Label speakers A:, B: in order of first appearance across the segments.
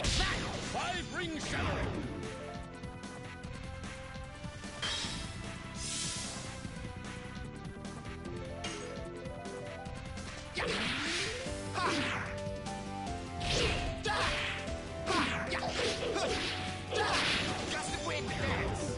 A: Take that! Five-ring shadow!
B: Just a wind dance!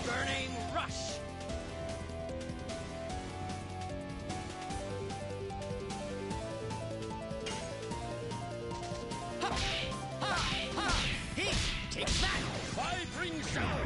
A: Burning rush! Take that! Five-ring shadow!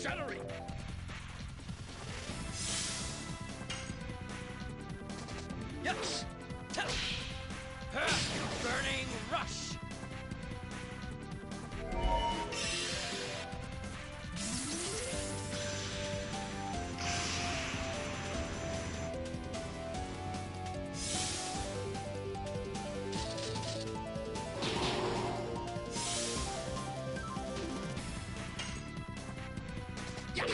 A: shattering.
B: Yes!
A: Burning rush. Yeah.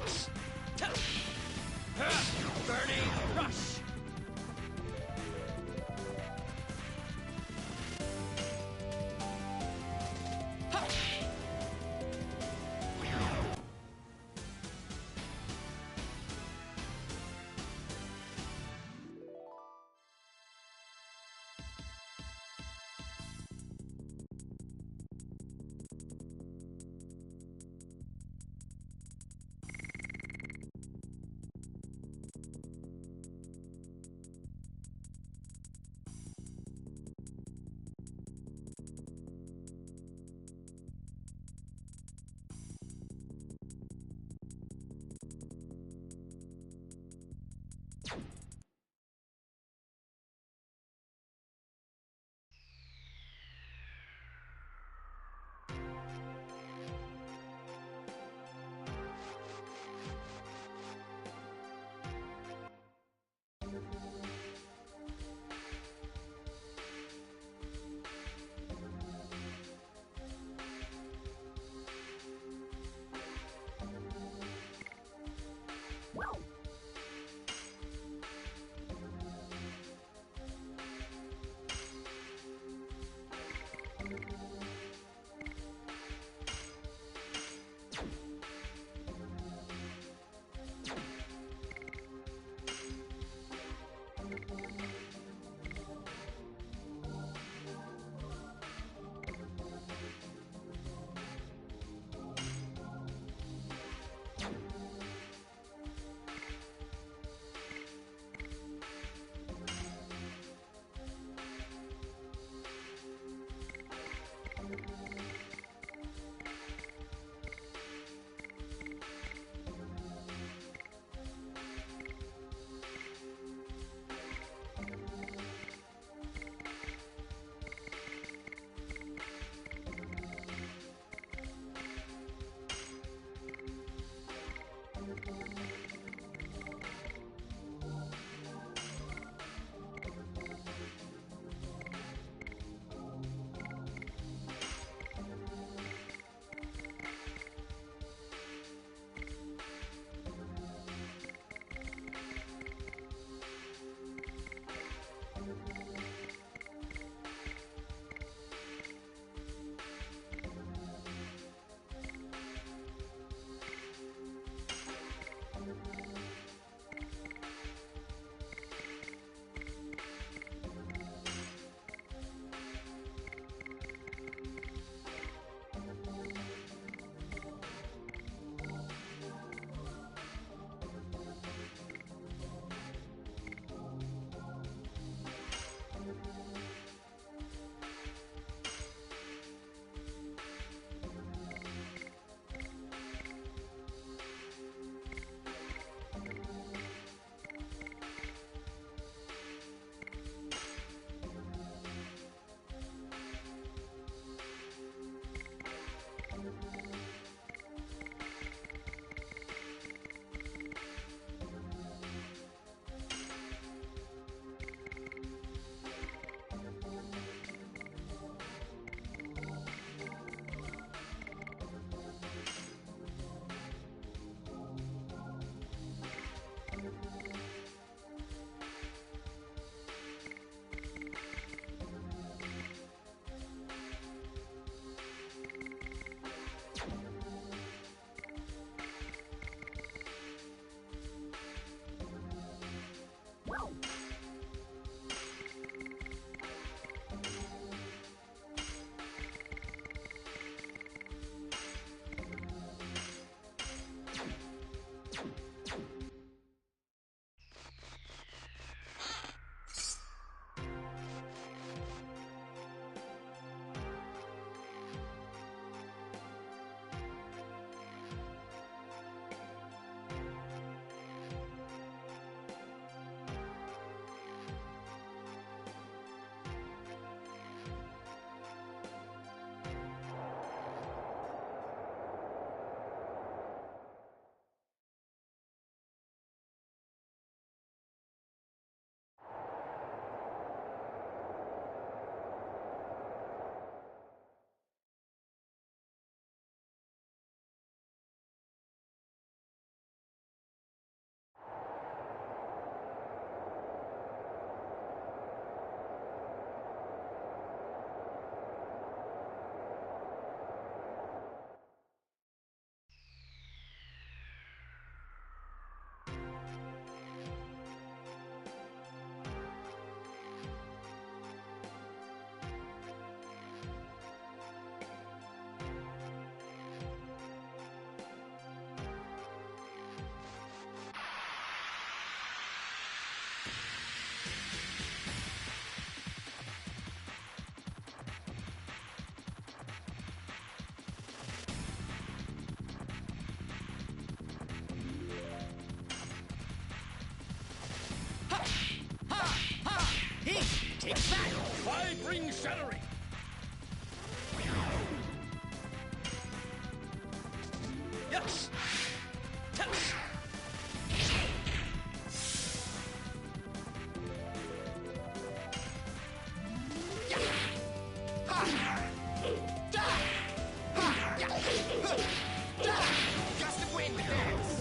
B: Yes.
A: Burning rush.
B: Take that! Five ring shattering! Yes! Touch!
C: Just to win the dance!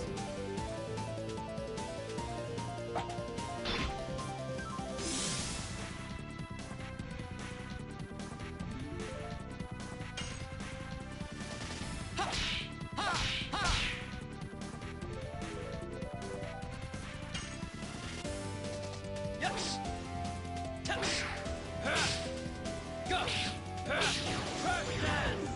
B: Yes! Touch! Go! Crash dance!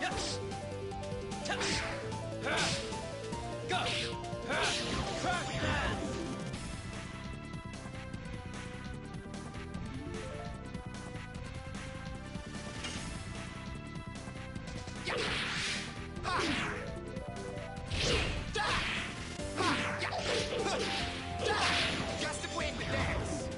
B: Yes! Touch! Go! Crash dance!
C: Just to win the dance!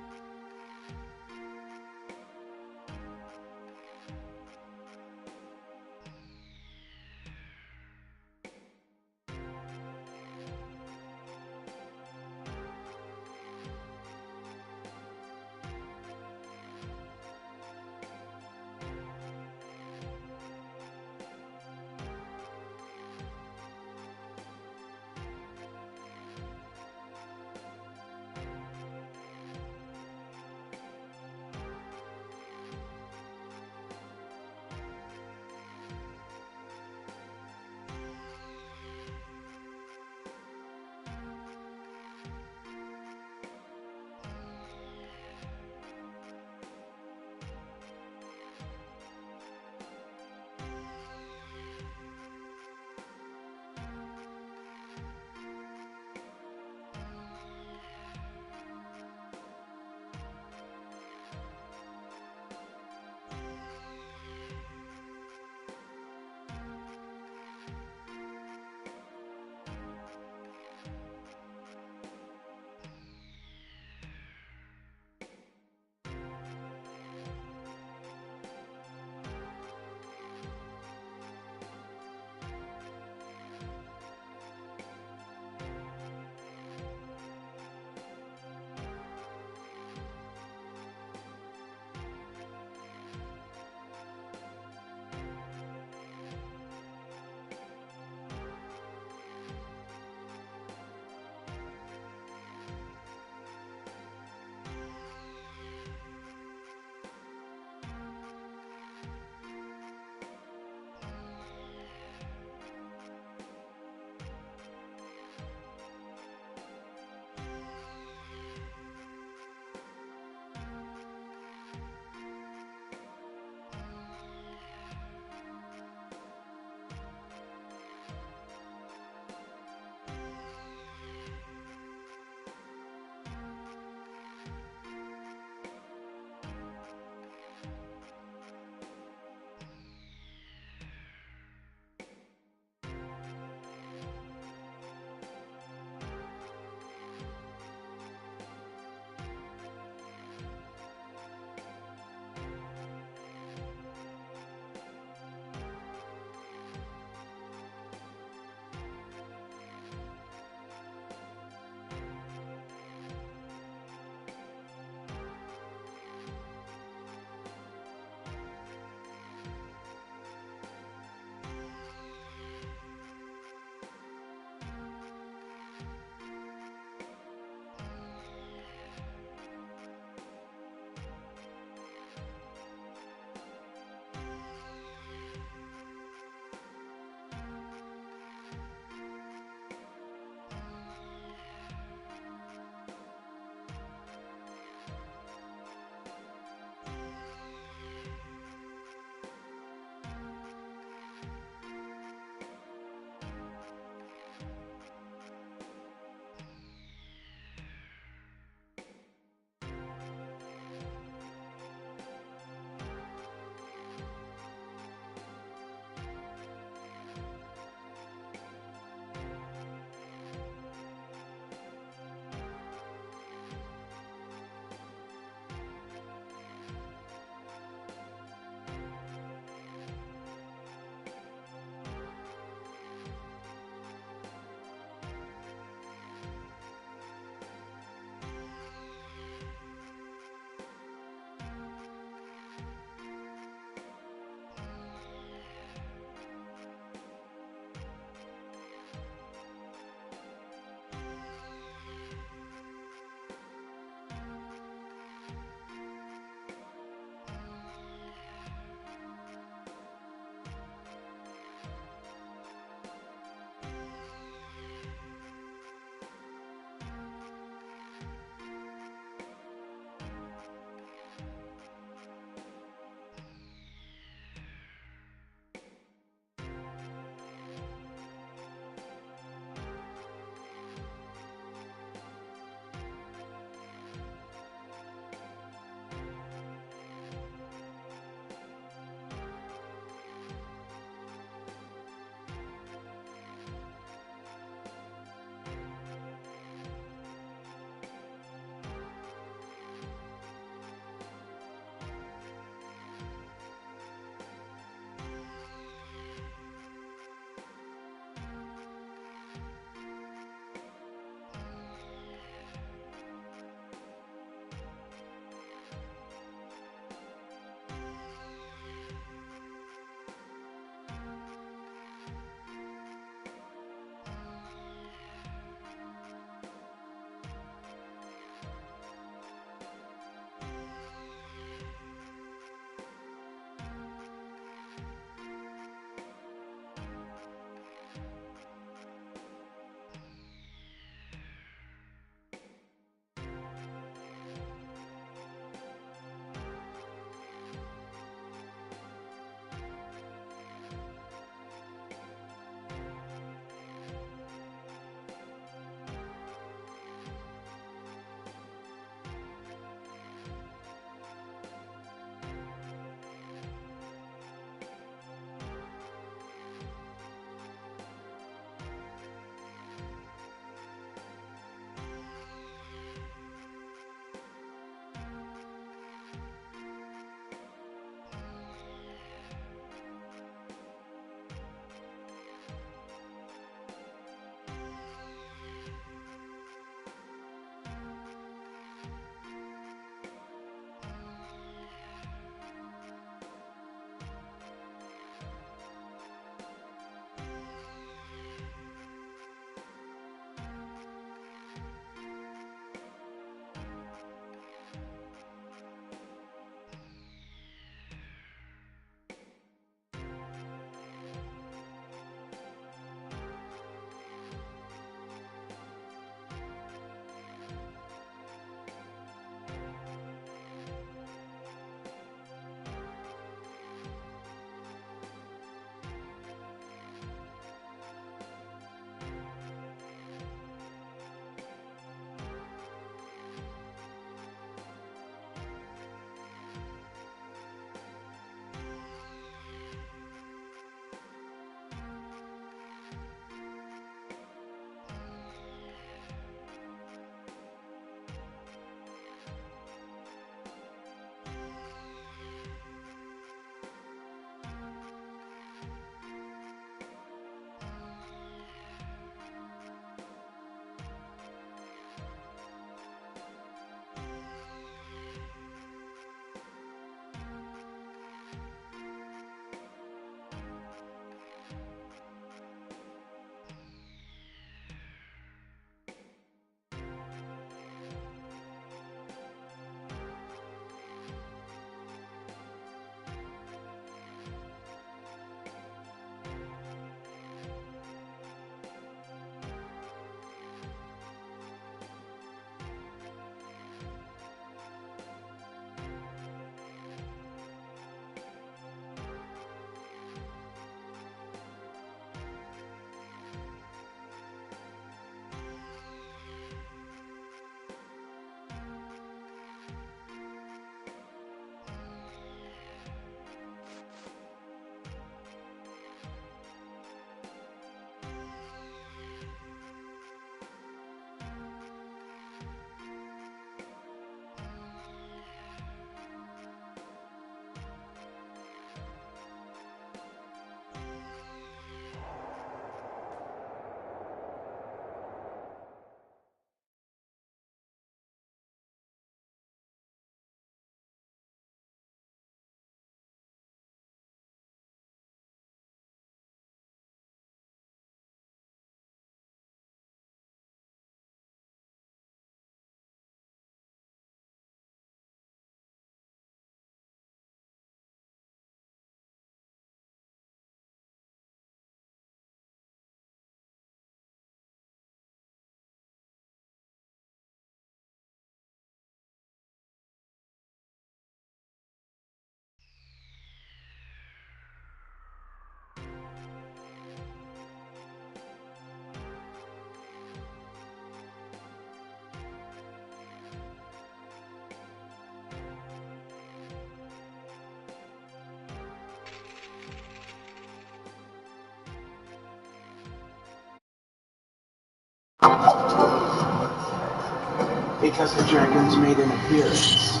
D: because the dragons made an appearance.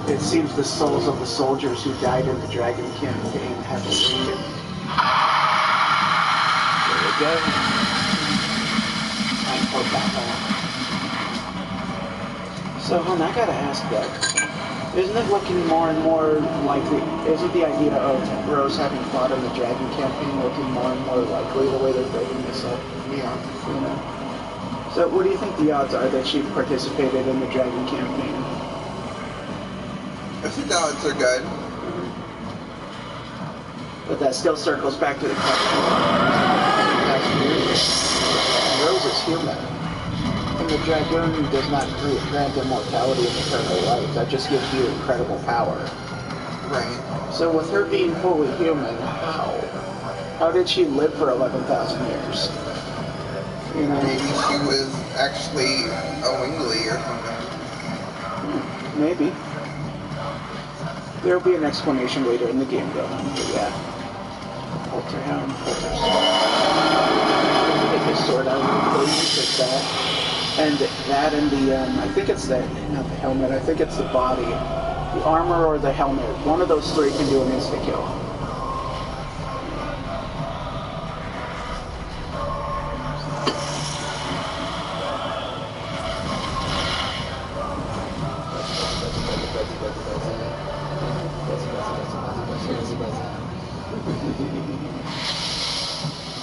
D: It seems the souls of the soldiers who died in the dragon campaign have awakened. There we go. I put that on. So, I gotta ask that. Isn't it looking more and more likely? Isn't the idea of Rose having fought in the dragon campaign looking more and more likely the way they're breaking this up?
B: Yeah.
D: You know? So, what do you think the odds are that she participated in the dragon campaign?
B: I think the odds are good.
D: But that still circles back to the question. Rose is human. And the dragoon does not grant immortality and eternal life. That just gives you incredible power.
B: Right.
D: So with her being fully human, how? How did she live for 11,000 years? You know?
B: Maybe she was actually a wingly or something.
D: Maybe. There'll be an explanation later in the game, though. But yeah. Polterhound, Take his sword out of the that. And that and the, I think it's the, not the helmet, I think it's the body. The armor or the helmet. One of those three can do an insta-kill.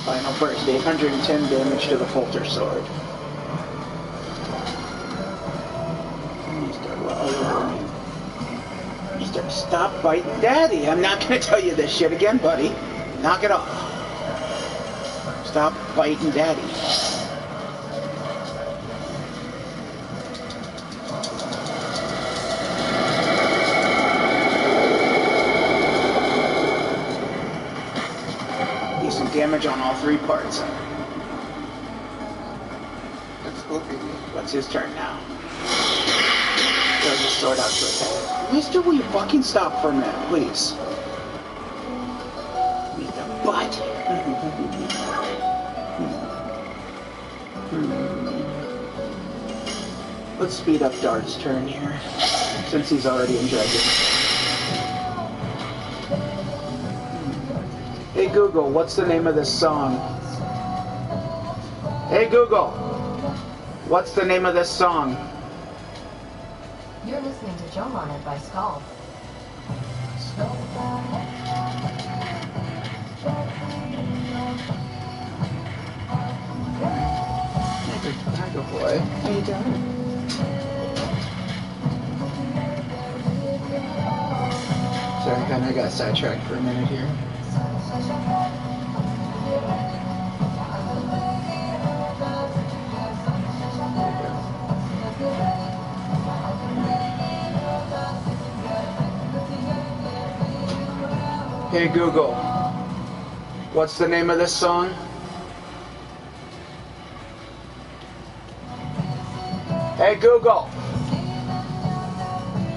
D: Final burst, 810 damage to the Folter sword. Stop biting Daddy. I'm not going to tell you this shit again, buddy. Knock it off. Stop biting Daddy. Decent damage on all three parts.
B: That's spooky.
D: What's his turn now? Throws his sword out to attack. Mister, will you fucking stop for a minute, please? Mr. Butt. Let's speed up Dart's turn here, since he's already in Dragon. Hey Google, what's the name of this song? Hey Google, what's the name of this song?
E: You're listening to Jump On It by Skull.
D: Good boy. How you doing? Sorry, I got sidetracked for a minute here. Hey Google, what's the name of this song? Hey Google.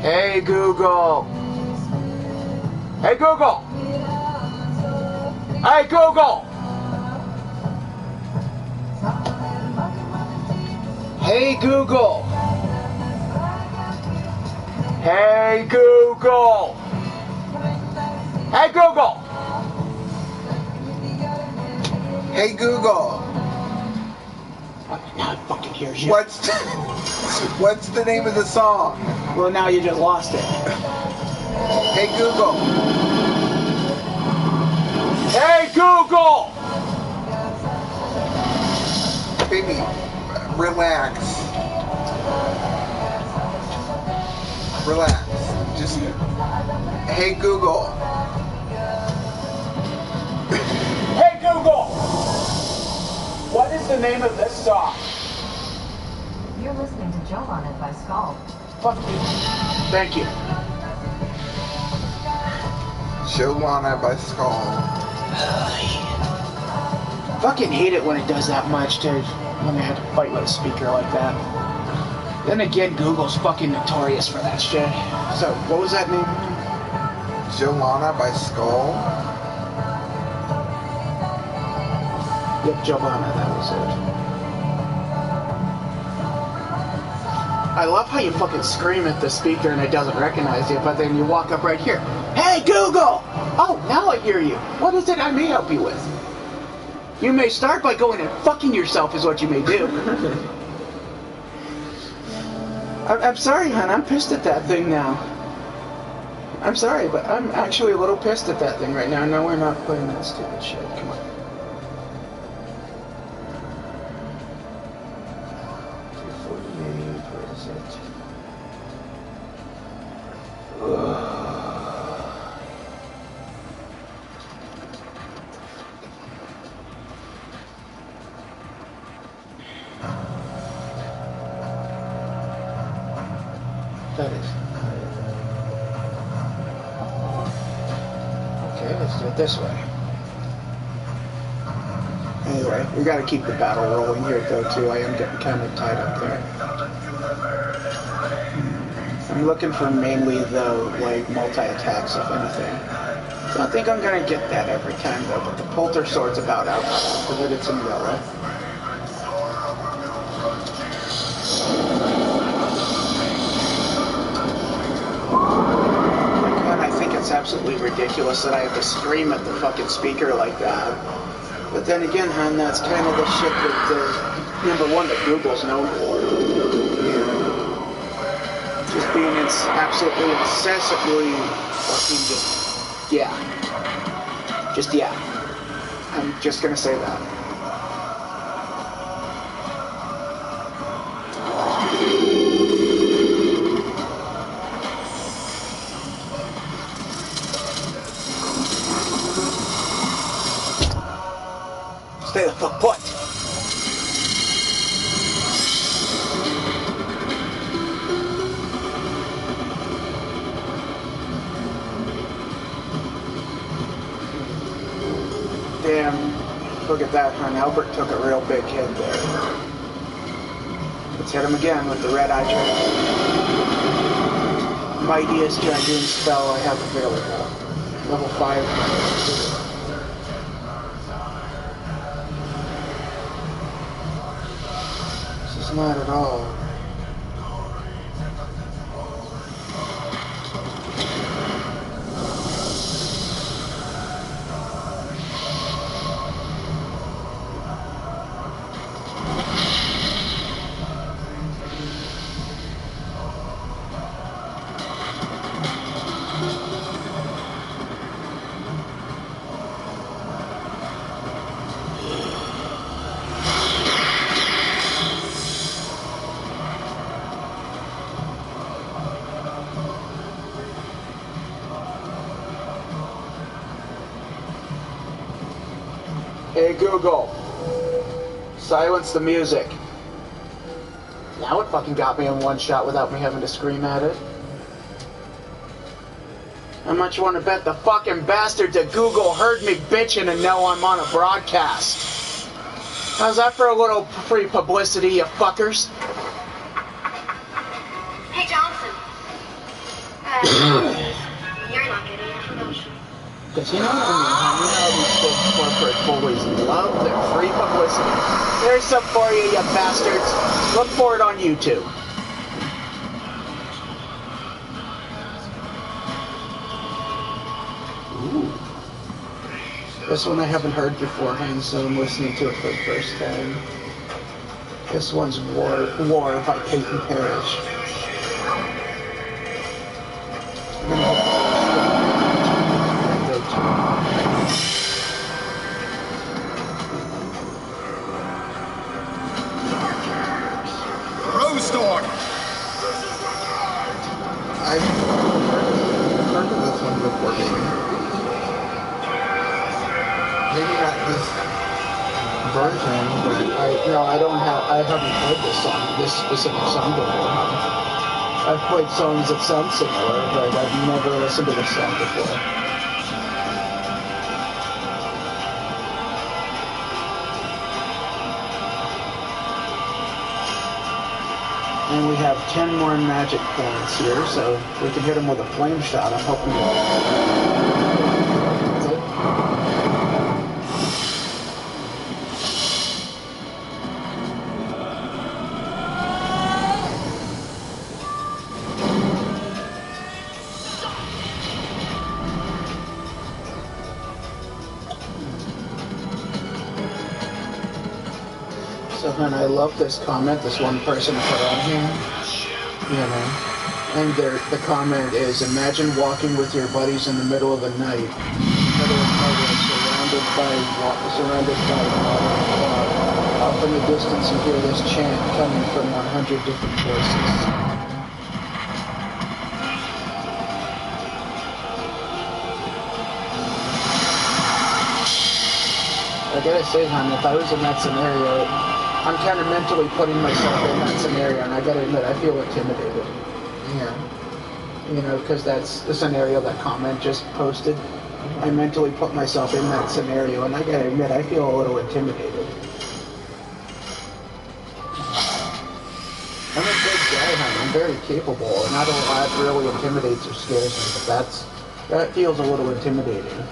D: Hey Google. Hey Google. Hey Google. Hey Google. Hey Google. Hey Google.
B: Hey Google.
D: Now it fucking hears you.
B: What's the name of the song?
D: Well, now you just lost it.
B: Hey Google.
D: Hey Google.
B: Baby, relax. Relax. Just. Hey Google.
D: Hey Google. What is the name of this song?
E: You're listening to Jump On It by Skull.
D: Fuck you. Thank you.
B: Joanna by Skull.
D: Fucking hate it when it does that much to when I had to fight with a speaker like that. Then again, Google's fucking notorious for that shit. So, what was that name?
B: Joanna by Skull.
D: Yep, Giovanna, that was it. I love how you fucking scream at the speaker and it doesn't recognize you, but then you walk up right here. Hey, Google! Oh, now I hear you. What is it I may help you with? You may start by going and fucking yourself is what you may do. I'm sorry, hon. I'm pissed at that thing now. I'm sorry, but I'm actually a little pissed at that thing right now. No, we're not playing that stupid shit. Come on. 248, where is it? That is. Okay, let's do it this way. Anyway, we gotta keep the battle rolling here though too. I am getting kind of tied up there. I'm looking for mainly though, like multi-attacks if anything. So I think I'm gonna get that every time though, but the Polter Sword's about out because it's in yellow. It's absolutely ridiculous that I have to scream at the fucking speaker like that. But then again, hon, that's kind of the shit that, number one, that Google's known for. You know, just being absolutely incessantly fucking just yeah. I'm just gonna say that. Stay the fuck put. Damn. Look at that, hon. Albert took a real big hit there. Let's hit him again with the red eye dragon. Mightiest dragoon spell I have available. Level 5. Not at all. Hey Google, silence the music. Now it fucking got me in one shot without me having to scream at it. How much you want to bet the fucking bastards at Google heard me bitching and know I'm on a broadcast? How's that for a little free publicity, you fuckers?
E: Hey, Johnson. You're not getting a promotion.
D: Because you know what I mean, you know these big corporate bullies love their free publicity. There's some for you, you bastards. Look for it on YouTube. Ooh. This one I haven't heard beforehand, so I'm listening to it for the first time. This one's War by Peyton Parrish.
B: I've heard of this one before, maybe. Maybe not this version, but
D: I haven't played this specific song before. I've played songs that sound similar, but I've never listened to this song before. And we have 10 more magic points here, so we can hit him with a flame shot. I'm hoping and I love this comment this one person put on here. You know, and the comment is, imagine walking with your buddies in the middle of the night, surrounded by water. Up in the distance, you hear this chant coming from 100 different voices. I gotta say, hon, if I was in that scenario, I'm kind of mentally putting myself in that scenario, and I gotta admit, I feel intimidated.
B: Yeah.
D: You know, because that's the scenario that comment just posted. I mentally put myself in that scenario, and I gotta admit, I feel a little intimidated. I'm a big guy, hon. I'm very capable, and not a lot really intimidates or scares me, but that feels a little intimidating.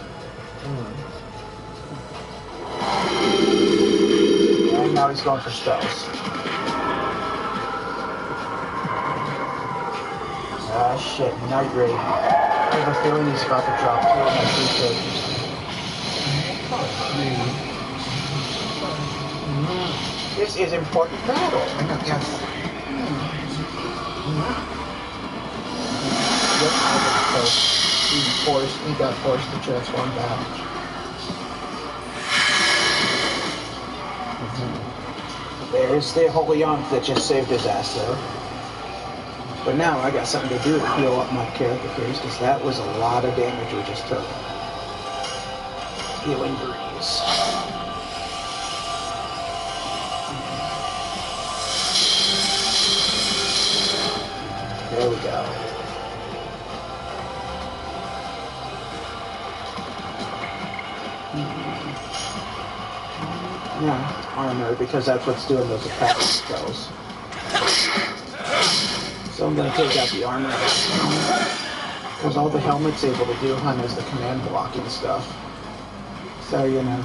D: And now he's going for spells. Ah, shit, Knight V. I have a feeling he's about to drop 2 of my 3 characters. This is important battle.
B: Yes.
D: He got forced to transform back. There's the holy Yonk that just saved his ass though. But now I got something to do to heal up my characters, because that was a lot of damage we just took. Healing breeze. There we go. Yeah, armor, because that's what's doing those attack spells. So I'm going to take out the armor. Because all the helmet's able to do, hon, is the command blocking stuff. So, you know,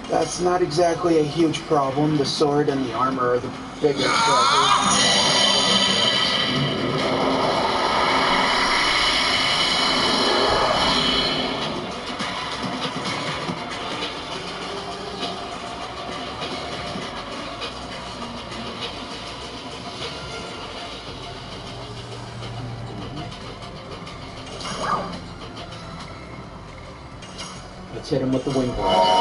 D: that's not exactly a huge problem. The sword and the armor are the bigger trouble. Let's hit him with the wing blast.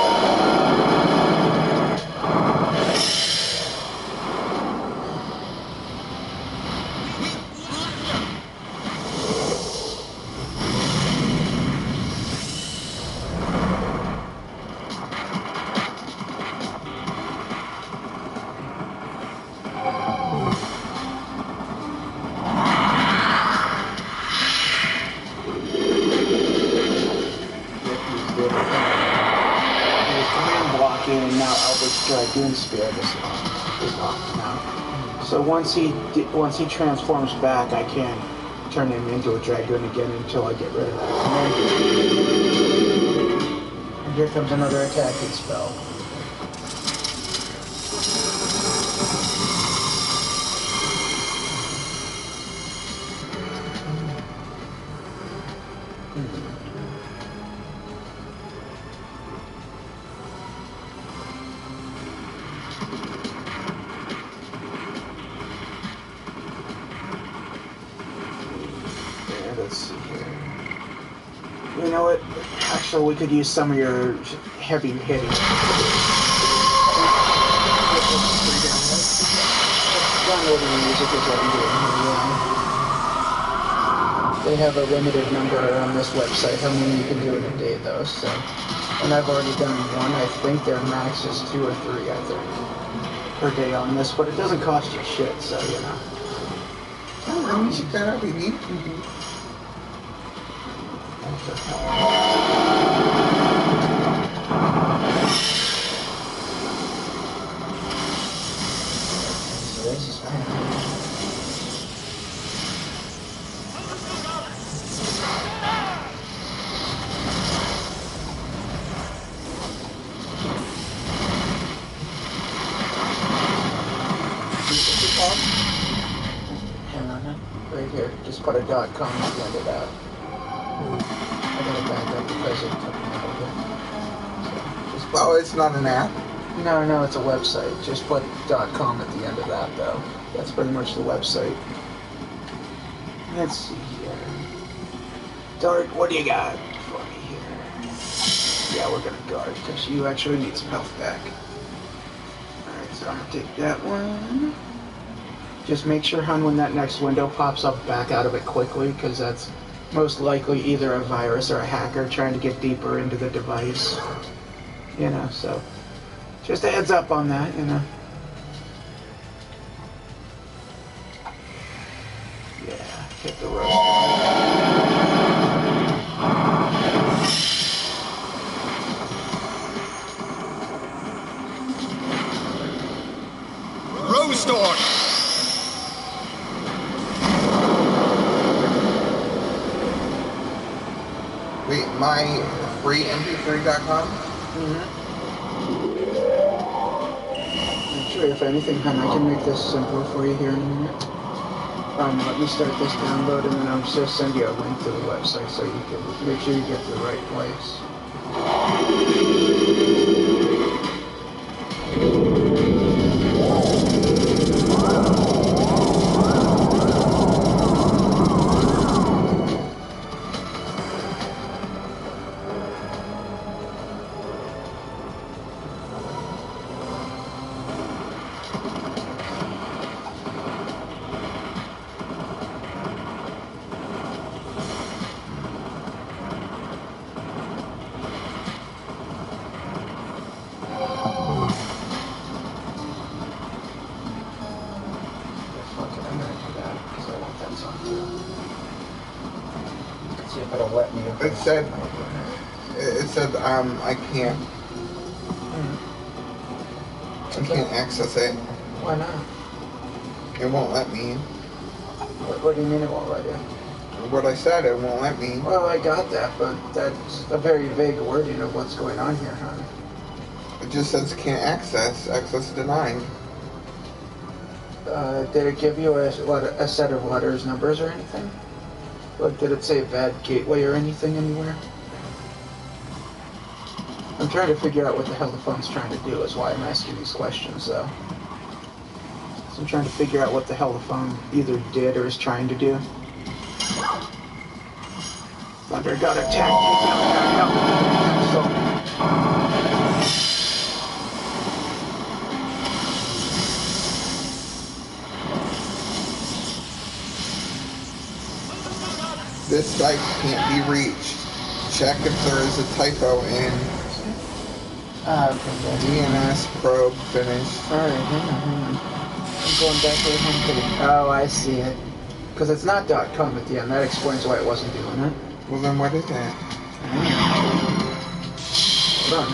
D: And now Albert's Dragoon Spear is locked now. So once he transforms back, I can't turn him into a Dragoon again until I get rid of that command. And here comes another attacking spell. Let's see here. You know what? Actually, we could use some of your heavy hitting. Downloading music is what I'm doing here, yeah. They have a limited number on this website, how many you can do in a day, though, so. And I've already done one. I think their max is 2 or 3, I think, per day on this, but it doesn't cost you shit, so, you know.
B: Oh, that means you gotta be neat.
D: So this is fine. Hang on, right here. Just put a .com and blend it out. I gotta back up because it took me a little bit. So just
B: Oh, it's not an app?
D: No, it's a website. Just put .com at the end of that, though. That's pretty much the website. Let's see here. Dark, what do you got for me here? Yeah, we're gonna guard, because you actually need some health back. Alright, so I'm gonna take that one. Just make sure, hon, when that next window pops up, back out of it quickly, because that's most likely either a virus or a hacker trying to get deeper into the device. You know, so just a heads up on that, you know. Yeah, hit the roast.
C: Roast order.
B: Wait, my free mp3.com?
D: Actually, if anything, hon, I can make this simpler for you here in a minute. Let me start this download, and then I'll just send you a link to the website so you can make sure you get to the right place.
B: It said I can't access it.
D: Why not?
B: It won't let me.
D: What do you mean it won't let you?
B: What I said, it won't let me.
D: Well, I got that, but that's a very vague wording of what's going on here, hon.
B: It just says can't access denied.
D: Did it give you a set of letters, numbers, or anything? Like, did it say bad gateway or anything anywhere? I'm trying to figure out what the hell the phone's trying to do, is why I'm asking these questions, though. So I'm trying to figure out what the hell the phone either did or is trying to do. Thunder got attacked.
B: This site can't be reached. Check if there is a typo in DNS probe finished.
D: Alright, hang on. I'm going back to the home page. Oh, I see it. Because it's not .com at the end. That explains why it wasn't doing it.
B: Well, then what is it?
D: Hold on.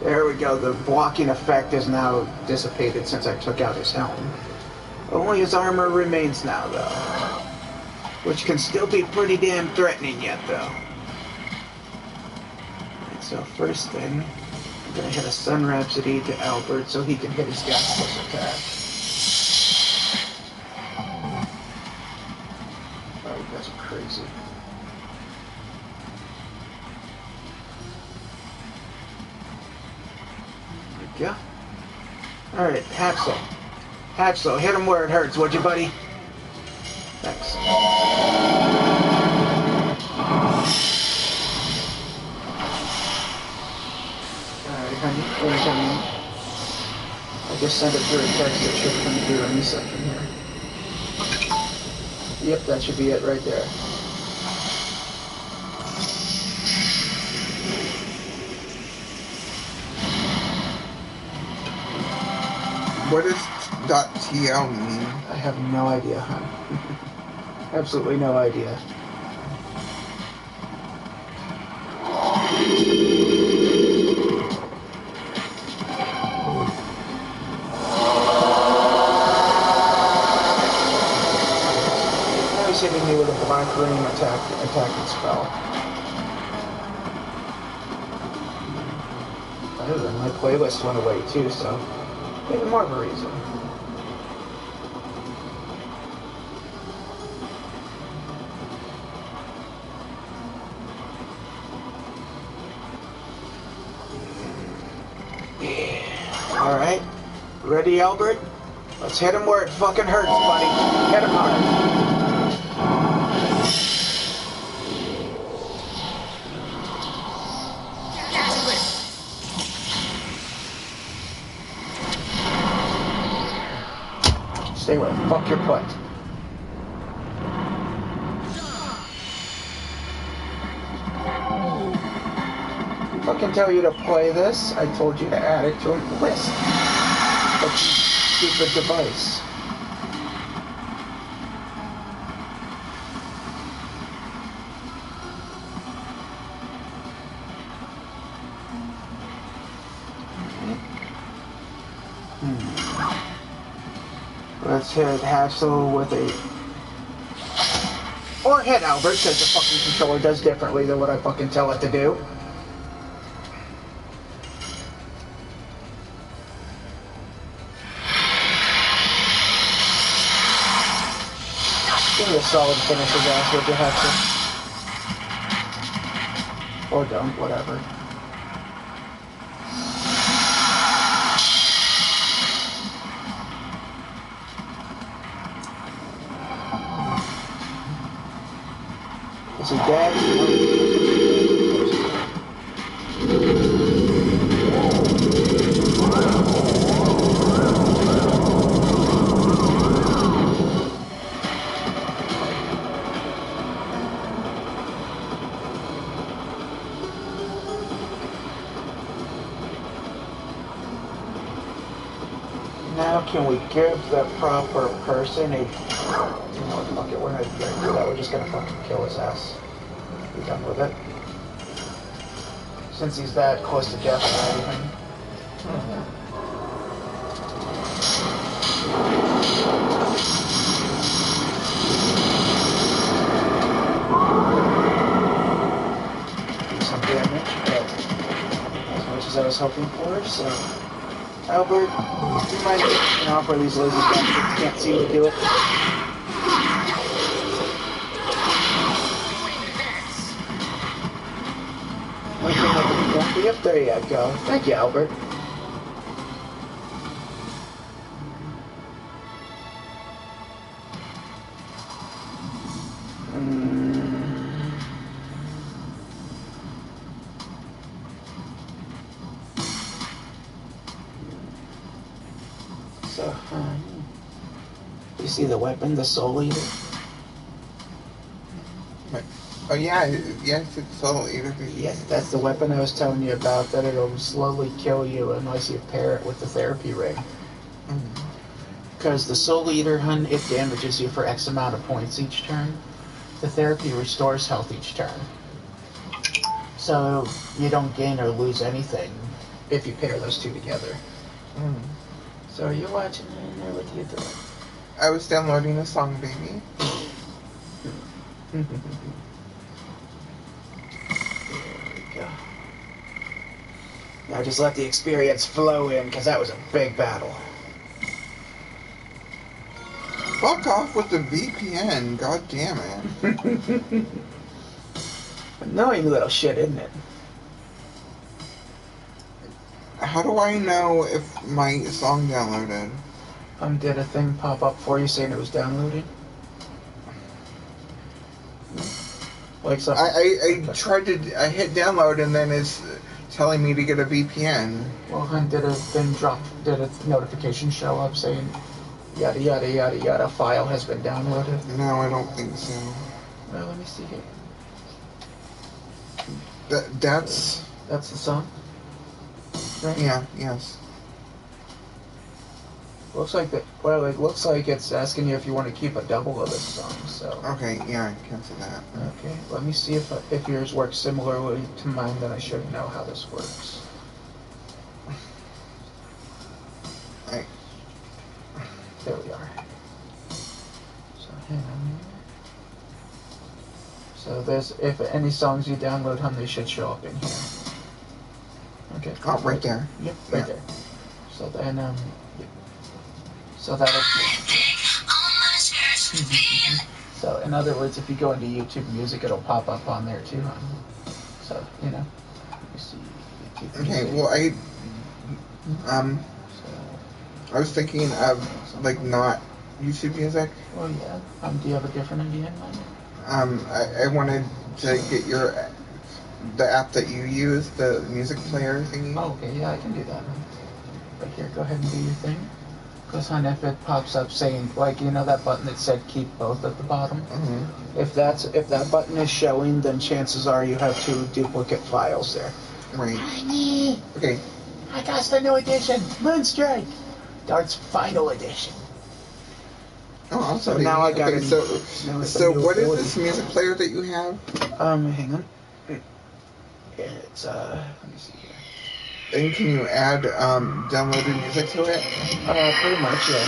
D: There we go. The blocking effect is now dissipated since I took out his helm. Only his armor remains now, though. Which can still be pretty damn threatening yet, though. Right, so first thing, I'm going to hit a Sun Rhapsody to Albert so he can hit his gas plus attack. Oh, you guys are crazy. There we go. Alright, Haxel. Haxel, hit him where it hurts, would you, buddy? Thanks. Alright, honey, incoming. I just sent it through a text. It should come through any second here. Yep, that should be it right there.
B: What does .tl mean?
D: I have no idea, hon. Absolutely no idea. Now he's hitting me with a black ring attacking spell. Other than my playlist went away too, so even more of a reason. Yeah. Ready, Albert? Let's hit him where it fucking hurts, buddy. Hit him hard. Stay where the fuck you're put. Fucking tell you to play this. I told you to add it to a list. But stupid device. Let's hit Hassel with a... Or hit Albert, because the fucking controller does differently than what I fucking tell it to do. Give me a solid finish his ass with your Hassel. Or don't, whatever. Is he dead? Now can we give the proper person a... You know what, fuck it, we're not gonna do that, we're just gonna fucking kill his ass. Be done with it. Since he's that close to death and everything. Do some damage, but as much as I was hoping for, so... Albert, do you mind getting off where these lazy bastards can't seem to do it? Yep, there you go. Thank you, Albert. So, you see the weapon, the Soul Eater?
B: Oh yeah, yes, it's Soul Eater.
D: Yes, that's the weapon I was telling you about, that it'll slowly kill you unless you pair it with the therapy ring. Because the Soul Eater, hun, it damages you for X amount of points each turn. The therapy restores health each turn. So you don't gain or lose anything if you pair those two together. So are you watching it in there? What are you doing?
B: I was downloading a song, baby.
D: There we go. Now just let the experience flow in, because that was a big battle.
B: Fuck off with the VPN, god damn it.
D: Annoying little shit, isn't it?
B: How do I know if my song downloaded?
D: Did a thing pop up for you saying it was downloading? Like so.
B: I tried to, I hit download and then it's telling me to get a VPN.
D: Well, hun, did a thing drop, did a notification show up saying yada yada yada yada file has been downloaded?
B: No, I don't think so.
D: Well, let me see here.
B: That's
D: the song? Right?
B: Yeah, yes.
D: Looks like that. Well, it looks like it's asking you if you want to keep a double of this song. So.
B: Okay, yeah, I cancel that.
D: Okay, let me see if yours works similarly to mine. Then I should know how this works. There we are. So hang on here. So there's, if any songs you download, hun, they should show up in here. Okay.
B: Oh, right there.
D: Yep, right there. So then, yep. So that'll... So, in other words, if you go into YouTube Music, it'll pop up on there too, huh? So, you know. Let me see. YouTube
B: Okay,
D: Music.
B: well,
D: So,
B: I was thinking of like not YouTube music.
D: Well, yeah. Do you have a different idea in mind?
B: I wanted to get the app that you use, the music player thingy.
D: Oh, okay, yeah, I can do that. Right here, go ahead and do your thing. Because on if it pops up saying, like, you know that button that said keep both at the bottom?
B: Mm-hmm.
D: If that button is showing, then chances are you have 2 duplicate files there.
B: Right.
D: Tiny!
B: Okay.
D: I got the new edition, Moonstrike! Dart's final edition.
B: Oh, awesome.
D: So now I got
B: okay,
D: it.
B: So what is this music player that you have?
D: Hang on. It's, let me see here.
B: And can you add downloaded music to it?
D: Pretty much, yeah.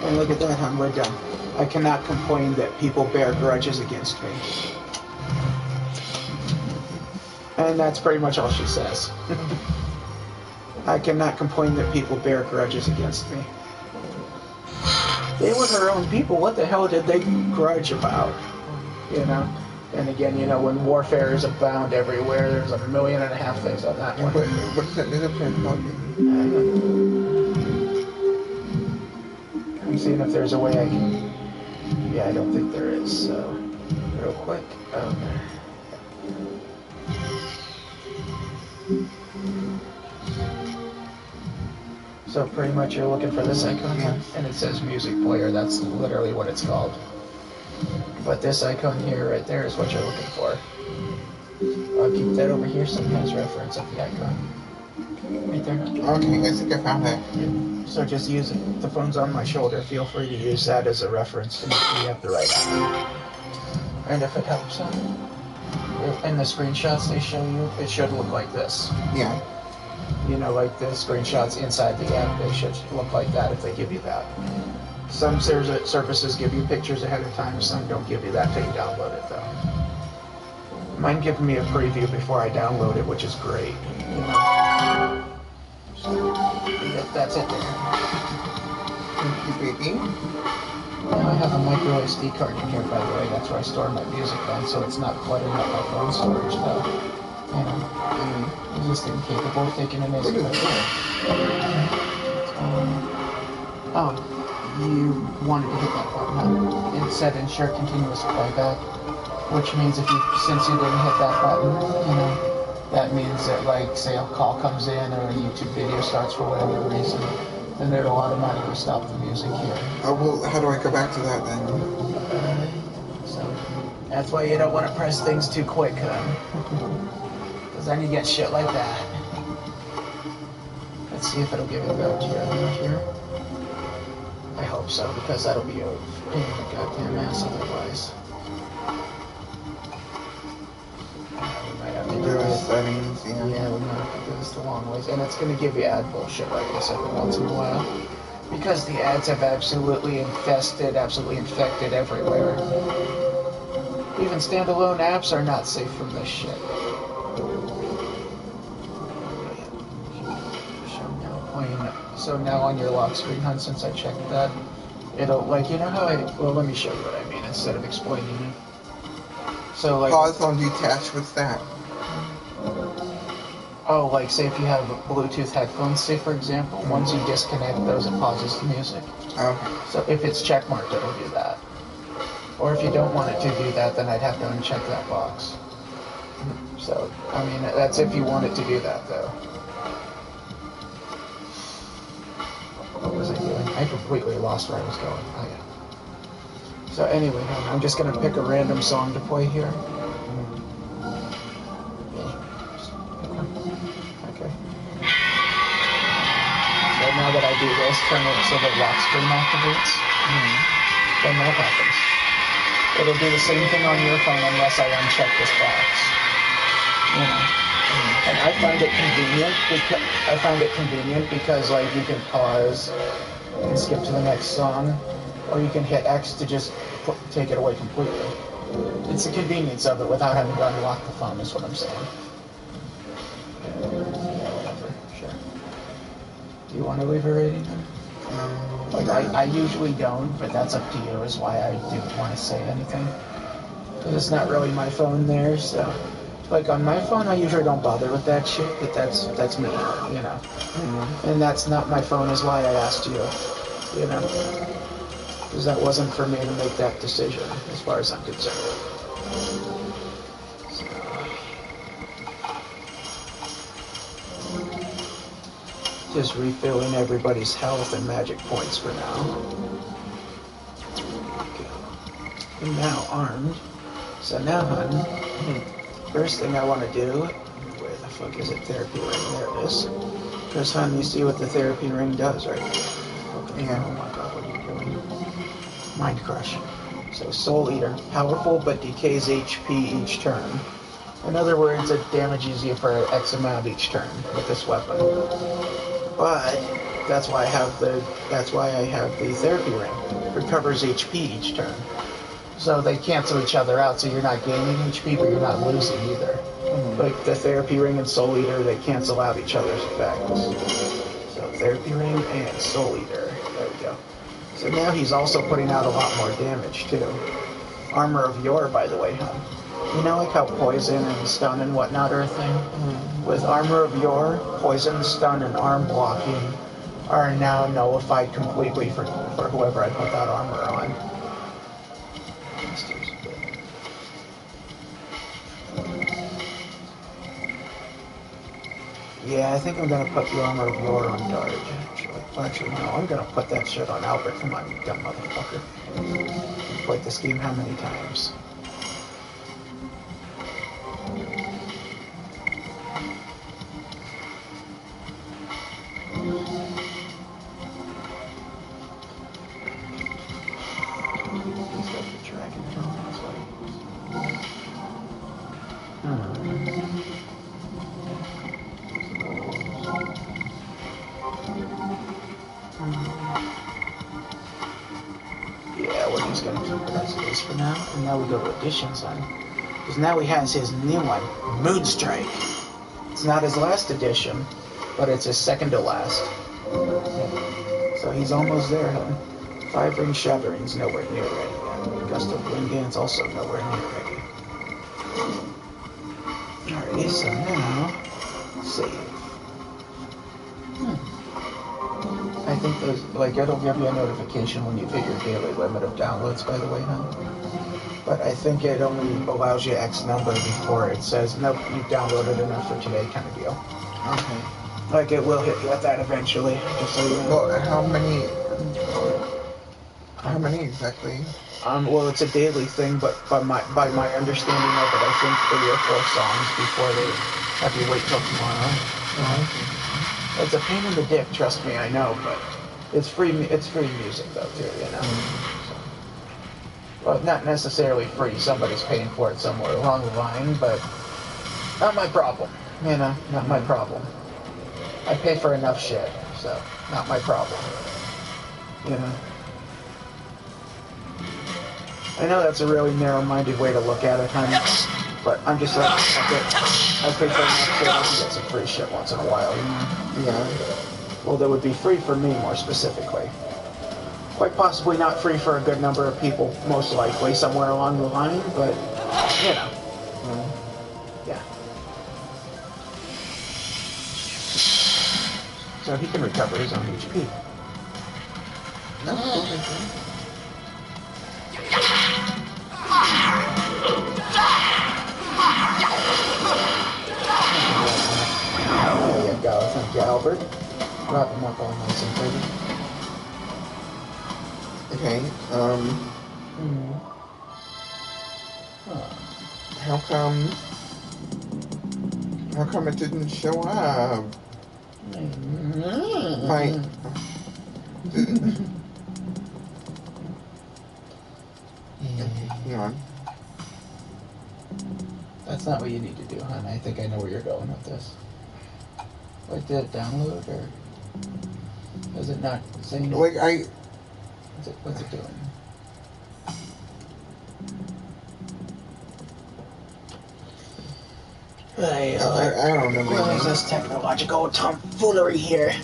D: And look at that, hon, we're done. I cannot complain that people bear grudges against me. And that's pretty much all she says. I cannot complain that people bear grudges against me. They were her own people. What the hell did they grudge about? You know? And again, you know, when warfare is abound everywhere, there's 1.5 million things on that one.
B: What is that music player called?
D: I'm seeing if there's a way I can... Yeah, I don't think there is, so... Real quick. So pretty much you're looking for this icon, and it says music player. That's literally what it's called. But this icon here, right there, is what you're looking for. I'll keep that over here so it has reference of the icon. Right there.
B: Okay, I think I found it.
D: Yeah. So just use it. The phone's on my shoulder. Feel free to use that as a reference to make sure you have the right app. And if it helps, in the screenshots they show you, it should look like this.
B: Yeah.
D: You know, like the screenshots inside the app, they should look like that if they give you that. Some services give you pictures ahead of time, some don't give you that until you download it, though. Mine gives me a preview before I download it, which is great. You know? So, that's it there.
B: Thank you, baby.
D: Well, I have a micro SD card in here, by the way. That's where I store my music on, so it's not cluttering up my phone storage, though. You know, I'm just incapable of taking an SD card. Oh, you wanted to hit that button, huh? It said ensure continuous playback, which means since you didn't hit that button, you know, that means that, like, say a call comes in or a YouTube video starts for whatever reason, then it'll automatically stop the music here.
B: Oh, well, how do I go back to that then?
D: So, that's why you don't want to press things too quick, huh? Because then you get shit like that. Let's see if it'll give it back to you here. I hope so, because that'll be a pain in the goddamn ass otherwise. We might have to do this.
B: Settings, yeah.
D: Yeah, we might have to do this the long ways. And it's going to give you ad bullshit like this every once in a while. Because the ads have absolutely infested, absolutely infected everywhere. Even standalone apps are not safe from this shit. So now on your lock screen, hon, since I checked that, it'll, like, you know how well, let me show you what I mean instead of explaining it. So, like...
B: Pause on detach, what's that?
D: Oh, like, say if you have Bluetooth headphones, say, for example, once you disconnect those, it pauses the music.
B: Okay.
D: So if it's checkmarked, it'll do that. Or if you don't want it to do that, then I'd have to uncheck that box. So, I mean, that's if you want it to do that, though. What was I doing? I completely lost where I was going. Oh, yeah. So anyway, I'm just going to pick a random song to play here. Okay. So now that I do this, turn it so the lock screen activates. Then that happens. It'll do the same thing on your phone unless I uncheck this box. You know. And I find it convenient because like you can pause and skip to the next song, or you can hit X to just take it away completely. It's the convenience of it without having to unlock the phone is what I'm saying. Whatever, sure. Do you want to leave a rating? Like I usually don't, but that's up to you is why I didn't want to say anything. Because it's not really my phone there, so... Like on my phone, I usually don't bother with that shit, but that's me, you know. And that's not my phone is why I asked you, you know. Because that wasn't for me to make that decision, as far as I'm concerned. So. Just refilling everybody's health and magic points for now. And now armed. So now, hun, first thing I want to do, where the fuck is it? Therapy ring, there it is. Because, hun, you see what the therapy ring does, right? Okay. Yeah. Oh my god, what are you doing? Mind Crush. So, Soul Eater. Powerful, but decays HP each turn. In other words, it damages you for X amount each turn with this weapon. But that's why I have the therapy ring. Recovers HP each turn. So they cancel each other out, so you're not gaining HP, but you're not losing either. Like the Therapy Ring and Soul Eater, they cancel out each other's effects. So Therapy Ring and Soul Eater. There we go. So now he's also putting out a lot more damage, too. Armor of Yore, by the way, huh? You know, like how poison and stun and whatnot are a thing? With Armor of Yore, poison, stun, and arm blocking are now nullified completely for whoever I put that armor on. Yeah, I think I'm gonna put the Armor of Yore on Darge, actually. Well, actually, no, I'm gonna put that shit on Albert. Come on, you dumb motherfucker. You've played this game how many times? He's got the dragon helmet, that's what Yeah, we're just gonna keep it as it is for now. And now we go to additions on. Because now he has his new one, Moonstrike. It's not his last edition, but it's his second to last. So he's almost there, huh? 5 Ring Shattering's nowhere near ready yet. Gust of Wind Dance also nowhere near ready. Alrighty, so now, save. I think those, like, it'll give you a notification when you've hit your daily limit of downloads, by the way, huh? But I think it only allows you X number before it says, nope, you've downloaded enough for today, kind of deal.
B: Okay.
D: Like, it will hit you at that eventually, just so you know.
B: Well, how many exactly?
D: Well, it's a daily thing, but by my understanding of it, I think 3 or 4 songs before they have you wait till tomorrow. It's a pain in the dick, trust me, I know, but it's free music, though, too, you know? So, well, not necessarily free, somebody's paying for it somewhere along the line, but not my problem, you know, not my problem. I pay for enough shit, so not my problem, you know? I know that's a really narrow-minded way to look at it, honey, but I'm just like, I pay for enough shit, I can get some free shit once in a while, you know?
B: Yeah.
D: Well, that would be free for me, more specifically. Quite possibly not free for a good number of people, most likely, somewhere along the line, but, you know. Yeah. So he can recover his own HP.
B: That's cool.
D: There you go, thank you, Albert. Wrap him up all nice and pretty.
B: Okay, how come it didn't show up? Hang on.
D: That's not what you need to do, hon. I think I know where you're going with this. Like, did it download, or is it not saying?
B: Like,
D: What's it doing?
B: I don't know.
D: What is this technological tomfoolery here?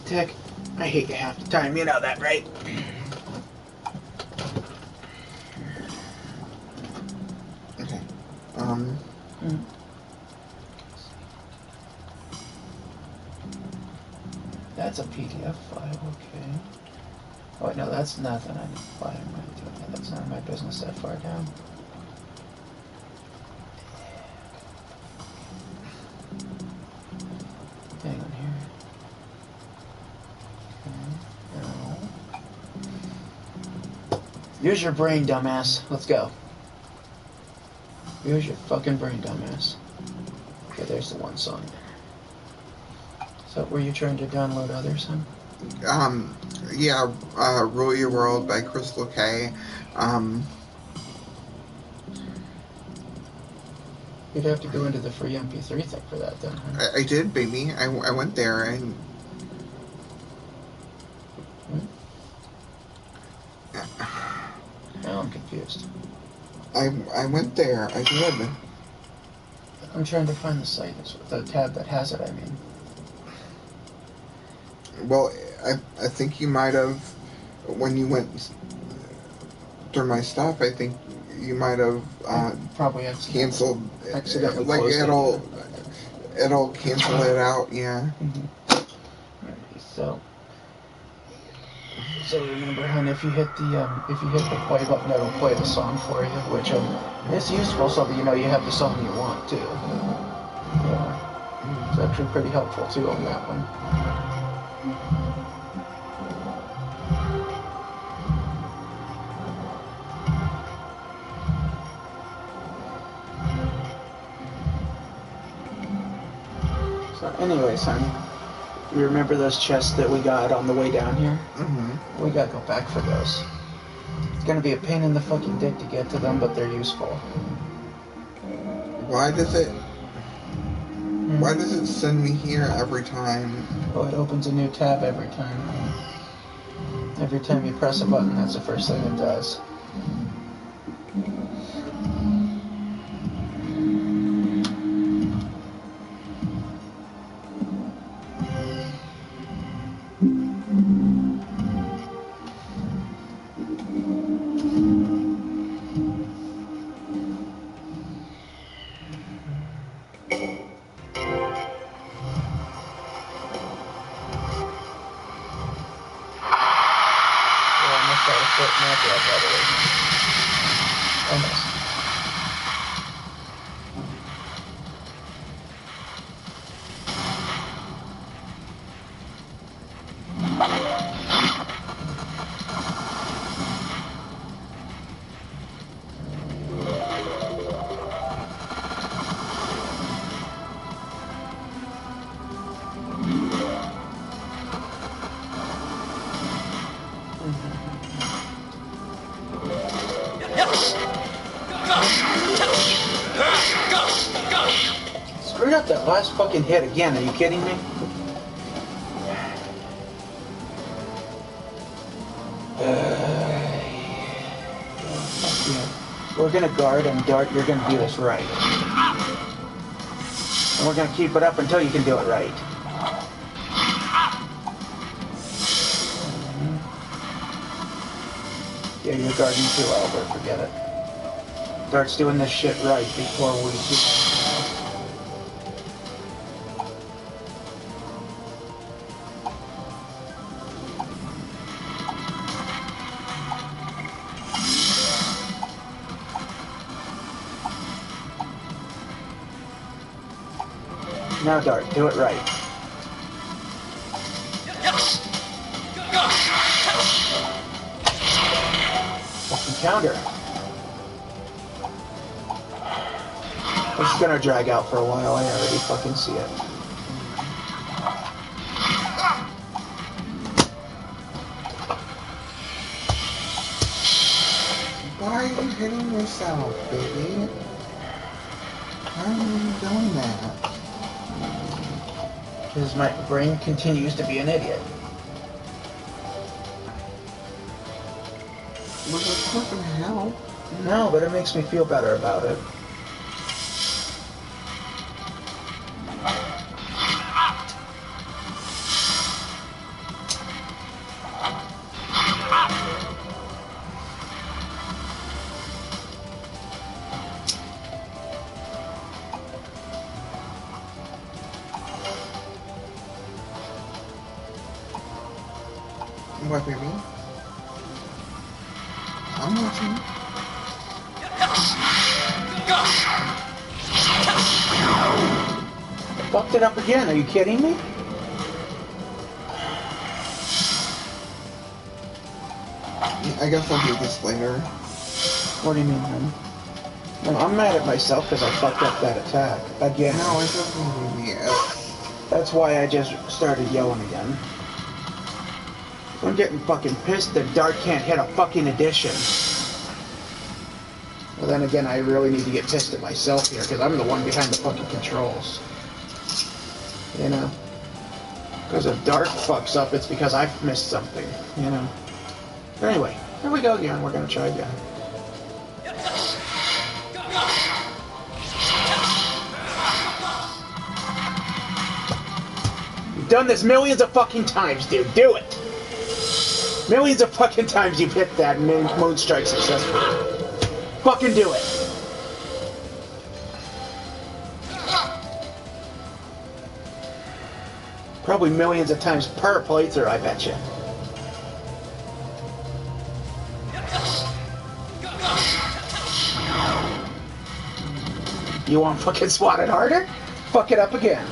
D: Tech, I hate you half the time. You know that, right? That's a PDF file, okay. Oh, wait, no, that's nothing. Why am I doing that? That's none of my business that far down. Hang on here. Okay. No. Use your brain, dumbass. Let's go. Use your fucking brain, dumbass. Okay, there's the one song. Is that where you're trying to download others, huh?
B: Yeah, Rule Your World by Crystal K.
D: You'd have to go into the free MP3 thing for that, then, huh?
B: I did, baby. I went there and...
D: Now I'm confused.
B: I went there. I did.
D: I'm trying to find the site, the tab that has it, I mean.
B: Well, I think you might have, when you went through my stuff, I think you might have
D: probably
B: canceled.
D: Accidentally
B: like
D: closed
B: it'll cancel it out. Yeah.
D: So remember, hon, if you hit the play button, it'll play the song for you, which is useful so that you know you have the song you want too. Yeah, it's actually pretty helpful too on that one. So anyways, hon, you remember those chests that we got on the way down here? Mm-hmm. We gotta go back for those. It's gonna be a pain in the fucking dick to get to them, but they're useful.
B: Why does it send me here every time?
D: Oh, it opens a new tab every time. Every time you press a button, that's the first thing it does. Screwed up that last fucking hit again, are you kidding me? We're gonna guard and Dart, you're gonna do this right. And we're gonna keep it up until you can do it right. Yeah, you're guarding too, Albert, forget it. Dart's doing this shit right before we do. Now, Dart, do it right. Fucking counter. This is gonna drag out for a while, I already fucking see it.
B: Why are you hitting yourself, baby? Why are you doing that?
D: Because my brain continues to be an idiot.
B: Was it fucking hell?
D: No, but it makes me feel better about it.
B: What, baby? I'm watching.
D: Fucked it up again. Are you kidding me?
B: I guess I'll do this later.
D: What do you mean, man? No, I'm mad at myself because I fucked up that attack again.
B: No, it doesn't mean me.
D: That's why I just started yelling again. I'm getting fucking pissed that Dart can't hit a fucking addition. Well, then again, I really need to get pissed at myself here because I'm the one behind the fucking controls. You know? Because if Dart fucks up, it's because I've missed something, you know? But anyway, here we go again. We're going to try again. You've done this millions of fucking times, dude. Do it! Millions of fucking times you've hit that moon strike successfully. Fucking do it! Probably millions of times per playthrough, I bet you. You want fucking swatted harder? Fuck it up again.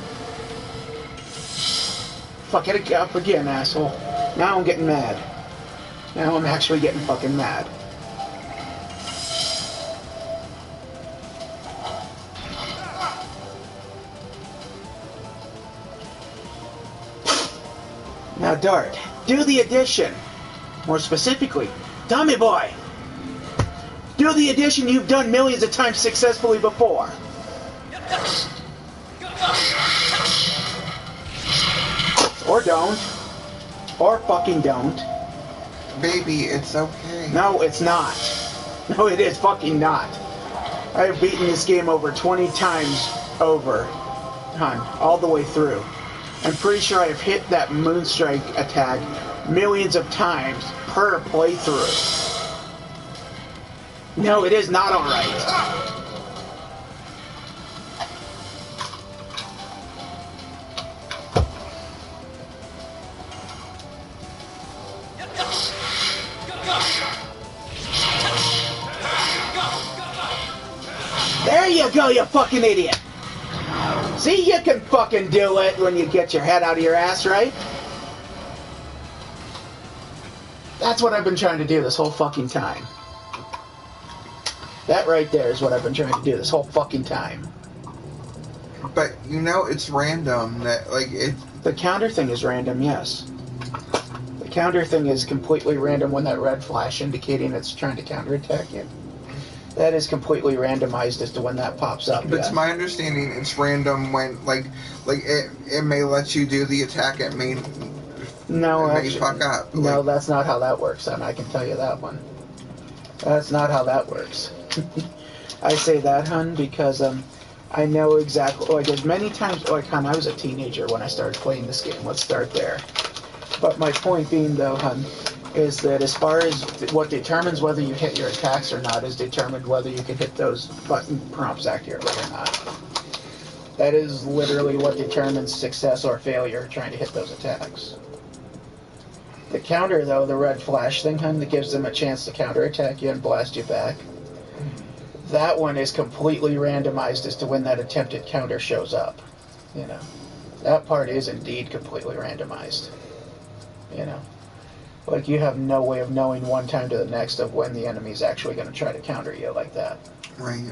D: Fuck it up again, asshole. Now I'm getting mad. Now I'm actually getting fucking mad. Now, Dart, do the addition. More specifically, Dummy Boy. Do the addition you've done millions of times successfully before. Or don't. Or fucking don't.
B: Baby, it's okay.
D: No, it's not. No, it is fucking not. I have beaten this game over 20 times over, hon, all the way through. I'm pretty sure I've hit that Moonstrike attack millions of times per playthrough. No, it is not alright. There you go, you fucking idiot! See, you can fucking do it when you get your head out of your ass, right? That's what I've been trying to do this whole fucking time. That right there is what I've been trying to do this whole fucking time.
B: But, you know, it's random. That, like, it...
D: The counter thing is random, yes. The counter thing is completely random when that red flash indicating it's trying to counterattack you. That is completely randomized as to when that pops up.
B: But
D: yes.
B: to my understanding, it's random when, like it may let you do the attack, it may fuck up.
D: No, that's not how that works, and I can tell you that one. That's not how that works. I say that, hun, because I know exactly, like, as many times, like, hun, I was a teenager when I started playing this game. Let's start there. But my point being, though, hun, is that as far as what determines whether you hit your attacks or not is determined whether you can hit those button prompts accurately or not. That is literally what determines success or failure trying to hit those attacks. The counter, though, the red flash thing, hun, that gives them a chance to counterattack you and blast you back, that one is completely randomized as to when that attempted counter shows up. You know, that part is indeed completely randomized. You know. Like, you have no way of knowing one time to the next of when the enemy's actually going to try to counter you like that.
B: Right.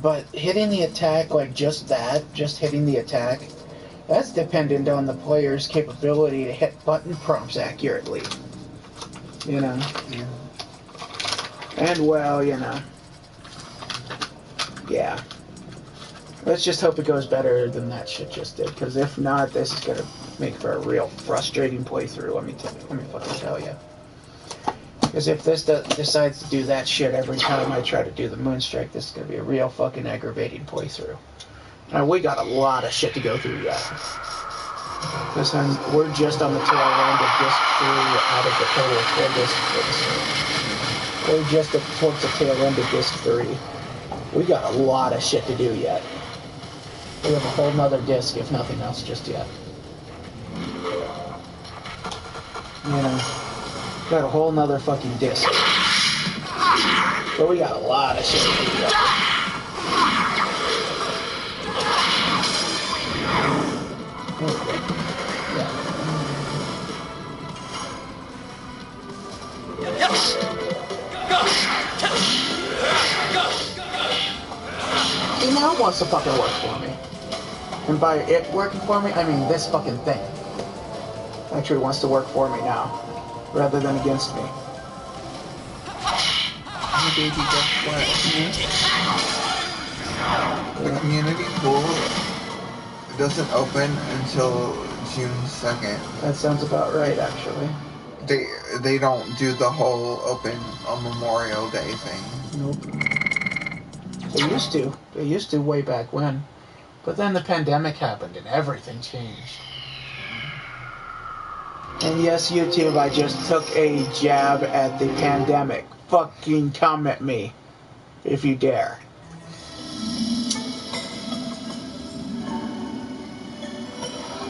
D: But hitting the attack, like just hitting the attack, that's dependent on the player's capability to hit button prompts accurately. You know?
B: Yeah.
D: And, well, you know. Yeah. Let's just hope it goes better than that shit just did, because if not, this is going to make for a real frustrating playthrough, let me fucking tell you. Because if this decides to do that shit every time I try to do the Moonstrike, this is going to be a real fucking aggravating playthrough. Now, we got a lot of shit to go through yet. Because we're just on the tail end of Disc 3 out of the total of 4 discs. We're just towards the tail end of Disc 3. We got a lot of shit to do yet. We have a whole nother disc, if nothing else, just yet. You know, got a whole nother fucking disc. But we got a lot of shit to do. Okay. Yeah. See, now it wants to fucking work for me. And by it working for me, I mean this fucking thing. Actually wants to work for me now, rather than against me.
B: Hey baby, guess what? The community pool doesn't open until June 2nd.
D: That sounds about right, actually.
B: They don't do the whole open on Memorial Day thing.
D: Nope. They used to. They used to way back when. But then the pandemic happened and everything changed. And yes, YouTube, I just took a jab at the pandemic. Fucking come at me, if you dare.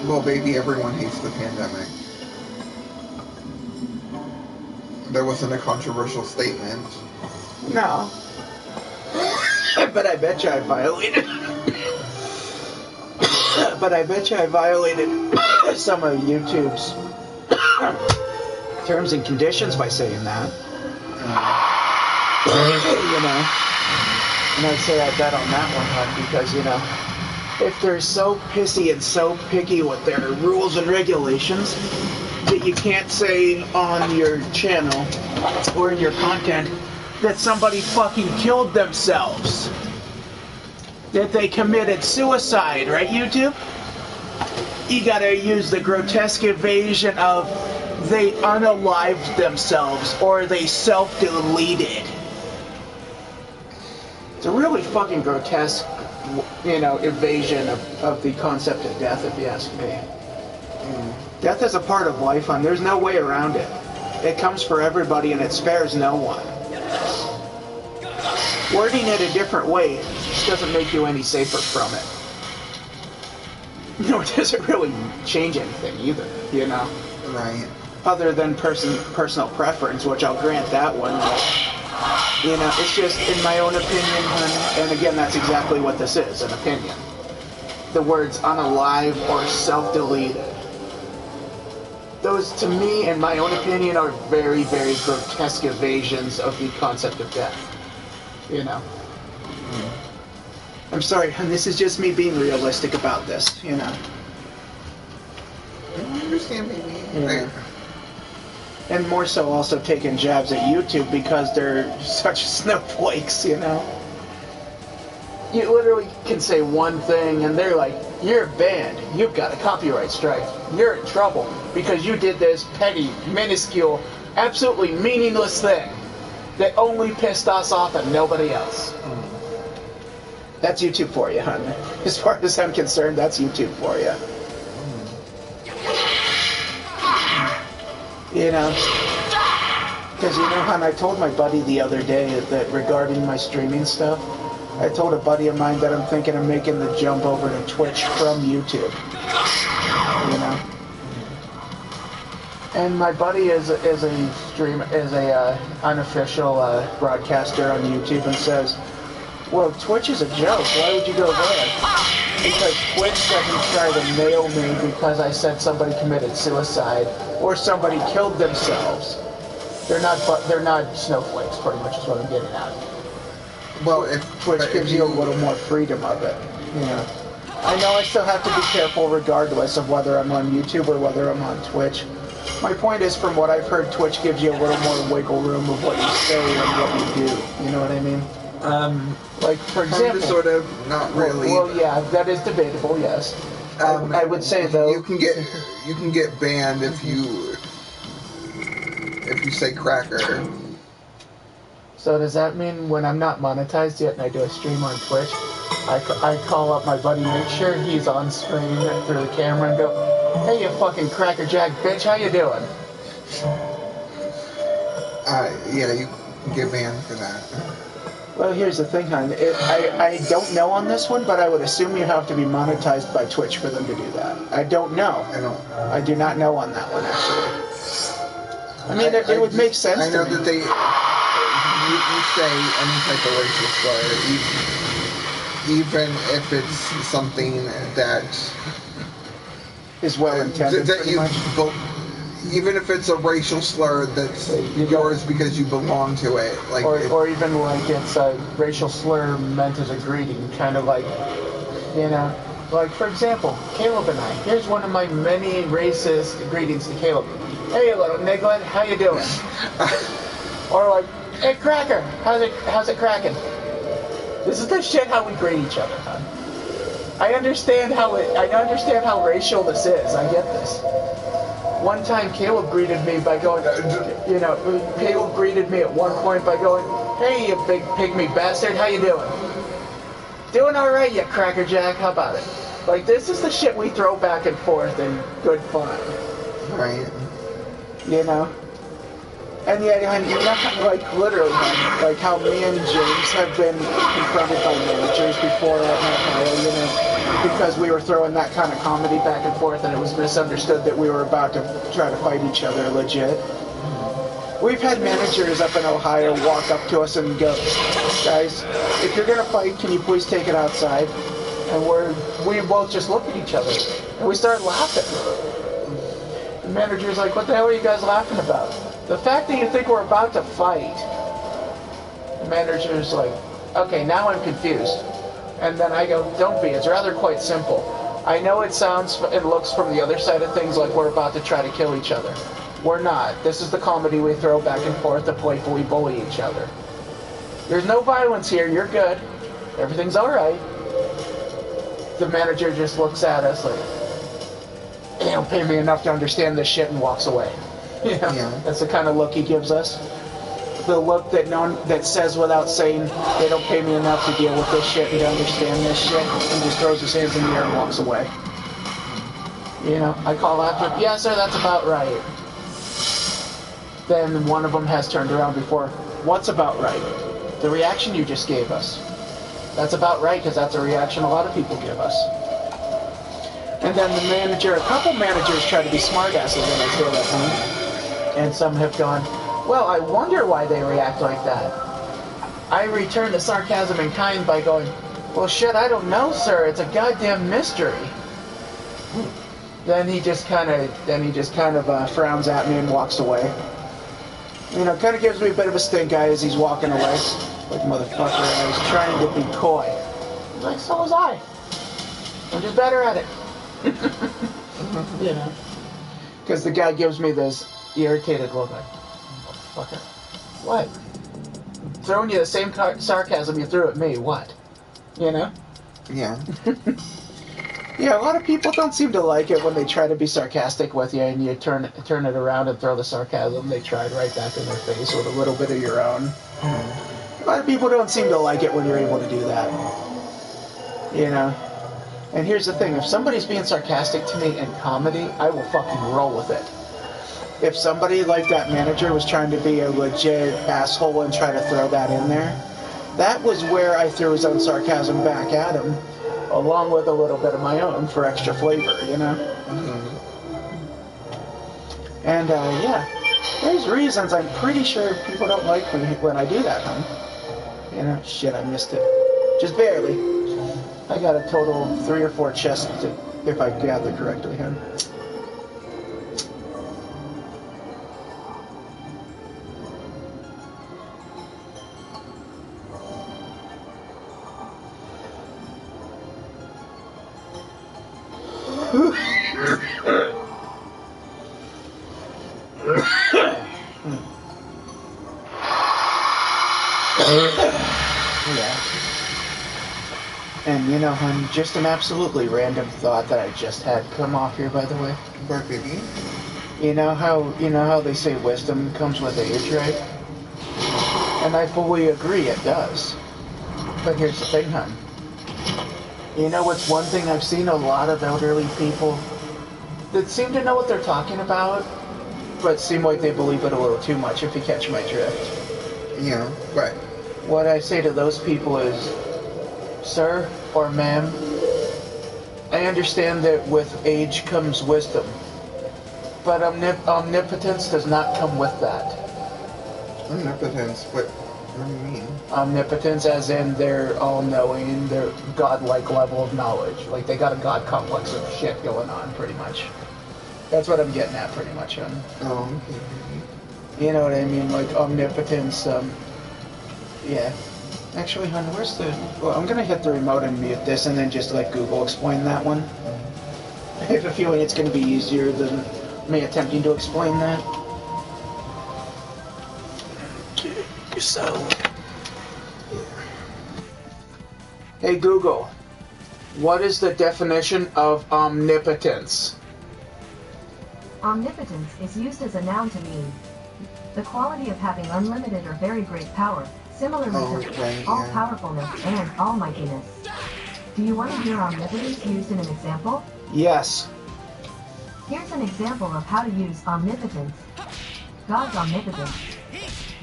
B: Well, baby, everyone hates the pandemic. There wasn't a controversial statement.
D: No. But I bet you I violated... but I bet you I violated some of YouTube's terms and conditions by saying that. You know. And I'd say I bet on that one, hon, because, you know, if they're so pissy and so picky with their rules and regulations that you can't say on your channel or in your content that somebody fucking killed themselves, that they committed suicide, right, YouTube? You gotta use the grotesque evasion of they unalived themselves or they self-deleted. It's a really fucking grotesque, you know, evasion of the concept of death, if you ask me. Death is a part of life, and there's no way around it. It comes for everybody and it spares no one. Wording it a different way doesn't make you any safer from it. Nor does it really change anything either, you know?
B: Right.
D: Other than personal preference, which I'll grant that one, but, you know, it's just in my own opinion, and again, that's exactly what this is, an opinion. The words unalive or self-deleted. Those, to me, in my own opinion, are very, very grotesque evasions of the concept of death. You know. I'm sorry, and this is just me being realistic about this, you know.
B: I understand, baby.
D: Yeah. And more so also taking jabs at YouTube because they're such snowflakes, you know. You literally can say one thing and they're like, you're banned, you've got a copyright strike, you're in trouble because you did this petty, minuscule, absolutely meaningless thing that only pissed us off and nobody else. That's YouTube for you, hon. As far as I'm concerned, that's YouTube for you. You know, because you know, hon, I told my buddy the other day that regarding my streaming stuff, I told a buddy of mine that I'm thinking of making the jump over to Twitch from YouTube. You know, and my buddy is a unofficial broadcaster on YouTube and says, well, Twitch is a joke. Why would you go there? Because Twitch doesn't try to nail me because I said somebody committed suicide or somebody killed themselves. They're not snowflakes, pretty much is what I'm getting at.
B: Well, if
D: Twitch gives you a little more freedom of it. You know. I know I still have to be careful regardless of whether I'm on YouTube or whether I'm on Twitch. My point is, from what I've heard, Twitch gives you a little more wiggle room of what you say and what you do. You know what I mean? Like, for example...
B: sort of, not really.
D: Well, yeah, that is debatable, yes. I would say, though...
B: You can get banned if you say cracker.
D: So does that mean when I'm not monetized yet and I do a stream on Twitch, I call up my buddy, make sure he's on screen through the camera and go, hey, you fucking crackerjack bitch, how you doing?
B: Yeah, you can get banned for that.
D: Well, here's the thing, hon. I don't know on this one, but I would assume you have to be monetized by Twitch for them to do that. I don't know. I do not know on that one, actually. I mean, it would make sense.
B: I know
D: to me.
B: that they. You say any type of racial slur, even if it's something that
D: is well intended.
B: that you, even if it's a racial slur that's yours because you belong to it, like,
D: or even like it's a racial slur meant as a greeting, kind of like, you know, like for example, Caleb and I. Here's one of my many racist greetings to Caleb. Hey, little niglet, how you doing? Or like, hey, Cracker, how's it cracking? This is the shit how we greet each other, huh? I understand how racial this is. I get this. One time, Caleb greeted me by going, Caleb greeted me at one point by going, hey, you big pygmy bastard, how you doing? Doing all right, you crackerjack. How about it? Like, this is the shit we throw back and forth in good fun.
B: Right.
D: You know? And yeah, like literally, like how me and James have been confronted by managers before at Ohio, because we were throwing that kind of comedy back and forth, and it was misunderstood that we were about to try to fight each other legit. We've had managers up in Ohio walk up to us and go, guys, if you're gonna fight, can you please take it outside? And we both just look at each other and we start laughing. The manager's like, what the hell are you guys laughing about? The fact that you think we're about to fight. The manager's like, okay, now I'm confused. And then I go, don't be, it's rather quite simple. I know it looks from the other side of things like we're about to try to kill each other. We're not. This is the comedy we throw back and forth to playfully bully each other. There's no violence here, you're good. Everything's alright. The manager just looks at us like, they don't pay me enough to understand this shit, and walks away. Yeah. That's the kind of look he gives us. The look that says without saying, they don't pay me enough to deal with this shit and to understand this shit, and just throws his hands in the air and walks away. You know, I call after, yeah, sir, that's about right. Then one of them has turned around before, what's about right? The reaction you just gave us. That's about right, because that's a reaction a lot of people give us. And then a couple managers try to be smartasses when I say that thing. And some have gone, well, I wonder why they react like that. I return the sarcasm in kind by going, well, shit, I don't know, sir. It's a goddamn mystery. Then he just kind of frowns at me and walks away. You know, kind of gives me a bit of a stink eye as he's walking away. Like, motherfucker, I was trying to be coy. He's like, so was I. I'm just better at it. You know. Because the guy gives me this irritated look like, motherfucker. What? Throwing you the same sarcasm you threw at me, what? You know?
B: Yeah.
D: Yeah, a lot of people don't seem to like it when they try to be sarcastic with you and you turn it around and throw the sarcasm they tried right back in their face with a little bit of your own. A lot of people don't seem to like it when you're able to do that. You know? And here's the thing, if somebody's being sarcastic to me in comedy, I will fucking roll with it. If somebody like that manager was trying to be a legit asshole and try to throw that in there, that was where I threw his own sarcasm back at him, along with a little bit of my own for extra flavor, you know? And, yeah, there's reasons I'm pretty sure people don't like when I do that, huh? You know, shit, I missed it. Just barely. I got a total of 3 or 4 chests, if I gather correctly, huh? Yeah. And you know, hon, just an absolutely random thought that I just had come off here, by the way.
B: Baby.
D: You know how they say wisdom comes with age, right? And I fully agree, it does. But here's the thing, hon. You know what's one thing I've seen a lot of elderly people that seem to know what they're talking about, but seem like they believe it a little too much, if you catch my drift.
B: Yeah, right.
D: What I say to those people is, sir or ma'am, I understand that with age comes wisdom. But omnipotence does not come with that.
B: Omnipotence? What do you mean?
D: Omnipotence as in they're all-knowing, they're godlike level of knowledge. Like, they got a god complex of shit going on, pretty much. That's what I'm getting at, pretty much, hon.
B: Oh, okay.
D: You know what I mean? Like, omnipotence, yeah. Actually, hon, where's the... Well, I'm gonna hit the remote and mute this and then just let Google explain that one. I have a feeling it's gonna be easier than me attempting to explain that. Okay, so... Hey, Google. What is the definition of omnipotence?
E: Omnipotence is used as a noun to mean the quality of having unlimited or very great power, similarly to all-powerfulness and almightiness. Do you want to hear omnipotence used in an example?
D: Yes.
E: Here's an example of how to use omnipotence. God's omnipotence.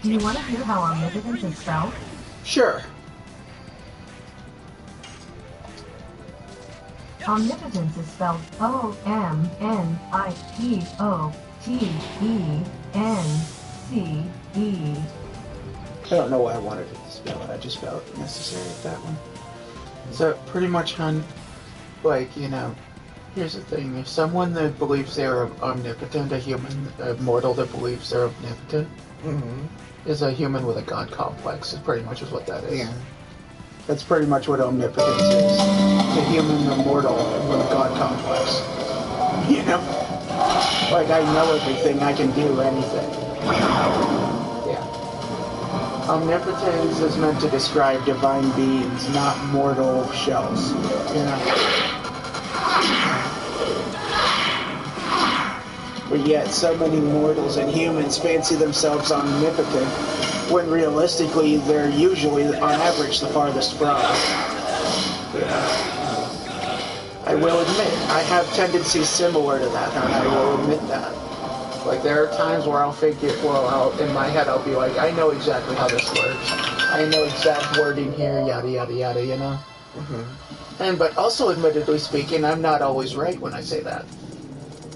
E: Do you want to hear how omnipotence is spelled?
D: Sure.
E: Omnipotence is spelled O-M-N-I-P-O-T-E-N-C-E.
D: I don't know why I wanted to spell it. I just felt it necessary with that one. So, pretty much, hon, like, you know, here's the thing. If someone that believes they're omnipotent, a human, a mortal that believes they're omnipotent, is a human with a god complex. Is pretty much is what that is.
B: Yeah.
D: That's pretty much what omnipotence is. A human or mortal with a god complex. You know? Like, I know everything, I can do anything. Yeah. Omnipotence is meant to describe divine beings, not mortal shells. You know? But yet, so many mortals and humans fancy themselves omnipotent, when realistically, they're usually, on average, the farthest from. Yeah. I will admit, I have tendencies similar to that, and I will admit that. Like, there are times where I'll figure, well, in my head, I'll be like, I know exactly how this works. I know exact wording here, yada, yada, yada, you know? But also, admittedly speaking, I'm not always right when I say that.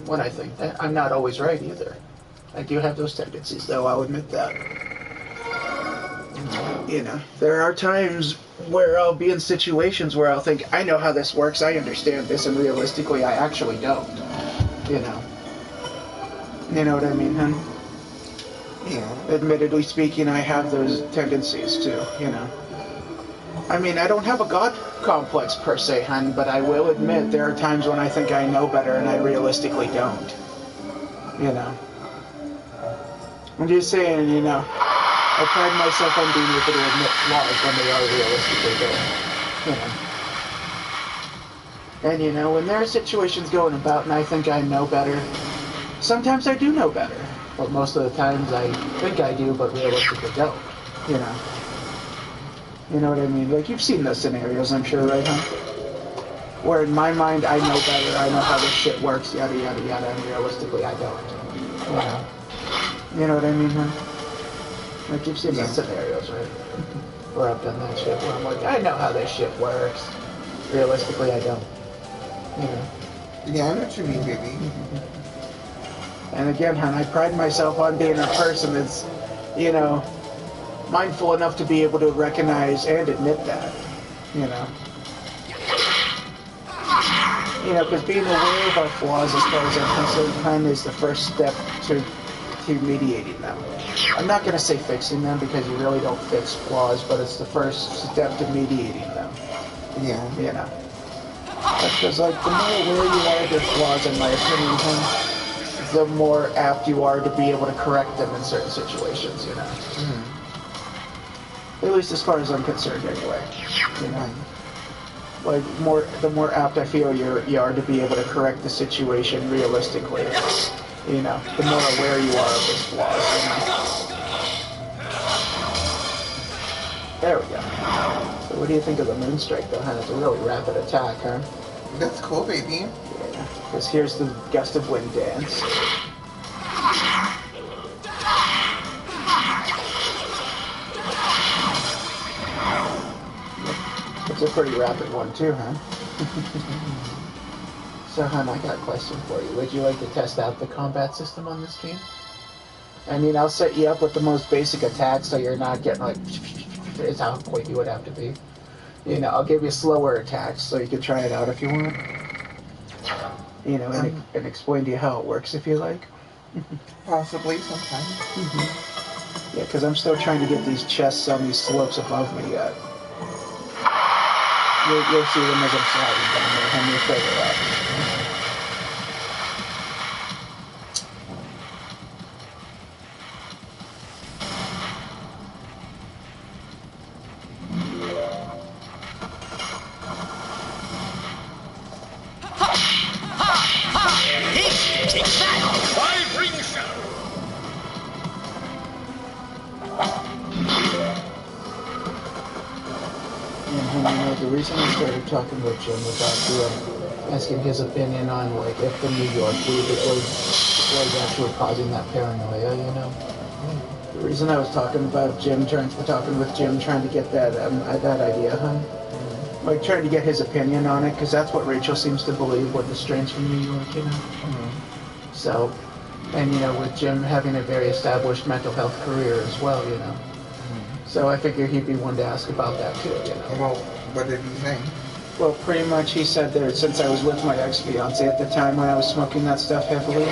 D: When I think that. I'm not always right, either. I do have those tendencies, though, I'll admit that. You know, there are times where I'll be in situations where I'll think, I know how this works, I understand this, and realistically, I actually don't. You know. You know what I mean, hun?
B: Yeah.
D: Admittedly speaking, I have those tendencies, too, you know. I mean, I don't have a god complex, per se, hun, but I will admit there are times when I think I know better and I realistically don't. You know. I'm just saying, you know, I pride myself on being able to admit flaws when they are realistically there. You know. And, you know, when there are situations going about and I think I know better, sometimes I do know better. But most of the times I think I do, but realistically don't. You know. You know what I mean? Like, you've seen those scenarios, I'm sure, right, huh? Where in my mind, I know better, I know how this shit works, yada, yada, yada, and realistically, I don't. You know? You know what I mean, huh? Like, you've seen those scenarios, right? Where I've done that shit, where I'm like, I know how this shit works. Realistically, I don't. You know?
B: Yeah, I know what you mean, baby.
D: And again, hon, I pride myself on being a person that's, you know, mindful enough to be able to recognize and admit that, you know. You know, because being aware of our flaws, as far as I'm concerned, kind of is the first step to mediating them. I'm not going to say fixing them, because you really don't fix flaws, but it's the first step to mediating them.
B: Yeah.
D: You know. Because, like, the more aware you are of your flaws, in my opinion, the more apt you are to be able to correct them in certain situations, you know. At least as far as I'm concerned, anyway. You know, like the more apt I feel you are to be able to correct the situation realistically. You know, the more aware you are of its flaws. You know. There we go. So, what do you think of the Moonstrike, though? Huh? It's a really rapid attack, huh?
B: That's cool, baby.
D: Yeah. Because here's the Gust of Wind dance. It's a pretty rapid one too, huh? So, hon, I got a question for you. Would you like to test out the combat system on this game? I mean, I'll set you up with the most basic attack so you're not getting like... is how quick you would have to be. You know, I'll give you slower attacks so you can try it out if you want. You know, and explain to you how it works if you like.
B: Possibly sometime.
D: Yeah, because I'm still trying to get these chests on these slopes above me yet. You'll see them as I'm sliding down there, and you'll figure out.
A: Take that! Five ring shot!
D: And you know, the reason I started talking with Jim about asking his opinion on like if the New York food was actually causing that paranoia, you know. The reason I was talking with Jim, trying to get that idea, huh? Like trying to get his opinion on it, because that's what Rachel seems to believe with the strains from New York, you know. So, and you know, with Jim having a very established mental health career as well, you know. So I figure he'd be one to ask about that too, you know.
B: Well, what did he say?
D: Well, pretty much he said that since I was with my ex-fiance at the time when I was smoking that stuff heavily,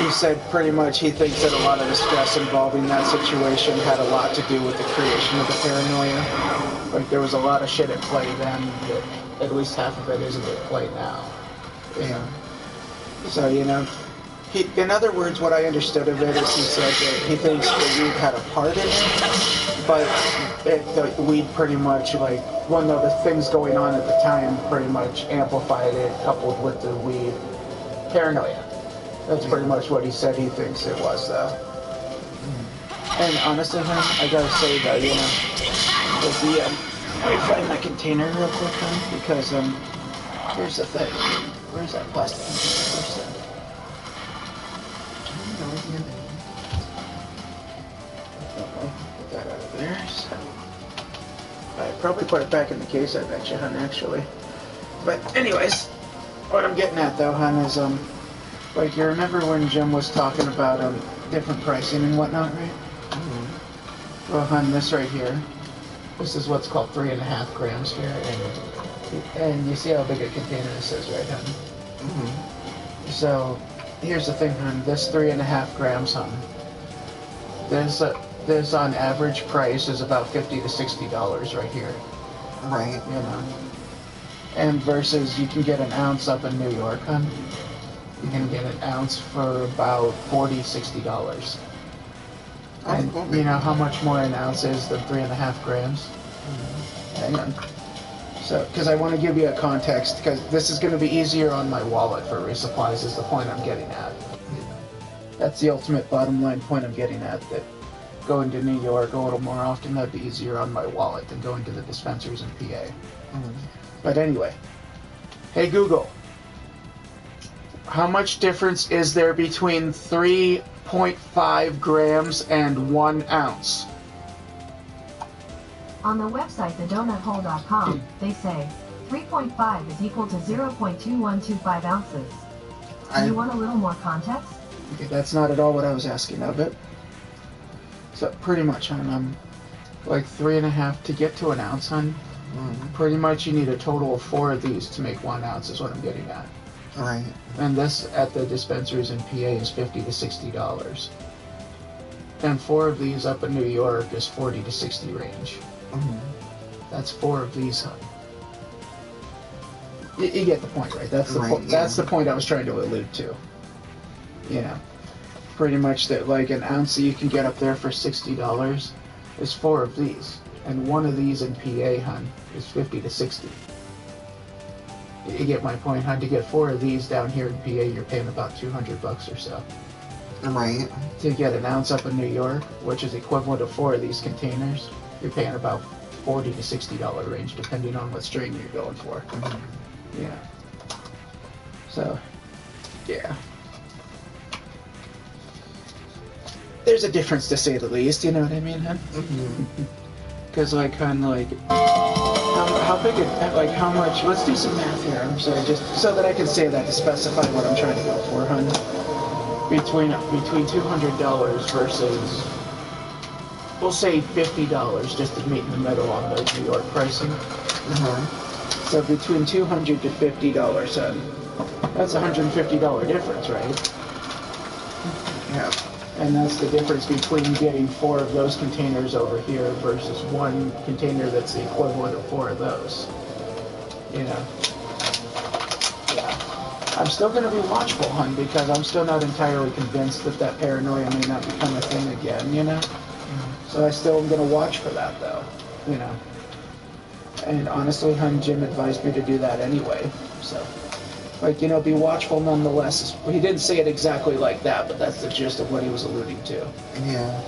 D: he said pretty much he thinks that a lot of the stress involving that situation had a lot to do with the creation of the paranoia. Like there was a lot of shit at play then that at least half of it isn't at play now. You know? So, you know, in other words, what I understood of it is he said that he thinks the weed had a part in it, but the weed pretty much, like, one of the things going on at the time pretty much amplified it, coupled with the weed paranoia. That's pretty much what he said he thinks it was, though. And honestly, I gotta say that, you know, let me find my container real quick, because, here's the thing. Where's that plastic container? Put that out of there. So I probably put it back in the case, I bet you, hun, actually. But anyways, what I'm getting at though, hun, is like you remember when Jim was talking about different pricing and whatnot, right? Well, hun, this right here, this is what's called 3.5 grams here, and you see how big a container this is, right, hun? So here's the thing, hun. This 3.5 grams, hun. This on average price is about $50 to $60 right here.
B: Right.
D: You know. And versus you can get an ounce up in New York, hun. You can get an ounce for about $40, $60. And you know how much more an ounce is than 3.5 grams? Hang on. So, because I want to give you a context, because this is going to be easier on my wallet for resupplies is the point I'm getting at. That's the ultimate bottom line point I'm getting at, that going to New York a little more often, that'd be easier on my wallet than going to the dispensaries in PA. But anyway, hey Google, how much difference is there between 3.5 grams and 1 ounce?
E: On the website thedonuthole.com, they say 3.5 is equal to 0.2125 ounces. Do you want a little more context?
D: Okay, that's not at all what I was asking of it. So pretty much, hun, like 3.5 to get to an ounce, hun. Pretty much you need a total of 4 of these to make 1 ounce is what I'm getting at.
B: Right.
D: And this at the dispensaries in PA is $50 to $60. And 4 of these up in New York is 40 to 60 range. That's 4 of these, hun. You get the point, right? That's the point. Yeah. That's the point I was trying to allude to. You know, pretty much that like an ounce that you can get up there for $60 is 4 of these, and 1 of these in PA, hun, is 50 to 60. You get my point, hun. To get 4 of these down here in PA, you're paying about $200 or so.
B: Right.
D: To get an ounce up in New York, which is equivalent to 4 of these containers, you're paying about $40 to $60 range, depending on what strain you're going for. Yeah. So, yeah. There's a difference, to say the least, you know what I mean, hun? Because, like, hun, like, how how big like how much, let's do some math here, I'm sorry, just so that I can say that to specify what I'm trying to go for, hun. Between $200 versus, we'll say $50, just to meet in the middle on the New York pricing. So between $200 to $50, son. That's a $150 difference, right?
B: Yeah.
D: And that's the difference between getting 4 of those containers over here versus 1 container that's the equivalent of 4 of those. You know? Yeah. I'm still going to be watchful, hun, because I'm still not entirely convinced that that paranoia may not become a thing again, you know? So I still am going to watch for that, though, you know? And honestly, hun, Jim advised me to do that anyway, so... Like, you know, be watchful nonetheless. He didn't say it exactly like that, but that's the gist of what he was alluding to.
B: Yeah.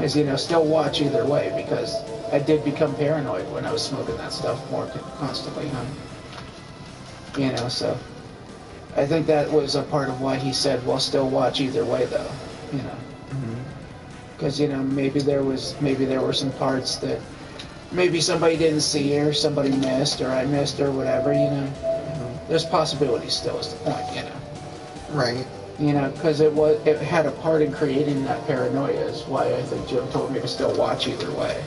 D: Is, you know, still watch either way, because I did become paranoid when I was smoking that stuff more constantly, huh? You know, so... I think that was a part of why he said, well, still watch either way, though, you know. Because, you know, maybe there were some parts that maybe somebody didn't see, or somebody missed, or I missed, or whatever, you know. There's possibilities still, is the point, you know.
B: Right.
D: You know, because it had a part in creating that paranoia, is why I think Jim told me to still watch either way.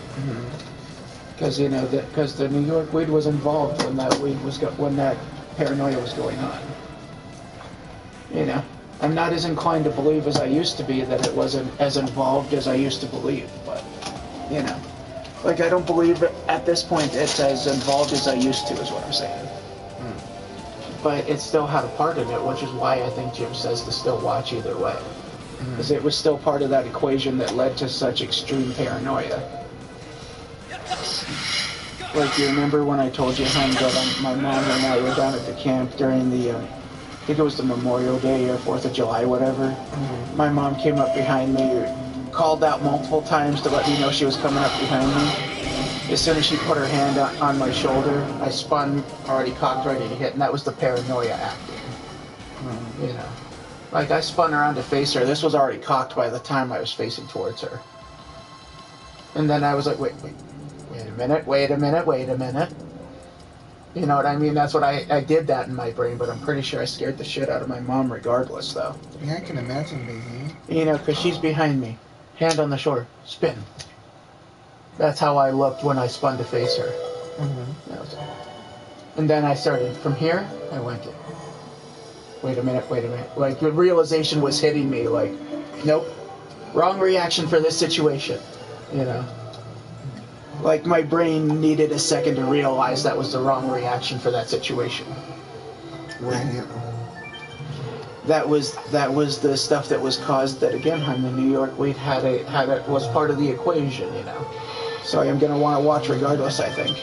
D: Because you know because the New York weed was involved when that paranoia was going on. You know, I'm not as inclined to believe as I used to be that it wasn't as involved as I used to believe, but you know, like I don't believe at this point it's as involved as I used to, is what I'm saying. But it still had a part in it, which is why I think Jim says to still watch either way. Because it was still part of that equation that led to such extreme paranoia. Like, you remember when I told you, hon, that my mom and I were down at the camp during the, I think it was the Memorial Day or 4th of July, whatever. My mom came up behind me, called out multiple times to let me know she was coming up behind me. As soon as she put her hand on my shoulder, I spun, already cocked, ready to hit, and that was the paranoia acting. You know, like I spun around to face her. This was already cocked by the time I was facing towards her. And then I was like, wait a minute. You know what I mean? That's what I did that in my brain, but I'm pretty sure I scared the shit out of my mom regardless, though.
B: Yeah, I can imagine, baby.
D: You know, because she's behind me. Hand on the shoulder. Spin. That's how I looked when I spun to face her. And then I started, from here, I went, wait a minute. Like, the realization was hitting me, like, nope, wrong reaction for this situation, you know? Like, my brain needed a second to realize that was the wrong reaction for that situation.
B: Right.
D: That was the stuff that was caused, that again, the New York weed was part of the equation, you know? So I'm going to want to watch regardless, I think.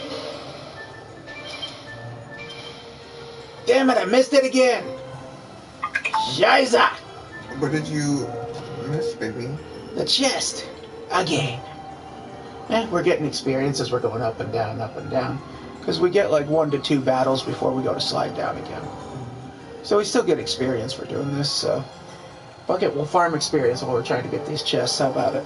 D: Damn it, I missed it again! Shiza!
B: What did you miss, baby?
D: The chest. Again. We're getting experience as we're going up and down. Because we get like 1 to 2 battles before we go to slide down again. So we still get experience for doing this, so... Fuck it, we'll farm experience while we're trying to get these chests. How about it?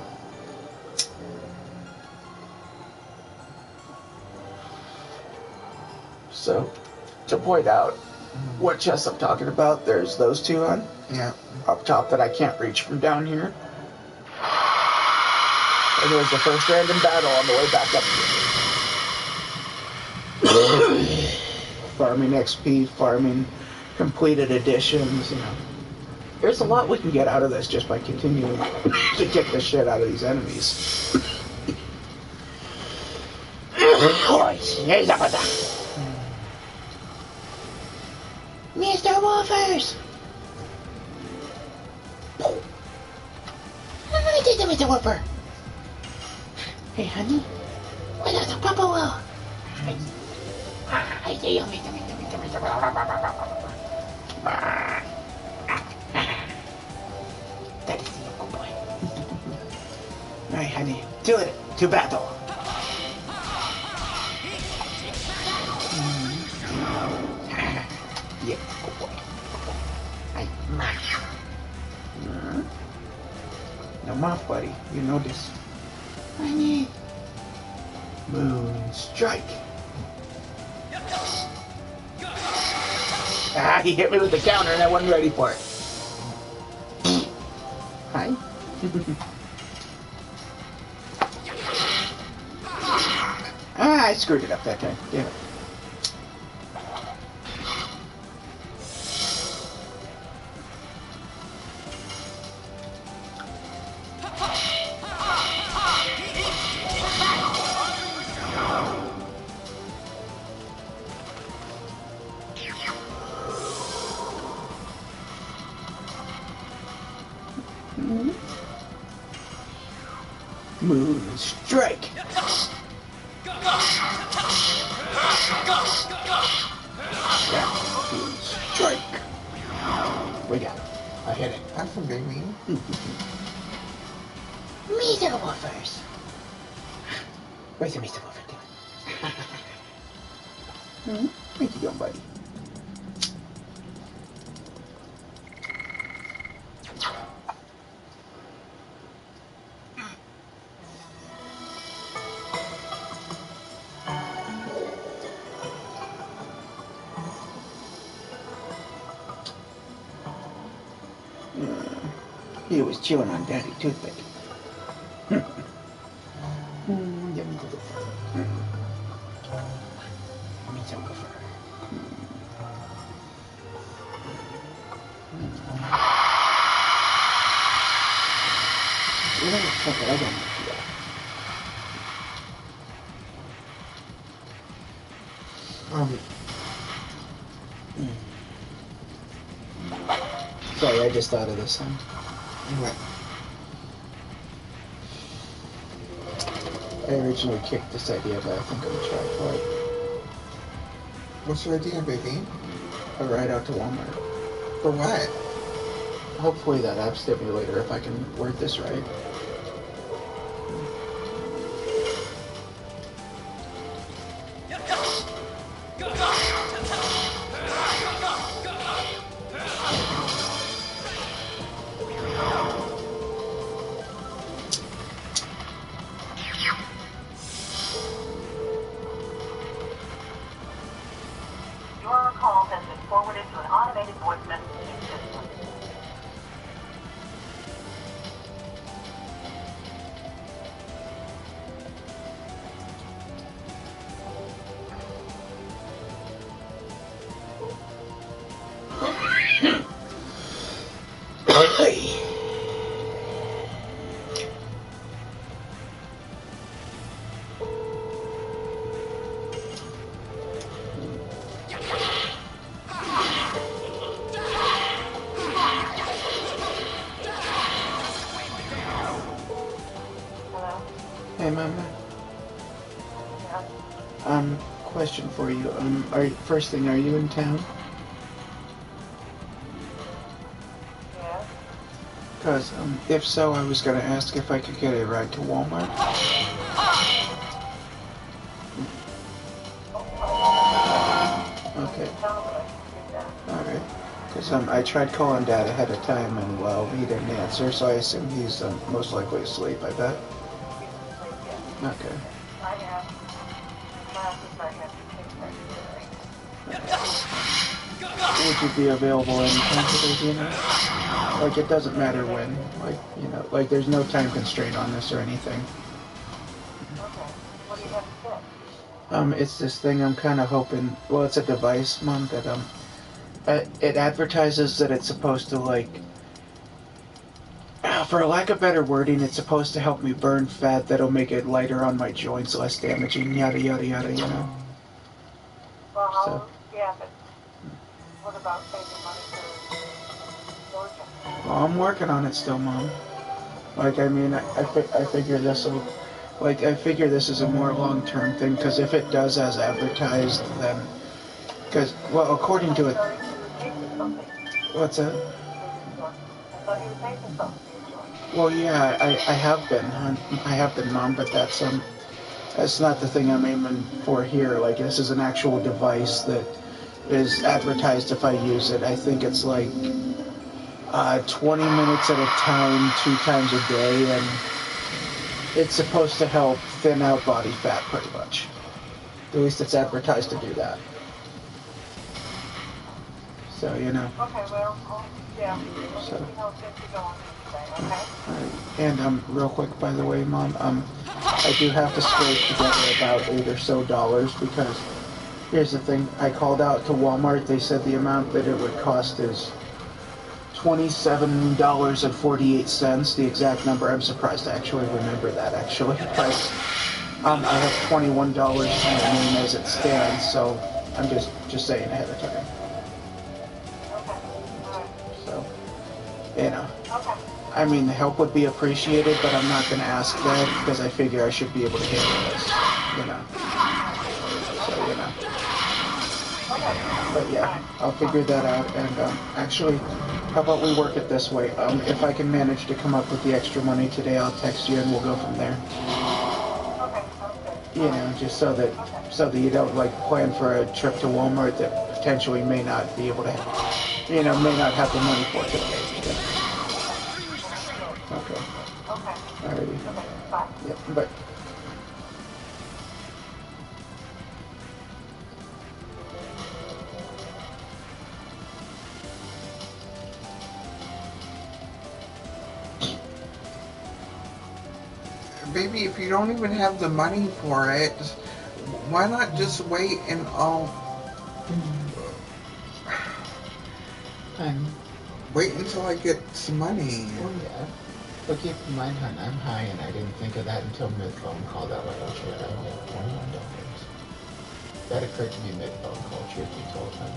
D: So, to point out what chests I'm talking about, there's those 2 on.
B: Yeah.
D: Up top that I can't reach from down here. And there's the first random battle on the way back up here. Farming XP, farming completed editions, you know. There's a lot we can get out of this just by continuing to kick the shit out of these enemies. Mr. Wolfers! I did it, Mr. Wolfer! Hey, honey, where's the Papa Will? I see you, Mr. That is the good boy. Alright, honey, to it, to battle. Yeah, good boy. No mouth, buddy. You know this. Honey. Moon strike. Ah, he hit me with the counter and I wasn't ready for it. Hi. Ah, I screwed it up that time. Damn it. Moon strike. Strike. We got it. I hit it.
B: That's a big mean.
D: Mr. Woofers. Where's the Mr. Woofer doing? Where'd you go, buddy? He was chewing on Daddy Toothpick. Yummy little fur. Me some fur. What the fuck did I get? Sorry, I just thought of this one.
B: What?
D: I originally kicked this idea, but I think I'm gonna try for it.
B: What's your idea, baby?
D: A ride out to Walmart.
B: For what?
D: Hopefully that app stimulator, if I can word this right.
E: Your call has been forwarded to an automated voice messaging system.
D: Hey, Mama. Question for you. First thing, are you in town?
E: Yes.
D: Because, if so, I was gonna ask if I could get a ride to Walmart. Okay. Alright. Because, I tried calling Dad ahead of time, and, well, he didn't answer, so I assume he's, most likely asleep, I bet. Okay. Would you be available anytime today, do you know? Like, it doesn't matter when. Like, you know, like, there's no time constraint on this or anything. It's this thing I'm kind of hoping... Well, it's a device, Mom, that, it advertises that it's supposed to, like... For a lack of better wording, it's supposed to help me burn fat that'll make it lighter on my joints, less damaging, yada, yada, yada, you know?
E: Well,
D: So...
E: yeah, but what about saving money for Georgia?
D: Well, I'm working on it still, Mom. Like, I mean, I figure this will... Like, I figure this is a more long-term thing, because if it does as advertised, then... Because, well, according to it... What's that? Well, yeah, I have been, hon. I have been, Mom, but that's not the thing I'm aiming for here. Like, this is an actual device that is advertised if I use it. I think it's like 20 minutes at a time, 2 times a day, and it's supposed to help thin out body fat, pretty much. At least it's advertised to do that. So, you know.
F: Okay, well, yeah.
D: So.
F: How things are going today, okay?
D: Alright. And real quick, by the way, Mom, I do have to scrape together about $8 or so because here's the thing. I called out to Walmart. They said the amount that it would cost is $27.48. The exact number. I'm surprised I actually remember that, actually. But I have $21 in the name as it stands, so I'm just saying ahead of time. So, you know. I mean, the help would be appreciated, but I'm not going to ask that because I figure I should be able to handle this, you know. So, you know. But yeah, I'll figure that out. And actually, how about we work it this way? If I can manage to come up with the extra money today, I'll text you and we'll go from there. You know, just so that you don't like plan for a trip to Walmart that potentially may not be able to, may not have the money for today. Okay. Alrighty. Yep. Bye.
B: Baby, if you don't even have the money for it, why not just wait and I'll... Wait until I get some money.
G: Oh, yeah. But keep in mind, hon, I'm high and I didn't think of that until mid-phone call that like, oh shit, I only have $21. That occurred to me mid-phone call, truth be told, hon.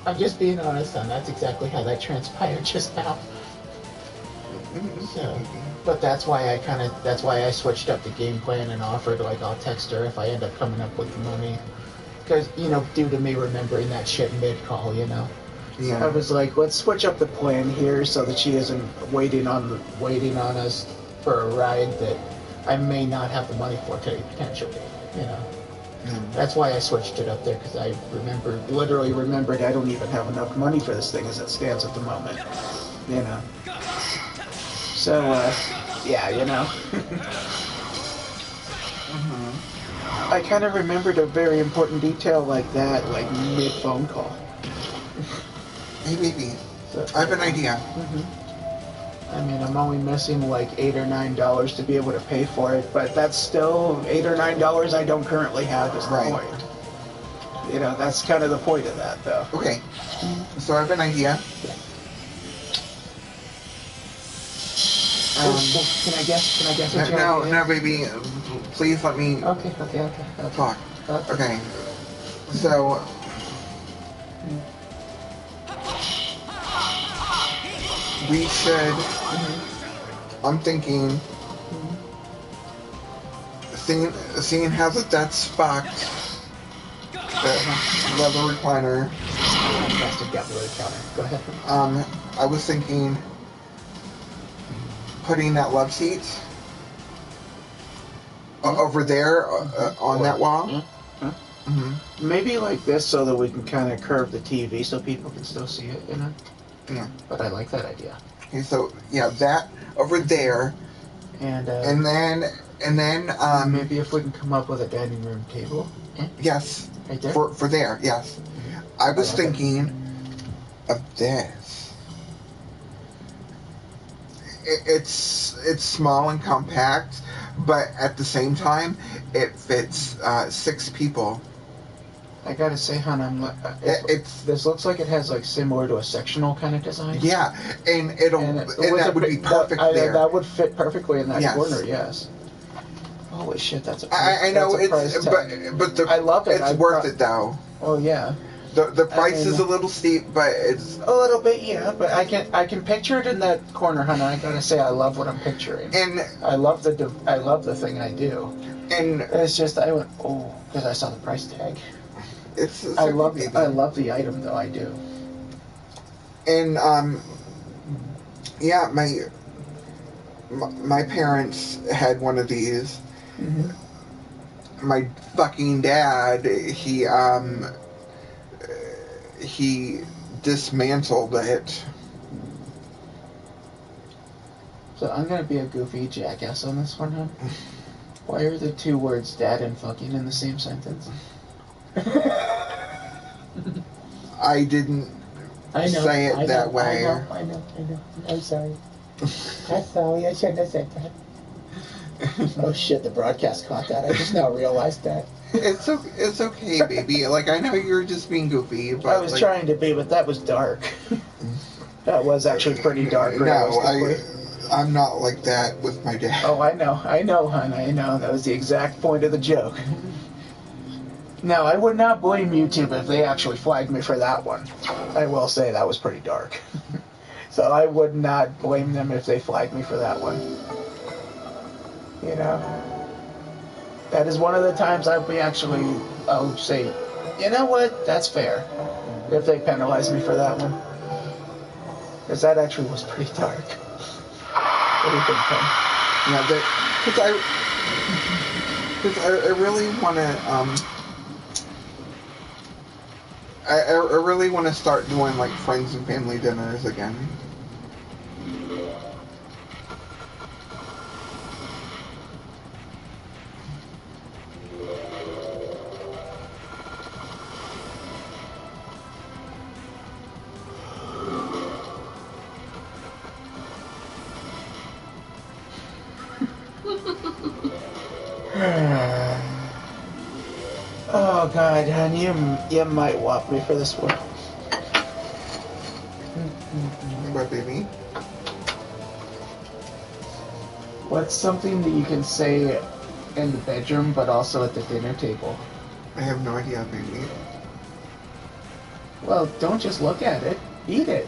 G: I'm just being honest, hon. That's exactly how that transpired just now. So, but that's why I switched up the game plan and offered, like, I'll text her if I end up coming up with the money. Because, due to me remembering that shit mid-call,
B: Yeah.
D: I was like, let's switch up the plan here so that she isn't waiting on us for a ride that I may not have the money for today, potentially, That's why I switched it up there, because I literally remembered I don't even have enough money for this thing as it stands at the moment, So, yeah, I kind of remembered a very important detail like that, like mid-phone call.
B: Hey, baby,
D: So,
B: I have an idea.
D: I mean, I'm only missing like $8 or $9 to be able to pay for it, but that's still $8 or $9 I don't currently have is the point. That's kind of the point of that, though.
B: Okay, so I have an idea.
D: Can I guess what your idea is?
B: No, baby, please let me
D: Okay.
B: talk. Okay, so... We should... I'm thinking... Seeing how that's fucked... The leather recliner...
D: Go ahead.
B: I was thinking... Putting that love seat... over there, on that wall.
D: Maybe like this so that we can kind of curve the TV so people can still see it,
B: Yeah.
D: But I like that idea.
B: Okay, so, yeah, that over there...
D: And
B: then
D: maybe if we can come up with a dining room table.
B: Yes.
D: Right there?
B: For there, yes. I was thinking of this. It's small and compact, but at the same time, it fits 6 people.
D: I gotta say, hon, this looks like it has like similar to a sectional kind of design.
B: Yeah, and that would be perfect there.
D: That would fit perfectly in that corner. Yes. Holy shit, that's a price.
B: I know
D: that's a price tag.
B: but
D: I love it.
B: It's worth it though.
D: Oh yeah.
B: The price is a little steep, but it's
D: a little bit, yeah. But I can picture it in that corner, hon. I gotta say, I love what I'm picturing.
B: And
D: I love the thing I do.
B: And
D: it's just I went because I saw the price tag. I love the item though. I do.
B: And yeah, my parents had one of these. My fucking dad, he dismantled it.
D: So I'm gonna be a goofy jackass on this one, huh? Why are the 2 words "dad" and "fucking" in the same sentence?
B: I didn't say it that way.
G: I know. I'm sorry. I'm sorry. I shouldn't have said that. Oh shit! The broadcast caught that. I just now realized that.
B: It's okay, baby. Like, I know you're just being goofy, but
D: I was trying to be, but that was dark. That was actually pretty dark.
B: No, I'm not like that with my dad.
D: Oh, I know, hon. I know. That was the exact point of the joke. Now, I would not blame YouTube if they actually flagged me for that one. I will say that was pretty dark. So I would not blame them if they flagged me for that one. You know? That is one of the times I'll say, you know what, that's fair. If they penalize me for that one. Because that actually was pretty dark. What do you think, Ken?
B: Yeah, because I really want to, I really want to start doing, like, friends and family dinners again.
D: Oh God, hon, you might whop me for this one.
B: What, baby?
D: What's something that you can say in the bedroom, but also at the dinner table?
B: I have no idea, baby.
D: Well, don't just look at it. Eat it.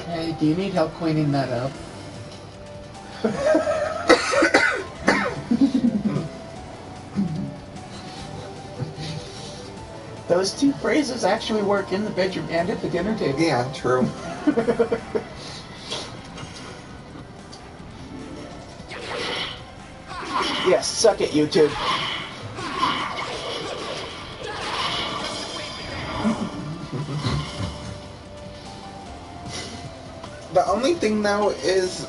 D: Hey, do you need help cleaning that up? Those two phrases actually work in the bedroom and at the dinner table.
B: Yeah, true.
D: Yes, suck it, YouTube.
B: The only thing, though, is...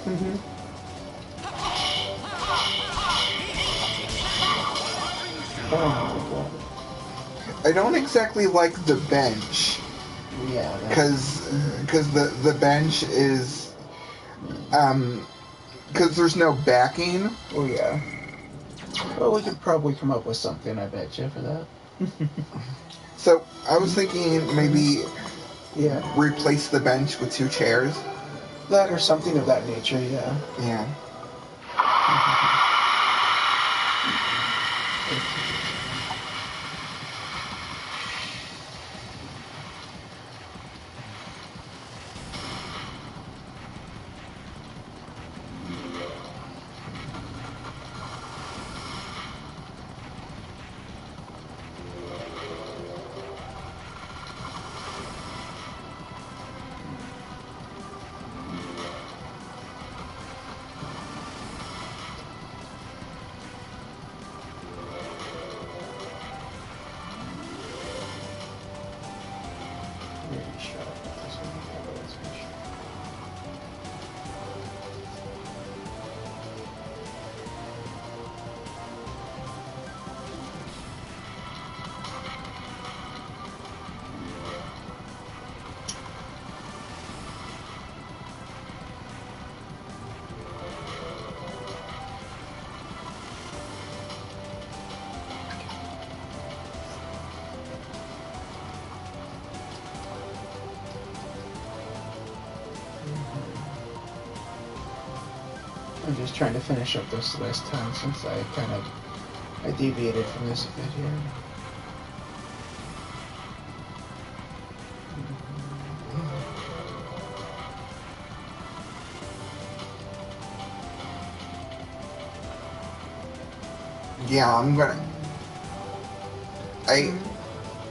B: I don't exactly like the bench.
D: Yeah.
B: Because the bench is... Because there's no backing.
D: Oh, yeah. Well, we could probably come up with something, I bet you, for that.
B: So, I was thinking maybe...
D: Yeah.
B: Replace the bench with 2 chairs.
D: That or something of that nature, yeah.
B: Yeah.
D: I'm just trying to finish up this last time since I deviated from this a bit here.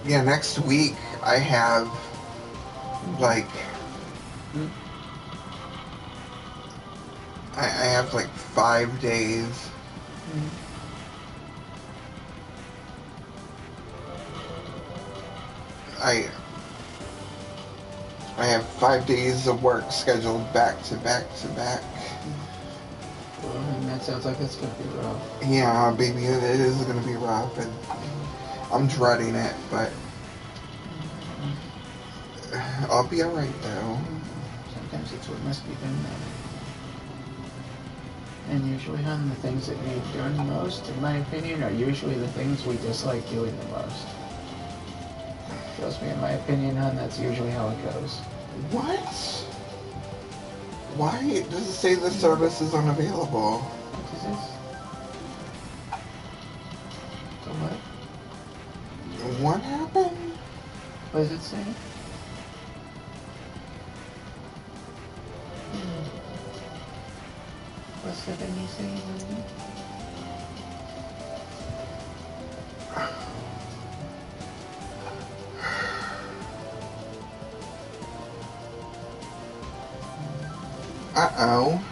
B: Yeah, next week I have, like, I have, like, 5 days. I have 5 days of work scheduled back to back to back.
D: Well, and that sounds like it's gonna be rough.
B: Yeah, baby, it is gonna be rough. And I'm dreading it, but I'll be alright though.
G: Sometimes it's what must be done now. And usually, hon, the things that need doing the most, in my opinion, are usually the things we dislike doing the most. Trust me, in my opinion, hon, that's usually how it goes.
B: What? Why does it say the service is unavailable?
G: What is this? So what?
B: What happened?
G: What does it say? What's that thing you say?
B: Uh-oh.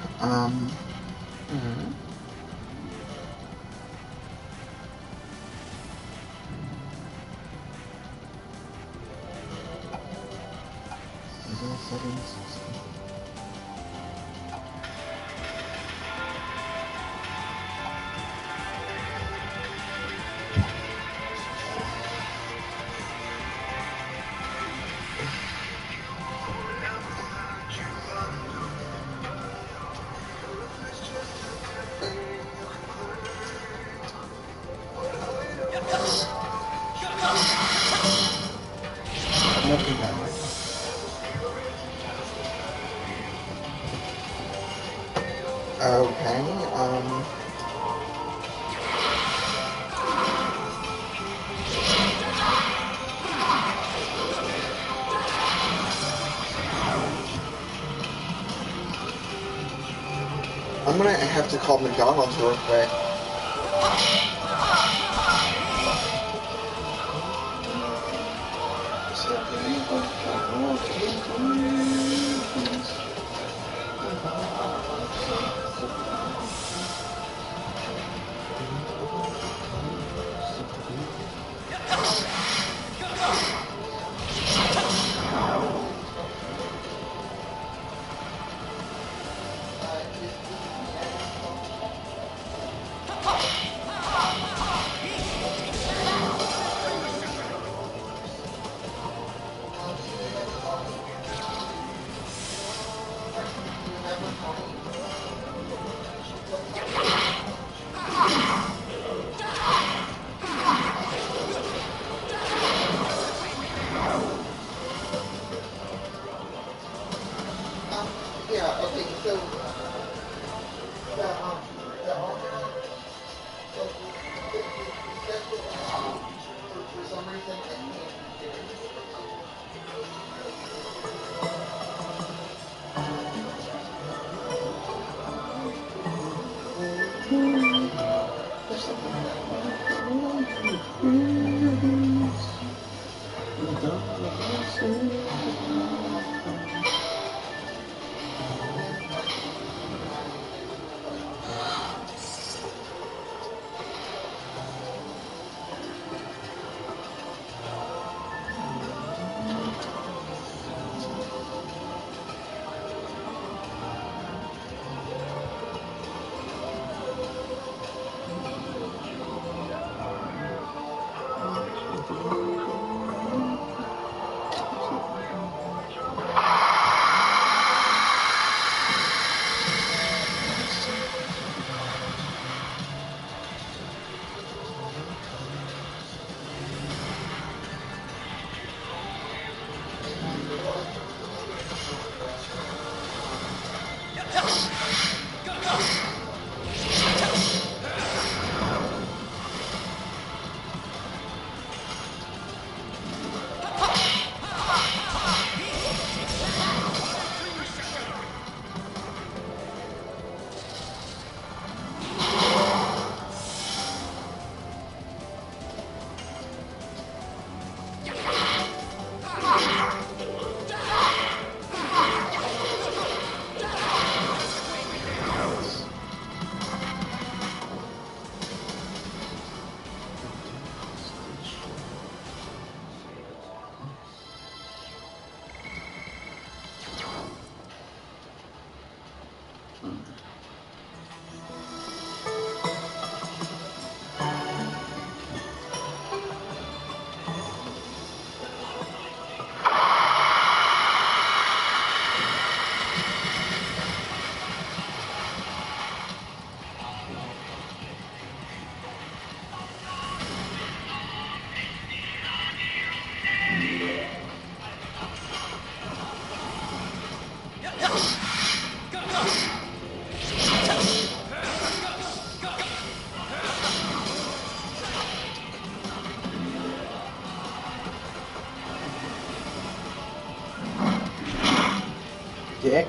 G: Nothing done.
B: Okay, I'm gonna have to call McDonald's real quick. Yeah, okay, so for some reason I
D: Dick.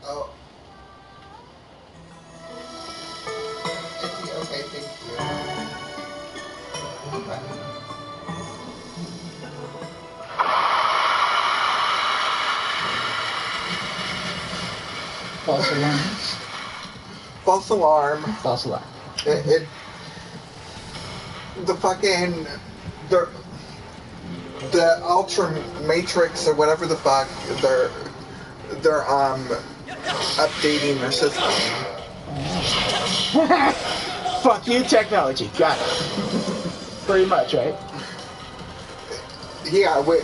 B: Oh. Okay, thank you. Okay.
D: False alarm.
B: False alarm.
D: False alarm.
B: The fucking the Ultra Matrix or whatever the fuck they're updating their system.
D: Fuck you, technology. Got it. Pretty much, right?
B: Yeah, wait.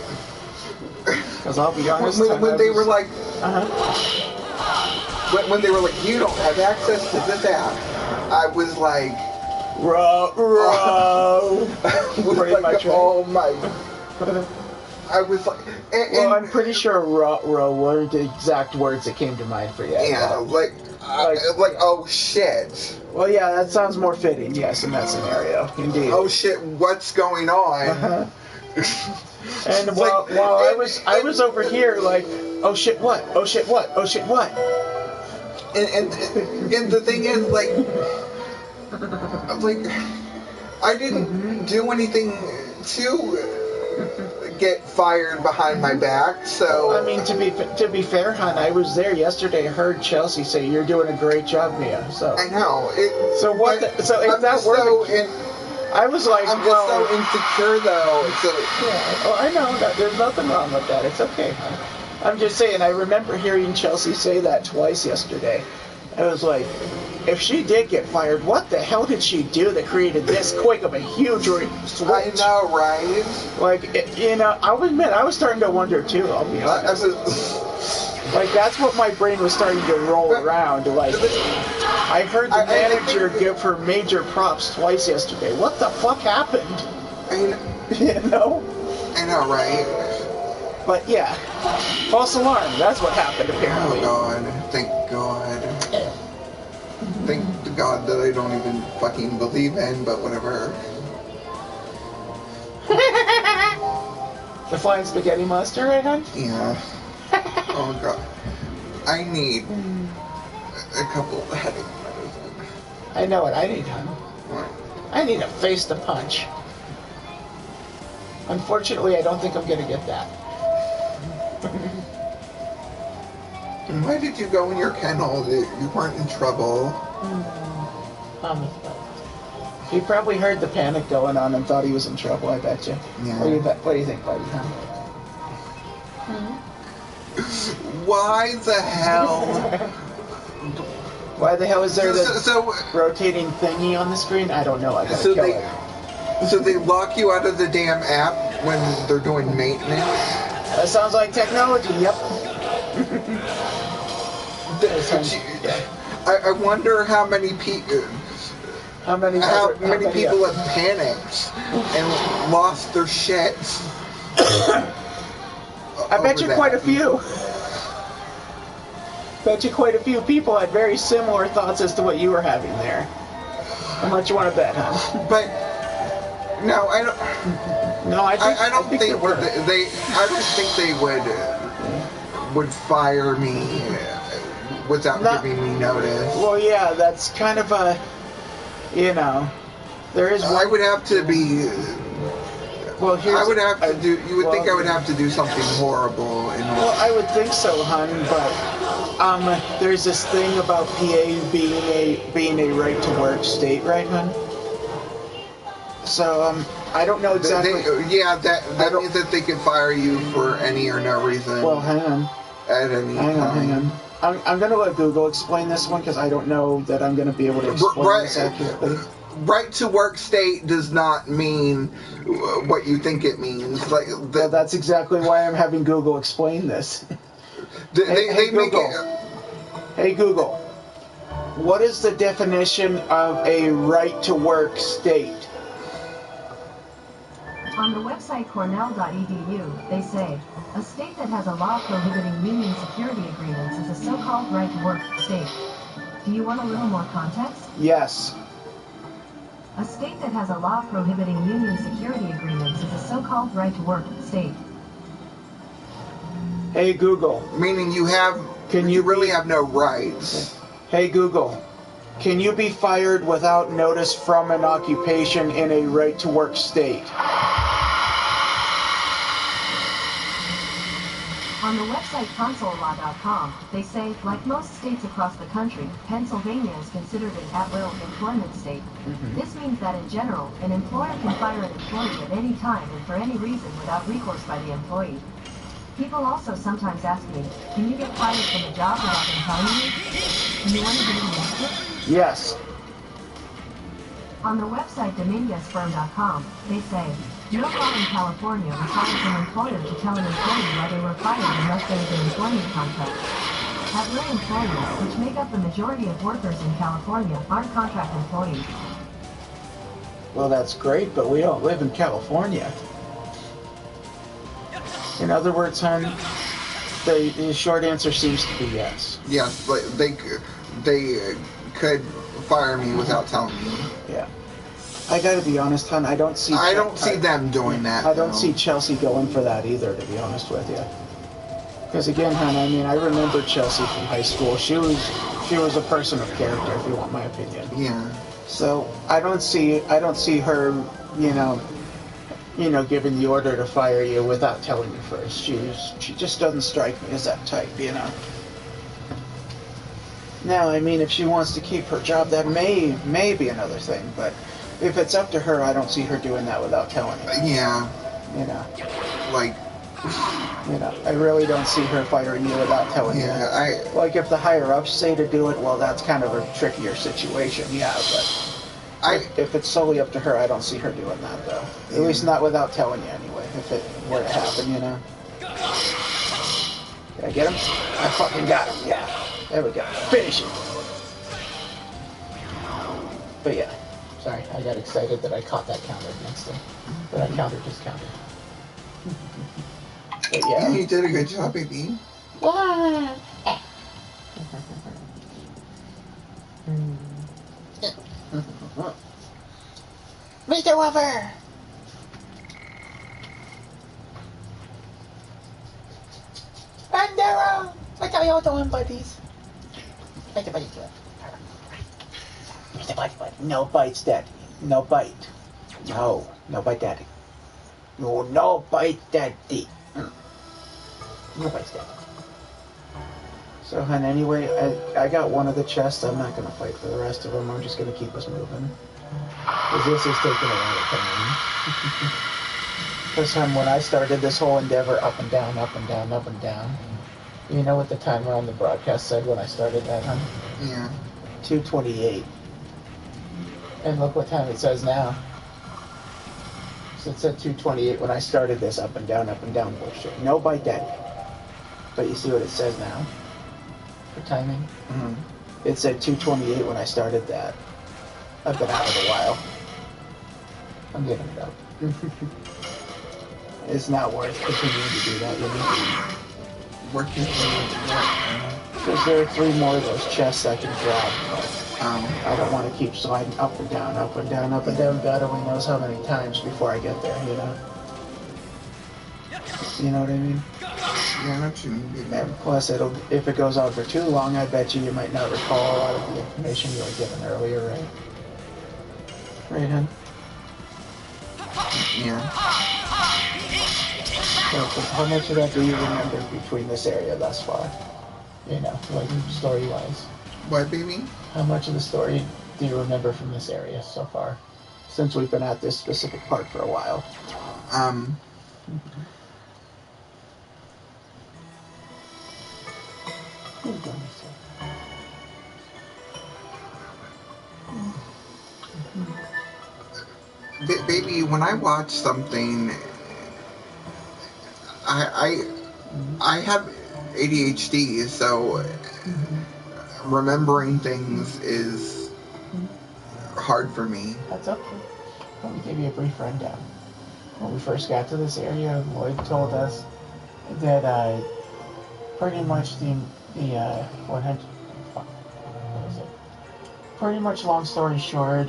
D: Because I'll be honest,
B: When they were like,
D: uh-huh.
B: when they were like, you don't have access to this app, I was like,
D: Pretty
B: like,
D: much, right?
B: oh my. I was like,
D: well, I'm pretty sure were the exact words that came to mind for you.
B: Yeah, like oh shit.
D: Well, yeah, that sounds more fitting. Yes, in that scenario, indeed.
B: Oh shit, what's going on?
D: Uh-huh. And while I was over here like, oh shit, what? Oh shit, what? Oh shit, what?
B: And the thing is, like I didn't do anything to get fired behind my back, so
D: I mean, to be fair, hon, I was there yesterday. I heard Chelsea say you're doing a great job, Mia. So
B: I know.
D: So what? So if that were I was like,
B: I'm just so insecure, though. So
D: yeah. Oh, I know that. There's nothing wrong with that. It's okay, hon. I'm just saying. I remember hearing Chelsea say that twice yesterday. I was like, if she did get fired, what the hell did she do that created this quick of a huge switch?
B: I know, right?
D: Like, I'll admit, I was starting to wonder too. I'll be honest. Like, that's what my brain was starting to roll around. Like, I heard the manager give her major props twice yesterday. What the fuck happened?
B: I know,
D: You know?
B: I know, right?
D: But yeah, false alarm. That's what happened apparently.
B: Oh God! Thank God. Thank to God that I don't even fucking believe in, but whatever.
D: The flying spaghetti monster, right, hon?
B: Yeah. Oh God. I need a couple of headache medicine.
D: I know what I need, hon.
B: What?
D: I need a face to punch. Unfortunately, I don't think I'm gonna get that.
B: And why did you go in your kennel? You weren't in trouble.
D: He probably heard the panic going on and thought he was in trouble, I bet you.
B: Yeah.
D: What do you think, buddy? Huh?
B: Why the hell?
D: Why the hell is there this
B: So
D: rotating thingy on the screen? I don't know. I gotta kill it.
B: So they lock you out of the damn app when they're doing maintenance?
D: That sounds like technology, yep.
B: I wonder how many people... How many people have panicked and lost their shit?
D: I bet you quite a few. Bet you quite a few people had very similar thoughts as to what you were having there. How much you want to bet, huh?
B: But no, I don't.
D: No, I think
B: I don't think
D: they were.
B: I don't think they would fire me without giving me notice.
D: Well, yeah, that's kind of a, there is.
B: I would have to be.
D: Well,
B: I would have to do. You would think I would have to do something horrible.
D: Well, I would think so, hon. But there's this thing about PA being a right to work state, right, hon? So I don't know exactly.
B: That means that they can fire you for any or no reason.
D: Well, hang on.
B: At any time.
D: Hang on. I'm going to let Google explain this one because I don't know that I'm going to be able to explain this accurately.
B: Right to work state does not mean what you think it means.
D: Well, that's exactly why I'm having Google explain this.
B: They make
D: Google.
B: it.
D: Hey Google, what is the definition of a right to work state?
E: On the website cornell.edu, they say, a state that has a law prohibiting union security agreements is a so-called right to work state. Do you want a little more context?
D: Yes.
E: A state that has a law prohibiting union security agreements is a so-called right to work state.
D: Hey Google.
B: Meaning you really have no rights.
D: Hey Google. Can you be fired without notice from an occupation in a right to work state?
E: On the website consullaw.com, they say, like most states across the country, Pennsylvania is considered an at-will employment state. This means that in general, an employer can fire an employee at any time and for any reason without recourse by the employee. People also sometimes ask me, can you get fired from a job without them telling you? Do you want to give me an answer?
D: Yes.
E: On the website dominiasperm.com, they say, no law in California requires an employer to tell an employee why they were fired unless there is an employment contract. At-will employees, which make up the majority of workers in California, aren't contract employees.
D: Well, that's great, but we don't live in California. In other words, hon, the short answer seems to be yes.
B: Yes, but they could fire me without telling me.
D: Yeah. I gotta be honest, hon, I don't see
B: them doing that.
D: I don't see Chelsea going for that either, to be honest with you. Because again, hon, I mean, I remember Chelsea from high school. She was a person of character, if you want my opinion.
B: Yeah.
D: So I don't see her, giving the order to fire you without telling you first. She just doesn't strike me as that type, Now, I mean, if she wants to keep her job, that may be another thing, but if it's up to her, I don't see her doing that without telling you.
B: Yeah.
D: I really don't see her firing you without telling you. Like, if the higher-ups say to do it, well, that's kind of a trickier situation, but if it's solely up to her, I don't see her doing that, though. At least not without telling you, anyway, if it were to happen, Did I get him? I fucking got him, yeah. There we go. Finish it. But yeah. Sorry, I got excited that I caught that counter against him. But that counter just counted. But yeah.
B: You did a good job, baby.
G: What? Mr. Whopper! Bandera! What are y'all doing, buddies? Mr. Buddy, Mr. Buddy, buddy.
D: No bites, Daddy. No bite. No. No bite, Daddy. No, no bite, Daddy. No bites, Daddy. So, hun, anyway, I got one of the chests. I'm not going to fight for the rest of them. I'm just going to keep us moving. Because this is taking a lot of time. Because, hun, when I started this whole endeavor, up and down, up and down, up and down. You know what the timer on the broadcast said when I started that, hun?
B: Yeah.
D: 2:28. And look what time it says now. So it said 2:28 when I started this up and down bullshit. No bite, Daddy. But you see what it says now?
G: For timing.
D: Mm-hmm. It said 2:28 when I started that. I've been out of it a while. I'm giving it up. It's not worth continuing to do that, you know?
B: Working for
D: Because there are 3 more of those chests I can grab. I don't want to keep sliding up and down, up and down, up and down. God only knows how many times before I get there, you know? You know what I mean?
B: Yeah, I know what you mean.
D: And plus, if it goes on for too long, I bet you might not recall a lot of the information you were given earlier, right? Right, hun?
B: Yeah.
D: So, how much of that do you remember between this area thus far? You know, like story-wise.
B: What, baby?
D: How much of the story do you remember from this area so far? Since we've been at this specific part for a while.
B: Baby, when I watch something, I have ADHD, so remembering things is hard for me.
D: That's okay. Let me give you a brief rundown. When we first got to this area, Lloyd told us that pretty much the 100. What is it? Pretty much long story short,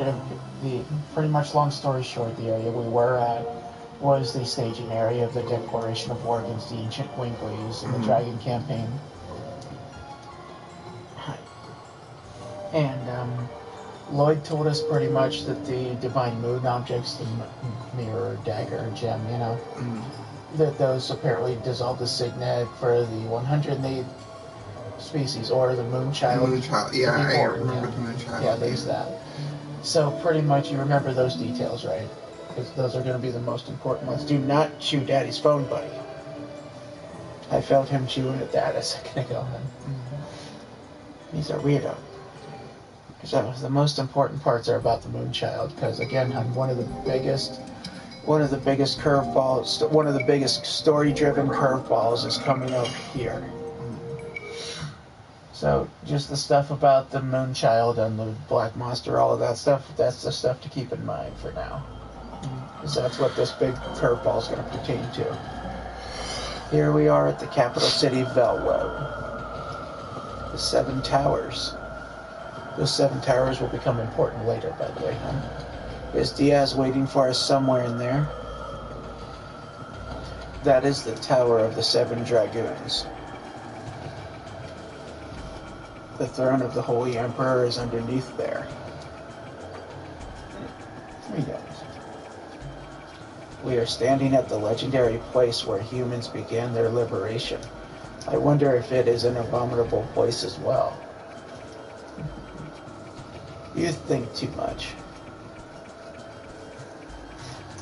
D: the area we were at was the staging area of the declaration of war against the ancient Winglies in the Dragon campaign. And Lloyd told us pretty much that the divine moon objects, the mirror, dagger, gem, you know, that those apparently dissolve the signet for the 108 species, or the moon child.
B: Moon child, yeah, I remember the moon child.
D: Yeah, there's that. So pretty much you remember those details, right? Because those are going to be the most important ones. Do not chew Daddy's phone, buddy. I felt him chewing at that a second ago. He's a weirdo. So the most important parts are about the moon child, because again, one of the biggest curveballs, one of the biggest story-driven curveballs is coming up here. So just the stuff about the moon child and the black monster, all of that stuff, that's the stuff to keep in mind for now. Because that's what this big curveball is going to pertain to. Here we are at the capital city, Velweb. The 7 towers. Those 7 towers will become important later, by the way. Is Diaz waiting for us somewhere in there? That is the Tower of the 7 Dragoons. The throne of the Holy Emperor is underneath there. We are standing at the legendary place where humans began their liberation. I wonder if it is an abominable place as well. You think too much.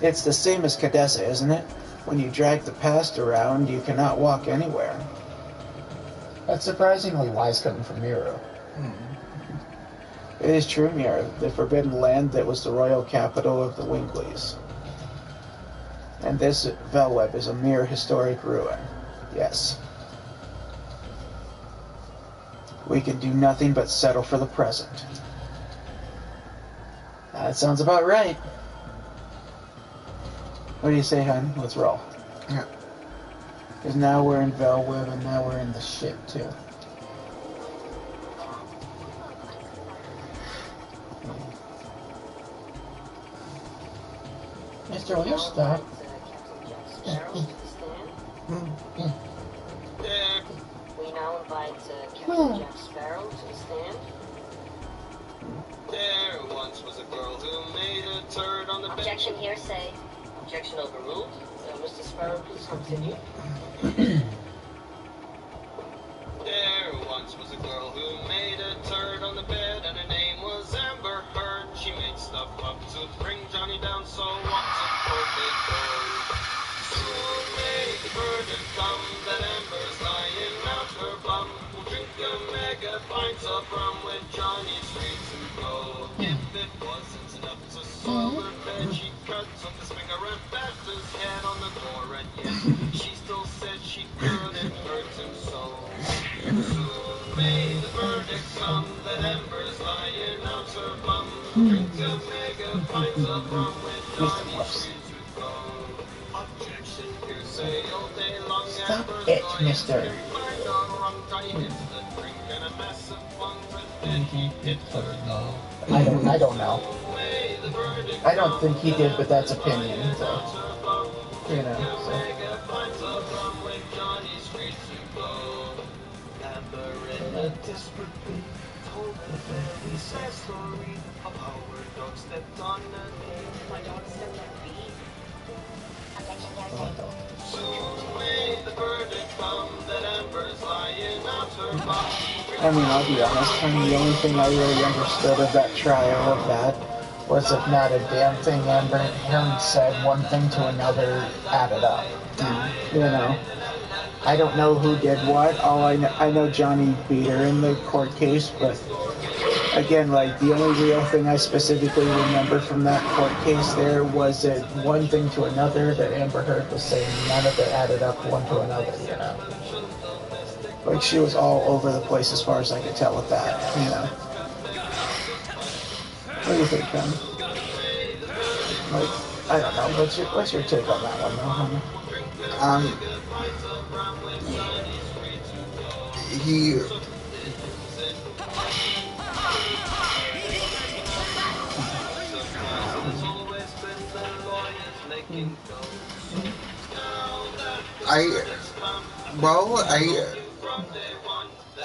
D: It's the same as Cadessa, isn't it? When you drag the past around, you cannot walk anywhere. That's surprisingly wise coming from Miro. It is true, Miro, the forbidden land that was the royal capital of the Winglies. And this Velweb is a mere historic ruin. Yes. We can do nothing but settle for the present. That sounds about right. What do you say, hon? Let's roll.
B: Yeah.
D: Because now we're in Velweb and now we're in the ship too. Mister, will you stop?
H: We now invite Captain Jack Sparrow to the stand.
A: There once was a girl who made a turd on the bed.
H: Objection hearsay. Objection overruled. Mr. Sparrow, please continue.
A: There once was a girl who made a turd on the bed, and her name was Amber Heard. She made stuff up to bring Johnny down, so what to quote they go. Soon may the burden come that Amber's lying out her bum. We'll drink a mega pint of rum with Johnny straight to go. If it wasn't enough to soil her bed, she cut off his finger and bashed his head on the door, and yet she still said she couldn't hurt him so. Soon may the verdict come that Amber's lying out her bum. Drink a mega pint of rum with Johnny straight to go. Objection, hearsay all day long.
D: Stop it, mister. I don't know. I don't think he did, but that's opinion, so. You know, so.
H: My dog stepped on B. Objection hearsay.
D: I mean, I'll be honest, the only thing I really understood of that trial of that was if not a damn thing Amber Heard said, one thing to another added up. You know? I don't know who did what. All I know Johnny beat her in the court case, but again, like, the only real thing I specifically remember from that court case there was that one thing to another that Amber Heard was saying, none of it added up one to another, you know? Like, she was all over the place as far as I could tell with that, you know? What do you think, Ken? Like, I don't know, what's your take on that one, though, honey?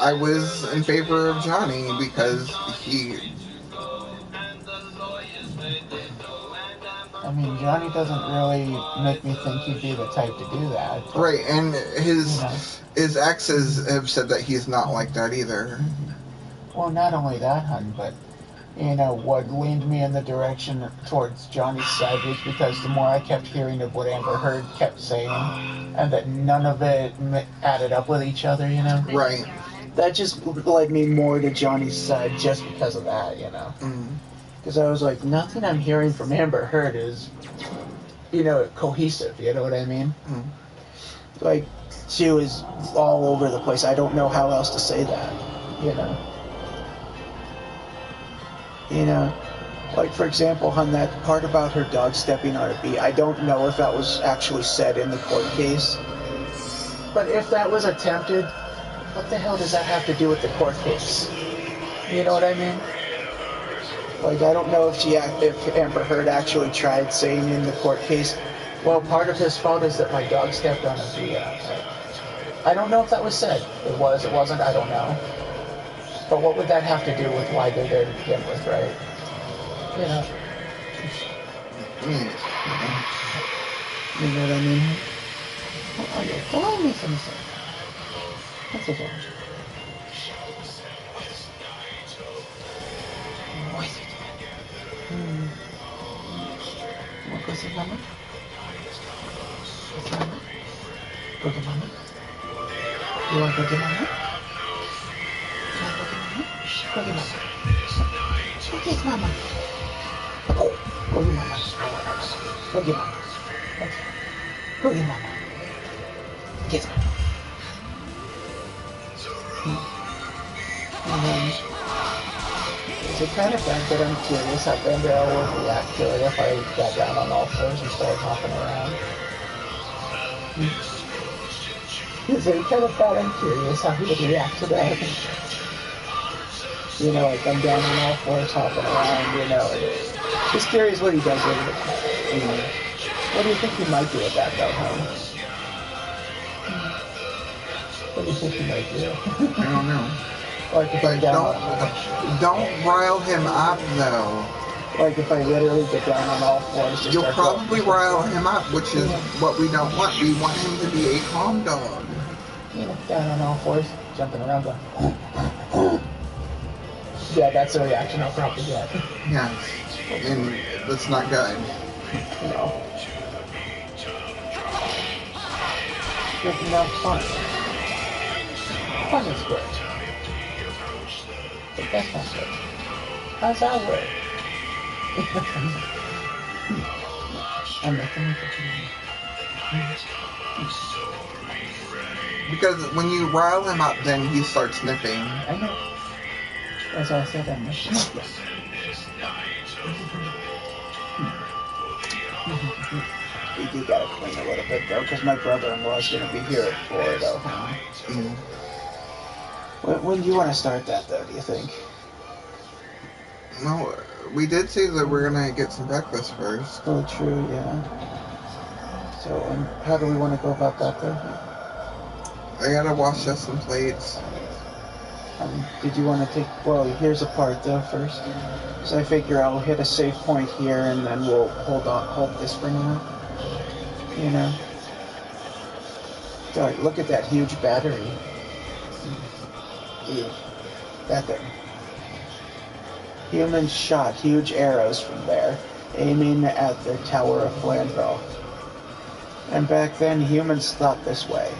B: I was in favor of Johnny because
D: I mean, Johnny doesn't really make me think he'd be the type to do that.
B: Right, and his exes have said that he's not like that either.
D: Well, not only that, hun, but, you know, what leaned me in the direction towards Johnny's side was because the more I kept hearing of what Amber Heard kept saying, and that none of it added up with each other, you know?
B: Right.
D: That just led me more to Johnny's side just because of that, you know? Because I was like, nothing I'm hearing from Amber Heard is, you know, cohesive, you know what I mean? Like, she was all over the place. I don't know how else to say that, you know? You know, like, for example, on that part about her dog stepping on a bee, I don't know if that was actually said in the court case. But if that was attempted, what the hell does that have to do with the court case? You know what I mean? Like, I don't know if Amber Heard actually tried saying in the court case, well, part of his fault is that my dog stepped on a bee. I don't know if that was said. It was, it wasn't, I don't know. But what would that have to do with why they're there to begin with, right? You know? You know what I mean? Don't let me finish it. That's okay. What was it, Mama? What's Mama? Go get Mama? You want to go get Mama? Go get Mama. Go get Mama. Oh, go get Mama. Go get Mama. Go get Mama. Get Mama. Is it kind of bad that I'm curious how Bandera would react to it if I got down on all fours and started hopping around? So he kind of thought I'm curious how he would react to that. You know, like I'm down on all fours hopping around, you know, and just curious what he does with it. What do you think he might do with that, though, huh? What do you think he might do?
B: I don't know.
D: Like if
B: But
D: I down
B: don't rile him up though.
D: Like if I literally get down on all fours, just
B: You'll
D: start
B: probably
D: going.
B: rile him up, which is what we don't want. We want him to be a calm dog.
D: You know, down on all fours, jumping around, going. Yeah, that's the reaction I'll probably get.
B: Yeah, and that's not good.
D: No. Making that fun. Fun is good. But that's not good. How's that work? I'm making it.
B: Because when you rile him up, then he starts sniffing.
D: I know. That's why I said I'm making it. We do gotta clean a little bit though, because my brother-in-law's gonna be here at 4 though.
B: Mm.
D: When do you want to start that though, do you think?
B: No, we did say that we're gonna get some breakfast first.
D: Oh, true, yeah. So, how do we want to go about that though?
B: I gotta wash us some plates.
D: Did you want to take, well, here's a part though first. So I figure I'll hit a safe point here and then we'll hold this for now. You know? God, look at that huge battery. Ew. That thing. Humans shot huge arrows from there, aiming at the Tower of Flandral. And back then, humans thought this way.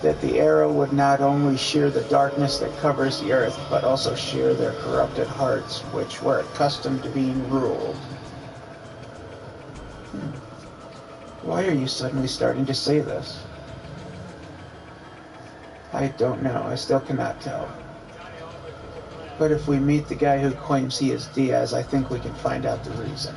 D: That the arrow would not only shear the darkness that covers the earth, but also shear their corrupted hearts, which were accustomed to being ruled. Why are you suddenly starting to say this? I don't know. I still cannot tell. But if we meet the guy who claims he is Diaz, I think we can find out the reason.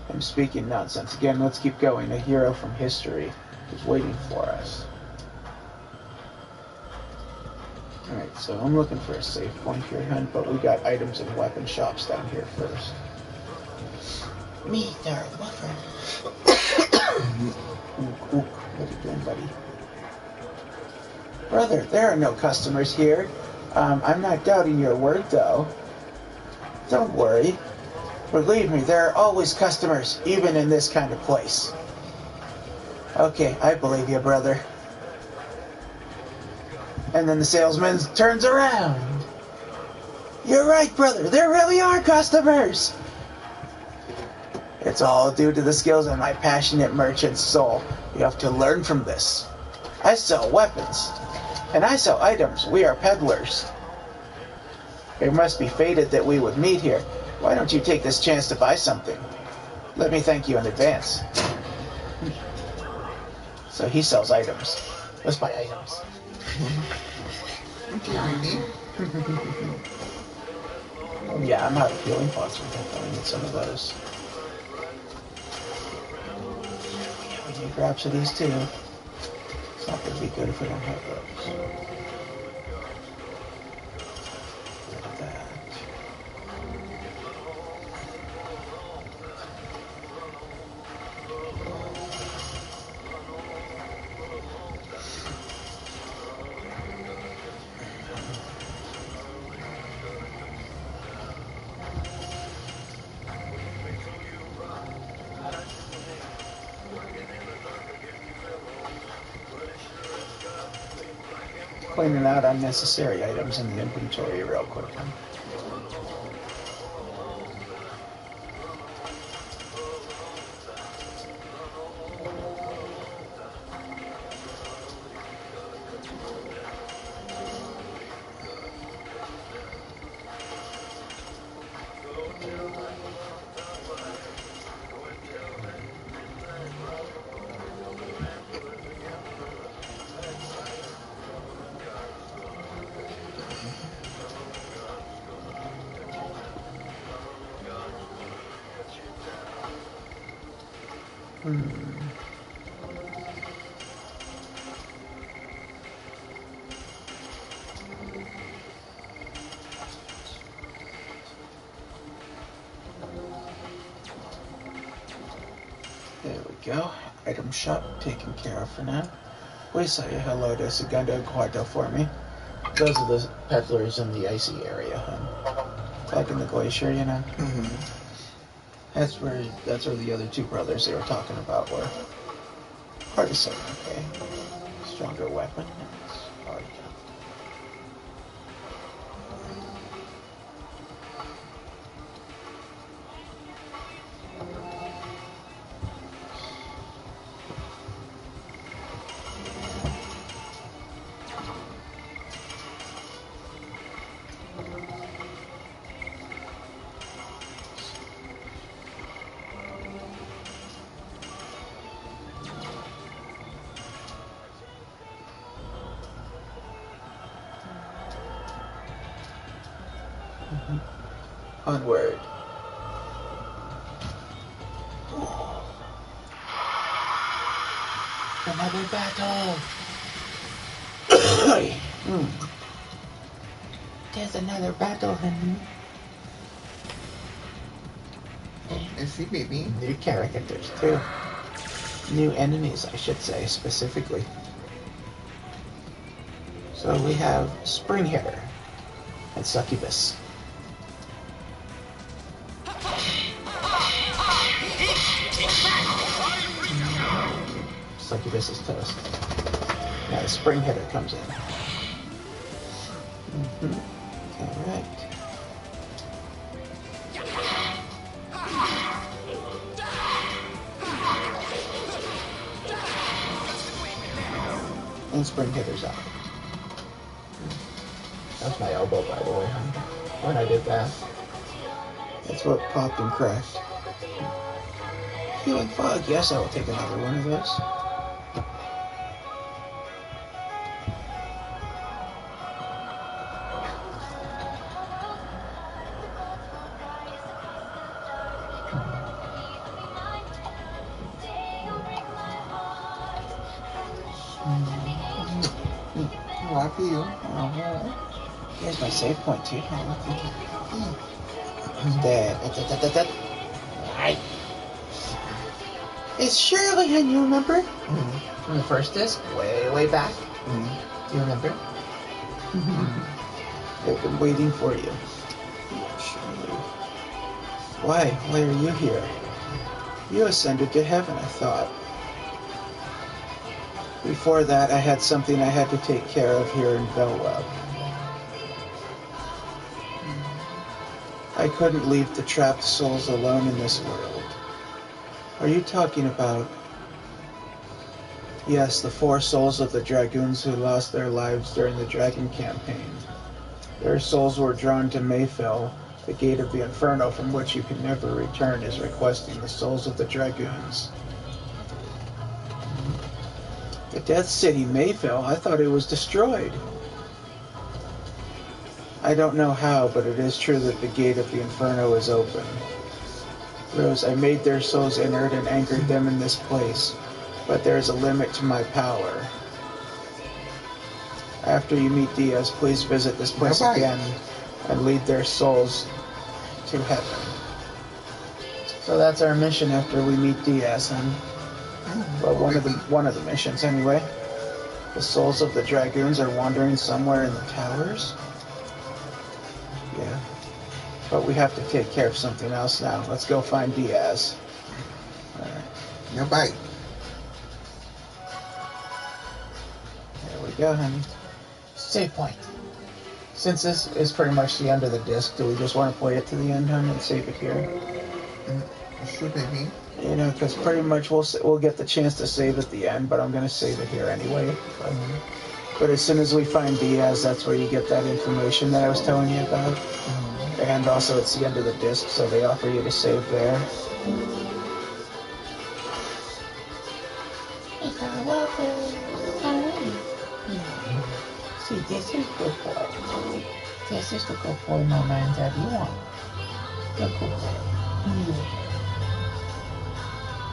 D: I'm speaking nonsense. Again, let's keep going. A hero from history is waiting for us. Alright, so I'm looking for a safe point here, hun, but we got items and weapon shops down here first. Me, Darth Buffer. What are you doing, buddy? Brother, there are no customers here. I'm not doubting your word, though. Don't worry. Believe me, there are always customers, even in this kind of place. Okay, I believe you, brother. And then the salesman turns around. You're right, brother. There really are customers. It's all due to the skills of my passionate merchant soul. You have to learn from this. I sell weapons. And I sell items. We are peddlers. It must be fated that we would meet here. Why don't you take this chance to buy something? Let me thank you in advance. So he sells items. Let's buy items. Yeah, I'm out of healing pots. I need some of those. We need grabs of these too. It's not going to be good if we don't have those. Look at that. Cleaning out unnecessary items in the inventory real quick. There we go. Item shop taken care of for now. Please say hello to Segundo and Quarto for me. Those are the peddlers in the icy area, huh? Back in the glacier, you know? That's where the other two brothers they were talking about were. Hard to say, okay. Stronger weapon. Oh, yeah. Onward.
G: Another battle! There's another battle, honey.
B: I see, baby.
G: New characters, too. New enemies, I should say, specifically. So we have Spring Hitter and Succubus. Succubus is toast. Now the Spring Hitter comes in. Alright. And Spring Hitter's out. That was my elbow, by the way, when I did that.
D: That's what popped and cracked. Healing Fog, yes, I will take another one of those.
B: Happy you.
D: Here's my save point too. Right. It's Shirley, and you remember?
G: From the first disc, way back. Do you remember?
D: I've been waiting for you. Shirley. Why are you here? You ascended to heaven, I thought. Before that, I had something I had to take care of here in Bellweb. I couldn't leave the trapped souls alone in this world. Are you talking about... Yes, the 4 souls of the Dragoons who lost their lives during the Dragon campaign. Their souls were drawn to Mayfell, the gate of the Inferno from which you can never return, is requesting the souls of the Dragoons. The Death City, Mayfell, I thought it was destroyed. I don't know how, but it is true that the gate of the Inferno is open. Rose, I made their souls inert and anchored them in this place, but there is a limit to my power. After you meet Diaz, please visit this place again and lead their souls to heaven. So that's our mission after we meet Diaz, and well, one of the missions anyway. The souls of the Dragoons are wandering somewhere in the towers. Yeah. But we have to take care of something else now. Let's go find Diaz. Alright.
B: No bite.
D: There we go, honey.
G: Save point.
D: Since this is pretty much the end of the disc, do we just want to play it to the end, honey, and save it here?
B: Sure, baby.
D: You know, because pretty much we'll get the chance to save at the end, but I'm going to save it here anyway. But as soon as we find Diaz, that's where you get that information that I was telling you about. And also it's the end of the disc, so they offer you to save there.
G: See, this is good boy. This is the good boy my man that you want. The good boy.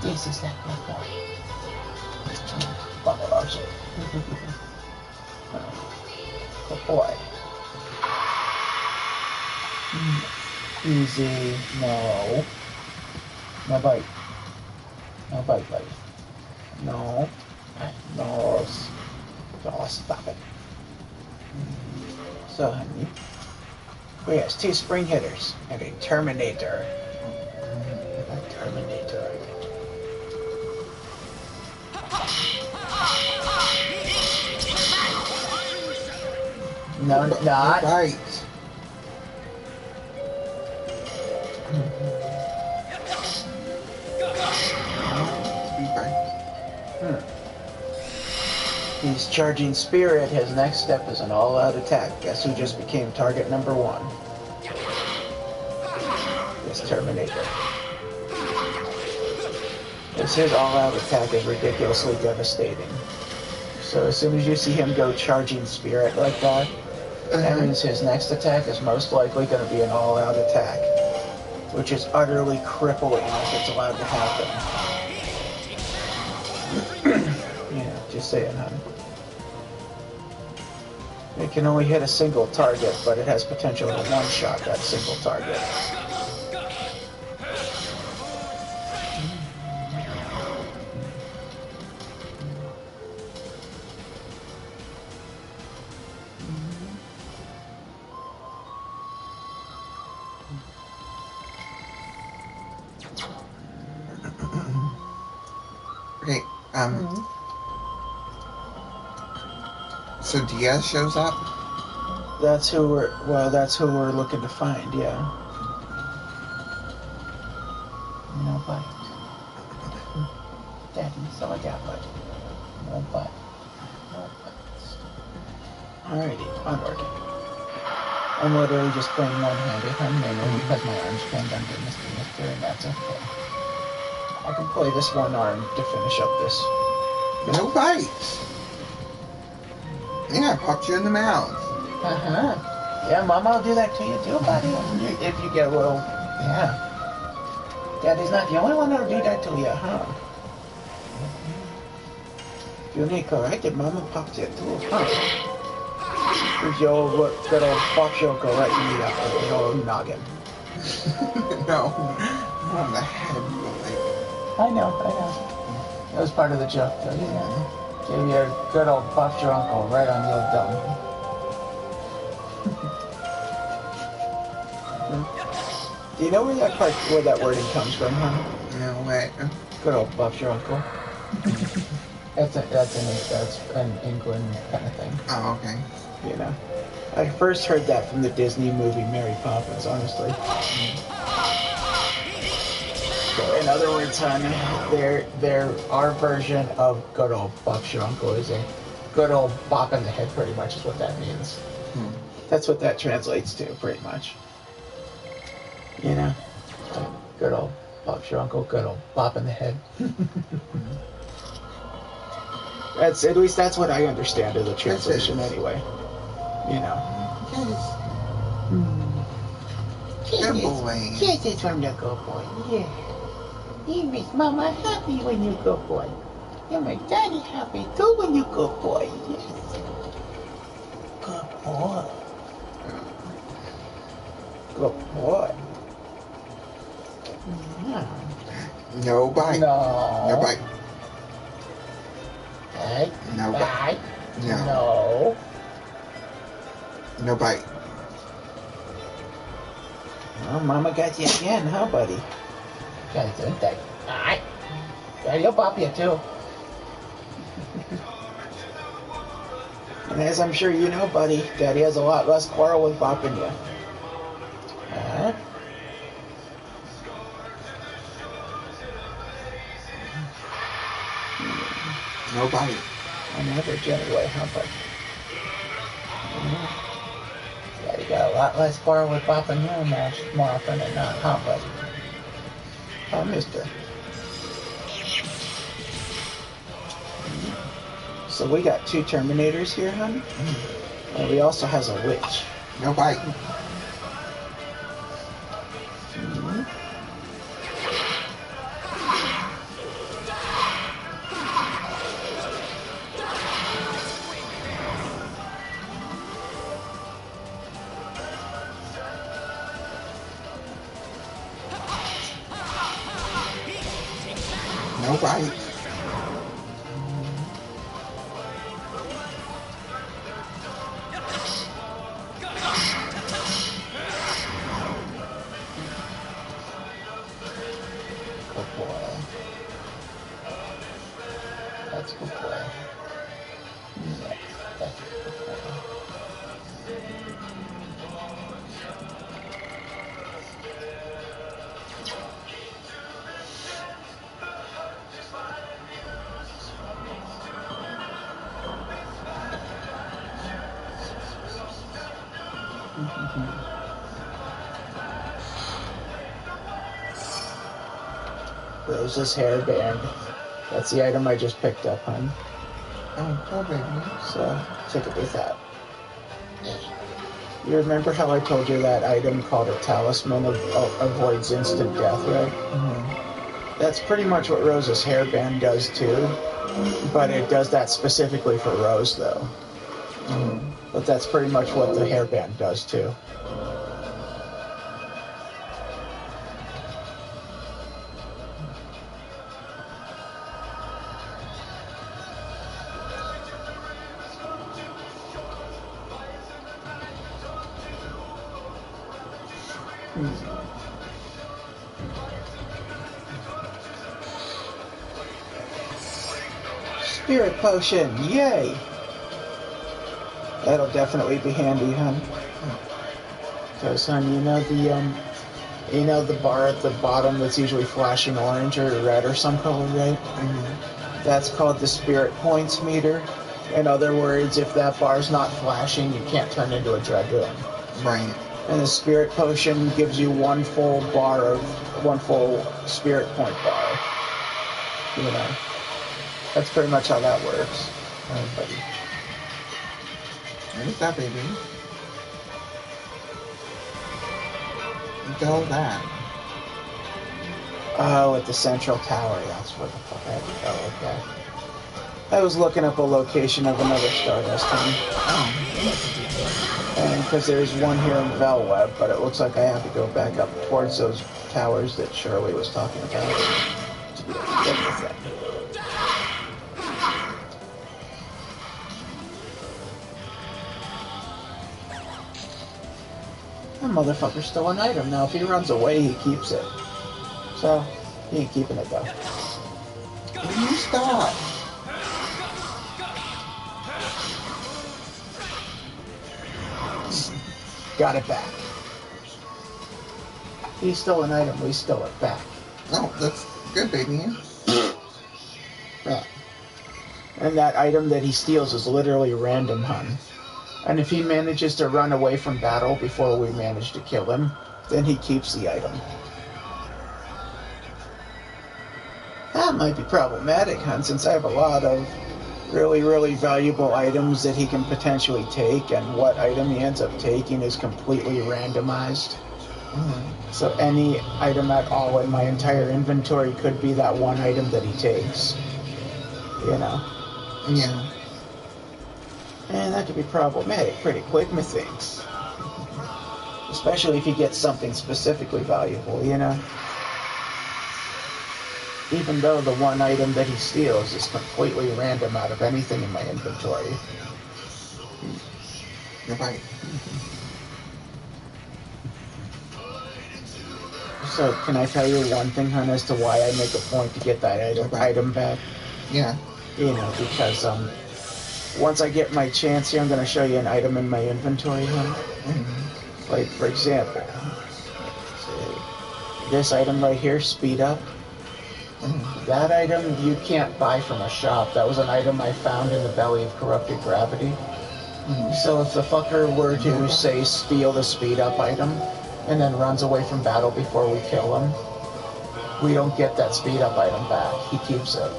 G: This is not my boy. Bubble loves it. Good boy. Easy. No. No bite. No bite, buddy. No. No. Oh, stop it. So, honey, we have 2 spring hitters and a Terminator. A Terminator. No, not.
B: Right.
D: He's charging Spirit. His next step is an all-out attack. Guess who just became target number 1? This Terminator. His all-out attack is ridiculously devastating. So as soon as you see him go charging Spirit like that, that means his next attack is most likely going to be an all-out attack, which is utterly crippling if it's allowed to happen. Yeah, just saying, honey. It can only hit a single target, but it has potential to one-shot that single target.
B: Okay, so Diaz shows up?
D: That's who we're looking to find, yeah. No bite. Daddy, so I got bite. No bite. No bites. Alrighty, onward. I'm literally just playing one-handed, mainly because my arm's pinned under Mr. and that's okay. I can play this one arm to finish up this.
B: No bites. Yeah, I popped you in the mouth.
D: Yeah, Mama will do that to you too, buddy. If you get a little, yeah. Daddy's not the only one that'll do that to you, huh? If you need corrected, Mama popped you too, huh? If your good old fox, you'll go right in the old noggin.
B: No, on the head.
D: I know. That was part of the joke, though, yeah. Gave your good old buff your uncle right on the old dome. Do you know where that wording comes from, huh?
B: No way.
D: Good old buff your uncle. That's an England kind of thing.
B: Oh, okay.
D: You know, I first heard that from the Disney movie Mary Poppins, honestly. So in other words, hon, our version of good old buff your uncle is a good old bop in the head, pretty much is what that means. That's what that translates to, pretty much. You know, good old buff your uncle, good old bop in the head. At least that's what I understand of the translation, anyway. You know.
B: Good boy.
G: Kisses from the good boy, yeah. You make Mama happy when you good boy. You make Daddy happy too when you good boy, yes. Good boy.
D: Good boy.
B: No bite.
D: No.
B: No bite.
G: Hey,
B: No bite. No.
D: No.
B: No bite.
D: Well, Mama got you again, huh, buddy?
G: guys, don't they? Alright. Daddy'll bop you too.
D: And as I'm sure you know, buddy, Daddy has a lot less quarrel with bopping you.
G: Huh?
B: No bite.
D: On average, anyway, huh, buddy?
G: Daddy got a lot less quarrel with bopping you more often than not, huh, buddy?
D: Oh, mister. So we got 2 Terminators here, honey. And we also has a witch.
B: No bite. bite.
G: Good boy. That's a good boy. Yeah, that's a good boy. Rose's hairband. That's the item I just picked up, hon.
B: Oh, cool, baby.
G: So, take it with that. You remember how I told you that item called a talisman avoids instant death, right?
B: Mm-hmm.
G: That's pretty much what Rose's hairband does too, but it does that specifically for Rose, though.
B: Mm-hmm.
G: But that's pretty much what the hairband does too. Spirit potion, yay! That'll definitely be handy, hon. Because, hon, you know the bar at the bottom that's usually flashing orange or red or some color, right?
B: Mm-hmm.
G: That's called the spirit points meter. In other words, if that bar's not flashing, you can't turn into a dragoon.
B: Right.
G: And the spirit potion gives you one full spirit point bar. You know, that's pretty much how that works. Everybody.
B: What is that, baby? What the hell is that?
G: Oh, at the central tower. That's where the fuck I had to go. Okay. I was looking up a location of another Stardust one.
B: Oh.
G: And because there's one here in Velweb, but it looks like I have to go back up towards those towers that Shirley was talking about to be able to get the thing. That motherfucker's still an item. Now, if he runs away, he keeps it. So, he ain't keeping it, though.
B: Will you stop?
G: Got it back. He's still an item. We stole it back.
B: No, that's good, baby.
G: Yeah. And that item that he steals is literally random, hun. And if he manages to run away from battle before we manage to kill him, then he keeps the item. That might be problematic, hun, since I have a lot of really, really valuable items that he can potentially take, and what item he ends up taking is completely randomized. Mm-hmm. So any item at all in my entire inventory could be that one item that he takes. You know?
B: Yeah.
G: And that could be problematic pretty quick, methinks. Especially if he gets something specifically valuable, you know? Even though the one item that he steals is completely random out of anything in my inventory.
B: You're right.
G: So, can I tell you one thing, hun, as to why I make a point to get that item back?
B: Yeah.
G: You know, because, once I get my chance here, I'm going to show you an item in my inventory, hun. Mm-hmm. Like, for example, this item right here, Speed Up. Mm-hmm. That item you can't buy from a shop. That was an item I found in the belly of Corrupted Gravity. Mm-hmm. So if the fucker were to, say, steal the Speed Up item, and then runs away from battle before we kill him, we don't get that Speed Up item back. He keeps it.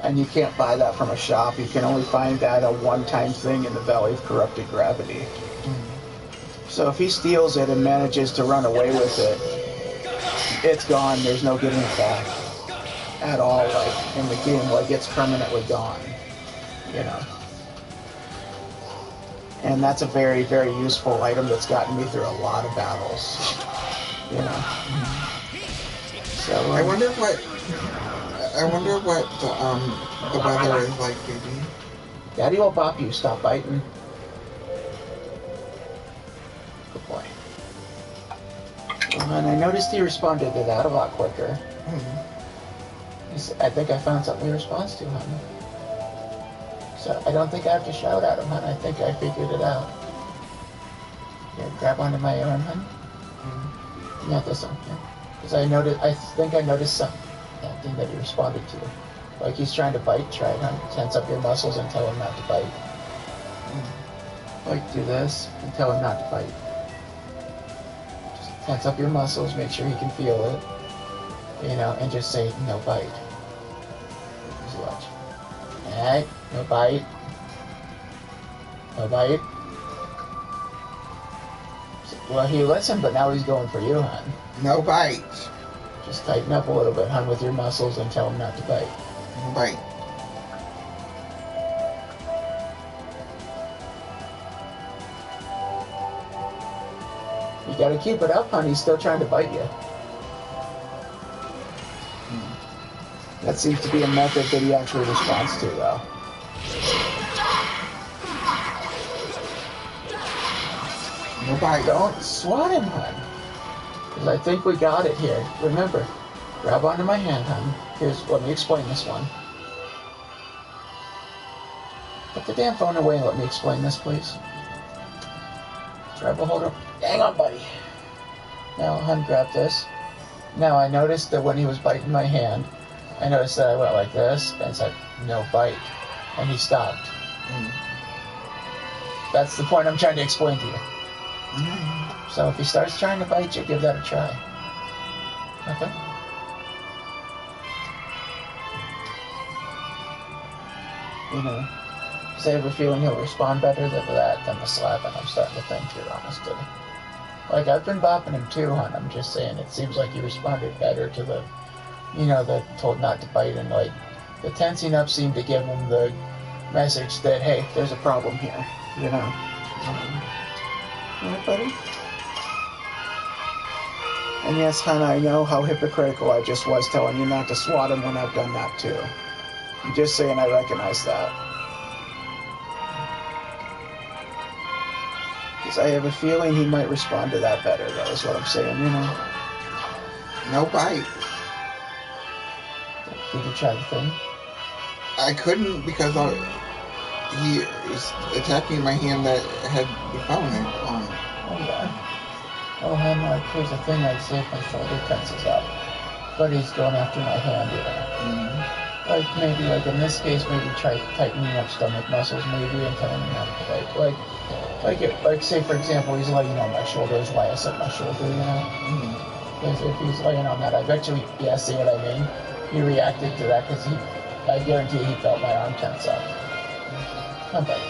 G: And you can't buy that from a shop. You can only find that a one-time thing in the Valley of Corrupted Gravity. Mm-hmm. So if he steals it and manages to run away with it, it's gone. There's no getting it back at all, like, in the game. Like, it's permanently gone, you know. And that's a very, very useful item that's gotten me through a lot of battles, you know. So
B: I wonder what I wonder what the weather is like, baby.
G: Daddy will bop you. Stop biting. Good boy. And I noticed he responded to that a lot quicker. I think I found something he responds to, honey. So I don't think I have to shout at him, honey. I think I figured it out. Here, grab onto my arm, honey. Not this one, yeah. Because I think I noticed something that he responded to. Like he's trying to bite, try it, honey. Tense up your muscles and tell him not to bite. Like do this and tell him not to bite. Just tense up your muscles, make sure he can feel it. You know, and just say no bite. Just watch. Alright, no bite. No bite. Well, he listened, but now he's going for you, hon.
B: No bite.
G: Just tighten up a little bit, hon, with your muscles and tell him not to bite.
B: No bite.
G: You gotta keep it up, hon. He's still trying to bite you. That seems to be a method that he actually responds to, though.
B: No bite.
G: Don't swat him, hon. Because I think we got it here. Remember, grab onto my hand, hon. Let me explain this one. Put the damn phone away and let me explain this, please. Grab a hold of... Hang on, buddy. Now, hon, grab this. Now, I noticed that when he was biting my hand, I noticed that I went like this and said, no bite. And he stopped. That's the point I'm trying to explain to you. So if he starts trying to bite you, give that a try. Okay? You know, because I have a feeling he'll respond better to that than the slapping. I'm starting to think here, honestly. Like, I've been bopping him too, hon. I'm just saying, it seems like he responded better to the, you know, the told not to bite, and like, the tensing up seemed to give him the message that, hey, there's a problem here, you know. Alright, buddy? And yes, hon, I know how hypocritical I just was telling you not to swat him when I've done that too. I'm just saying I recognize that. Because I have a feeling he might respond to that better, though, is what I'm saying, you know.
B: No bite.
G: Did you try the thing?
B: I couldn't because he was attacking my hand that had the phone on it.
G: Oh, yeah. Oh, hon, like, here's the thing, I'd say if my shoulder tenses up. But he's going after my hand, you know. Like, maybe, like, in this case, maybe try tightening up stomach muscles, maybe, and telling him not to like, say, for example, he's laying on my shoulder, is why I said my shoulder, you know? Because if he's laying on that, I bet you, yeah, see what I mean? He reacted to that, because I guarantee he felt my arm tense up. Come back.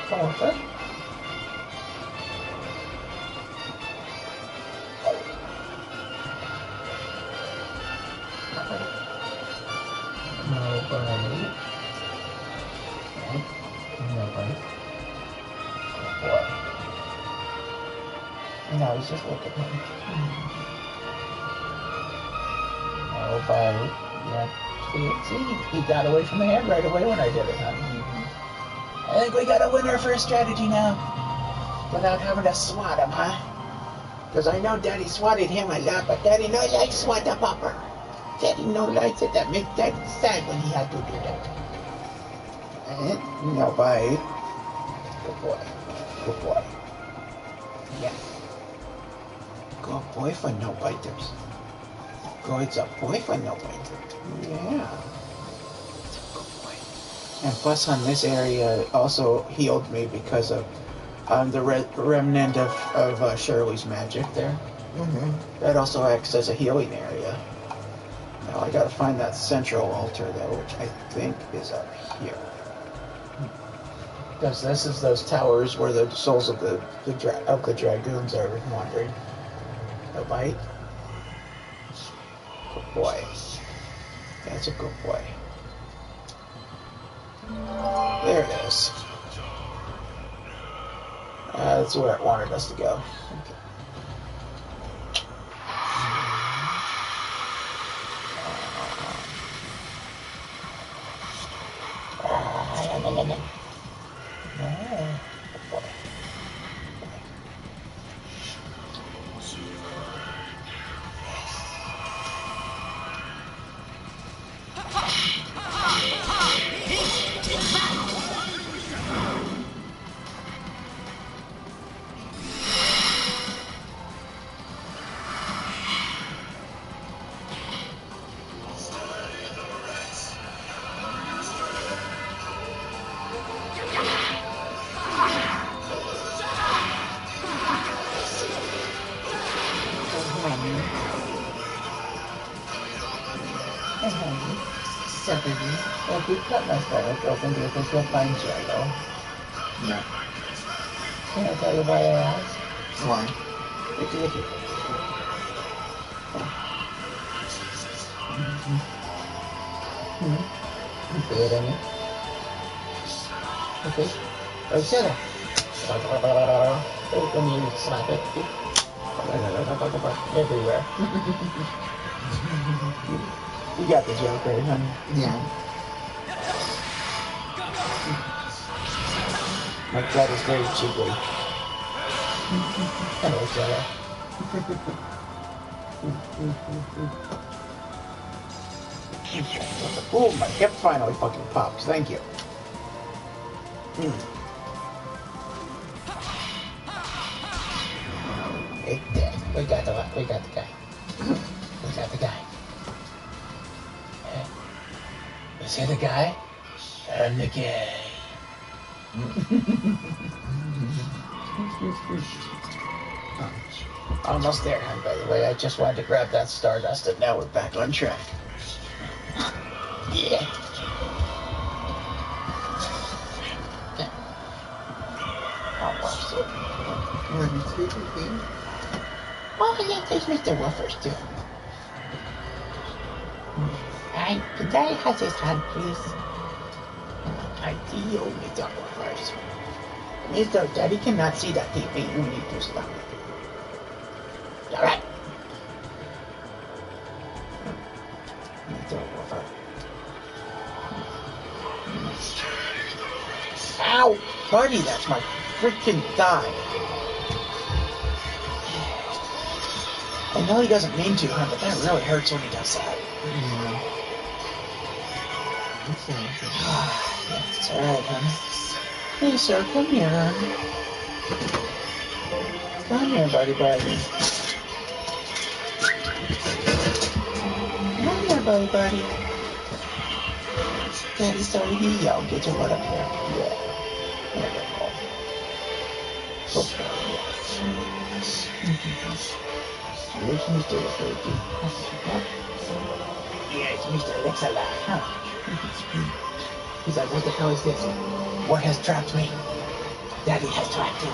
G: Come on, sir. Nobody. Nobody. Boy. And now he's just looking at him. Nobody. Yeah. See, he got away from the hand right away when I did it, huh? I think we got a winner for a strategy now. Without having to swat him, huh? Because I know Daddy swatted him a lot, but Daddy no likes swat the popper. Daddy no likes it. That makes Daddy sad when he had to do that. No bite. Good boy. Good boy. Yeah. Good boy for no biters. Good boy for no biters. Yeah. Good boy. And plus on this area also healed me because of the remnant of Shirley's magic there. That also acts as a healing area. Now I gotta find that central altar though, which I think is up here. Because this is those towers where the souls of the dragoons are wandering. No bite. Good boy. That's a good boy. There it is. That's where it wanted us to go. Okay. So baby, if you cut my stomach open, do you think you'll find Jello?
B: No.
G: Can I tell you why I asked?
B: Why?
G: See it in it? Okay. Oh, shut up. When you slap it, everywhere. You got the joke, right, honey?
B: Yeah.
G: My cat is very jiggly. Hello, Shella. Oh, my hip finally fucking popped. Thank you. Hey, Dad, we got the guy. We got the guy. Hey, is he the guy? I'm the guy. Almost there, hon, by the way. I just wanted to grab that Stardust, and now we're back on track. Yeah. Almost.
B: Love you too, baby.
G: Oh, yeah, there's Mr. Woofers, too. Hi, could I have his hand, please? I see you, Mr. Woofers. Mr. Daddy cannot see the TV. You need to stop. All right. Mr. Woofer. Ow! Buddy, that's my freaking thigh. I know he doesn't mean to, huh, but that really hurts when he does that.
B: Yeah.
G: That's alright, honey. Hey, sir, come here, honey. Come here, buddy. Come here, buddy. Daddy's sorry, I'll get your butt up here. Yeah. There we go. Okay. Here's Mr. Lefferty. Yes, Mr. Lexala. Huh? He's like, what the hell is this? What has trapped me? Daddy has trapped him.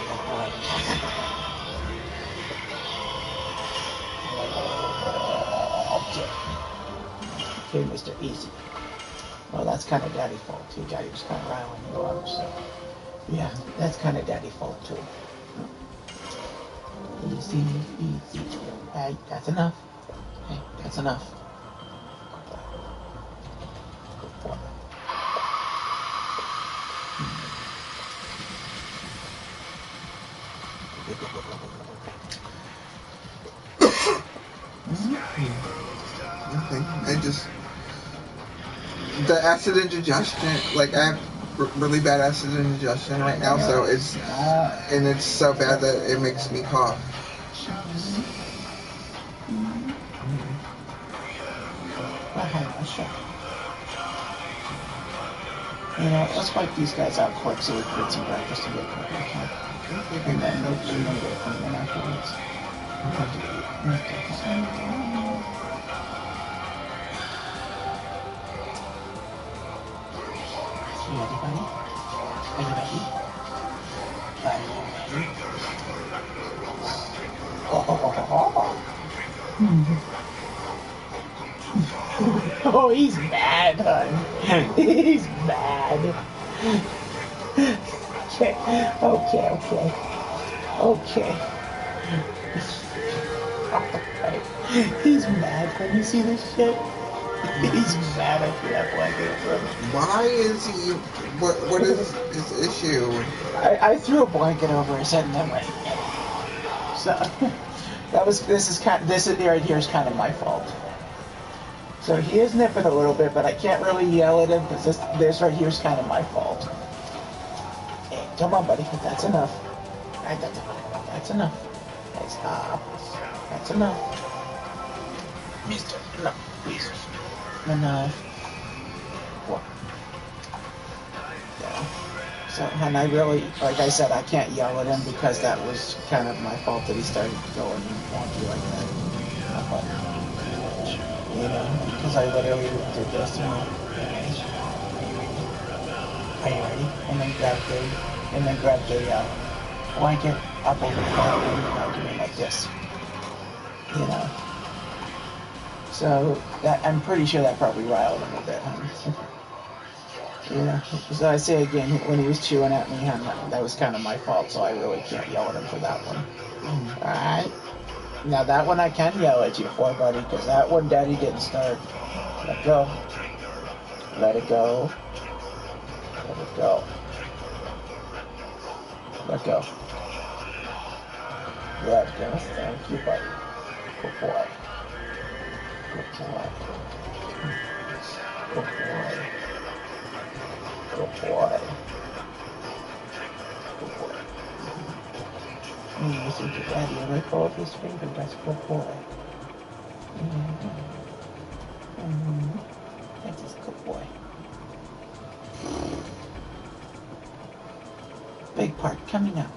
G: Okay, Mr. Easy. Well, that's kind of Daddy's fault too. Daddy was kind of riling you up, so yeah, that's kind of Daddy's fault too. Easy. Hey, that's enough. Hey, that's enough. Good boy.
B: Nothing. I just... The acid indigestion, like I have really bad acid indigestion right now, so it's... And it's so bad that it makes me cough.
G: You know, let's wipe these guys out quick so we can get some breakfast and get cooking. And then maybe we can get from them afterwards. You ready, buddy? Are you ready? Are you ready? Oh, he's mad, hon. He's mad. Okay. He's mad when you see this shit. He's mad I threw that blanket over him.
B: Why is he... What is his issue?
G: I threw a blanket over his head and then went. So this right here is kind of my fault. So he is nipping a little bit, but I can't really yell at him because this right here is kind of my fault. Hey, come on, buddy. That's enough. That's enough. Hey, stop. That's enough. Mister, enough. Please. Enough. What? Yeah. So, and I really, like I said, I can't yell at him because that was kind of my fault that he started going wonky like that. You know, because I literally did this. You know. Are you ready? And then grab the blanket up over the head and doing like this. You know. So that I'm pretty sure that probably riled him a bit, huh? You know. So I say again, when he was chewing at me, that was kind of my fault. So I really can't yell at him for that one. All right. Now that one I can yell at you for, buddy, because that one Daddy didn't start. Let go. Let it go. Let it go. Let go. Let go. Thank you, buddy. Good boy. Good boy. Good boy. Good boy. Good boy. You think your daddy let go of his finger? That's good boy. That's his good boy. Big part coming up.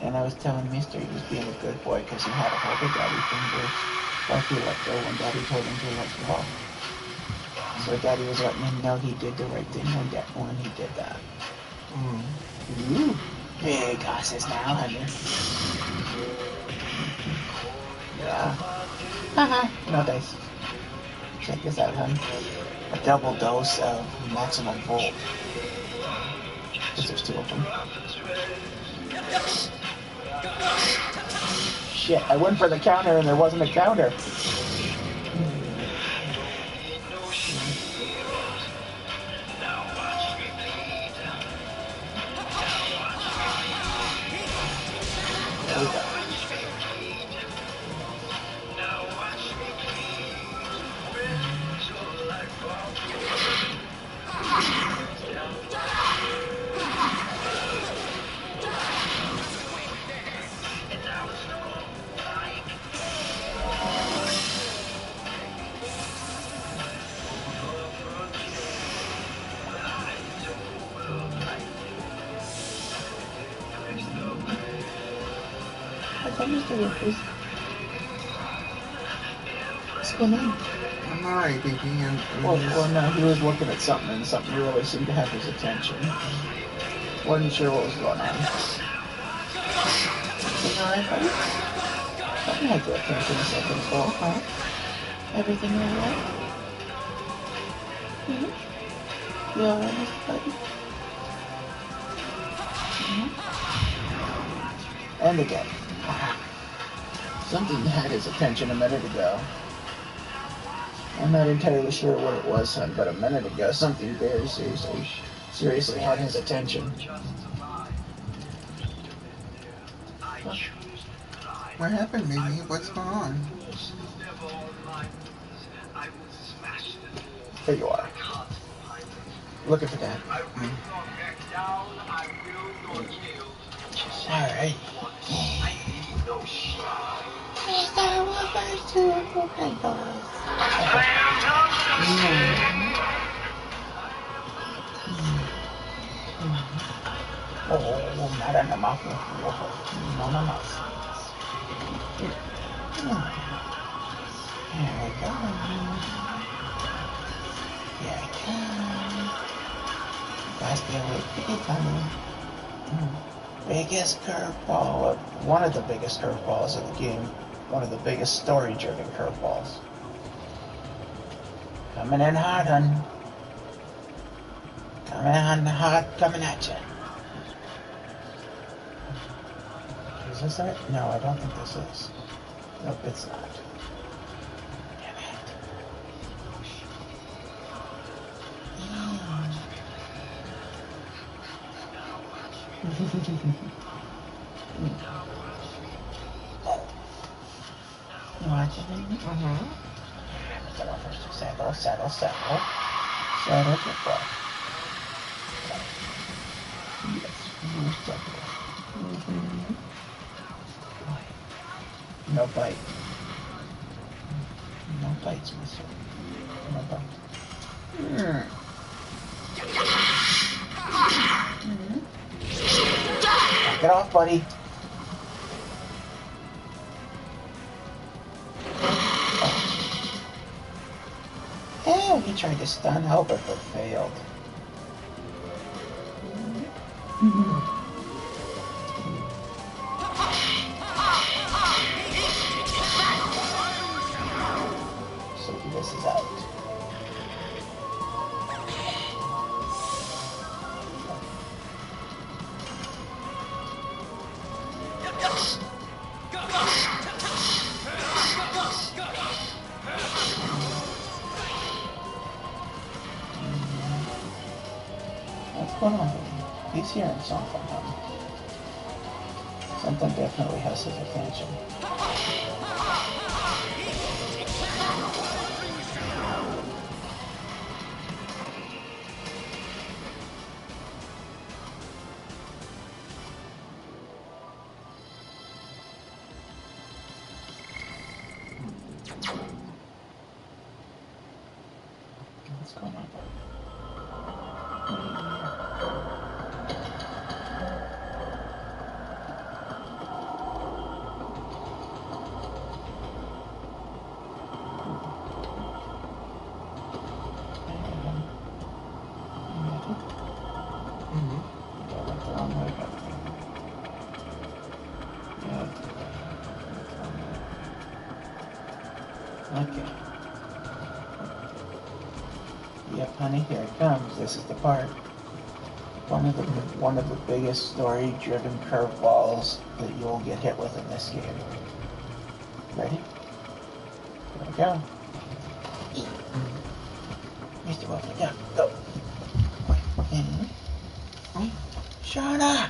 G: And I was telling Mister he was being a good boy because he had a hold of Daddy's fingers while he let go when Daddy told him to let go. So Daddy was letting him know he did the right thing when he did that. Ooh, big glasses now, honey. Yeah. Haha, no dice. Check this out, honey. A double dose of maximum volt. Because there's two of them. Shit, I went for the counter and there wasn't a counter. There we go. What's going on?
B: I'm alright, baby.
G: Well, no, he was looking at something, and something really seemed to have his attention. Wasn't sure what was going on. Everything alright, buddy? Something had your attention a second ago, huh? Everything alright? You alright, Mr. Buddy? And again. Something had his attention a minute ago. I'm not entirely sure what it was, son, but a minute ago something very seriously had his attention.
B: What happened, baby? What's going on?
G: There you are. Looking for Dad. Alright. Oh, not in the mouth. No, my mouth. Here we go. Here we go. Fast away, pretty funny. Biggest curveball, one of the biggest curveballs of the game. One of the biggest story-driven curveballs. Coming in hard, hun. Coming in hard, coming at you. Is this it? No, I don't think this is. Nope, it's not. Damn it. You watch it, baby? Settle first. Settle. Settle, good boy. Yes, settle. No bite. No bites, mister. No bite. Knock it off, buddy. Oh, Oh, he tried to stun Albert but failed. So this is out. What's going on? He's hearing something, huh? Something definitely has his attention. What's going on? Okay. Yep, honey, here it comes. This is the part. One of the biggest story-driven curveballs that you'll get hit with in this game. Ready? Here we go. Mr. Wilson, go, go. Shauna!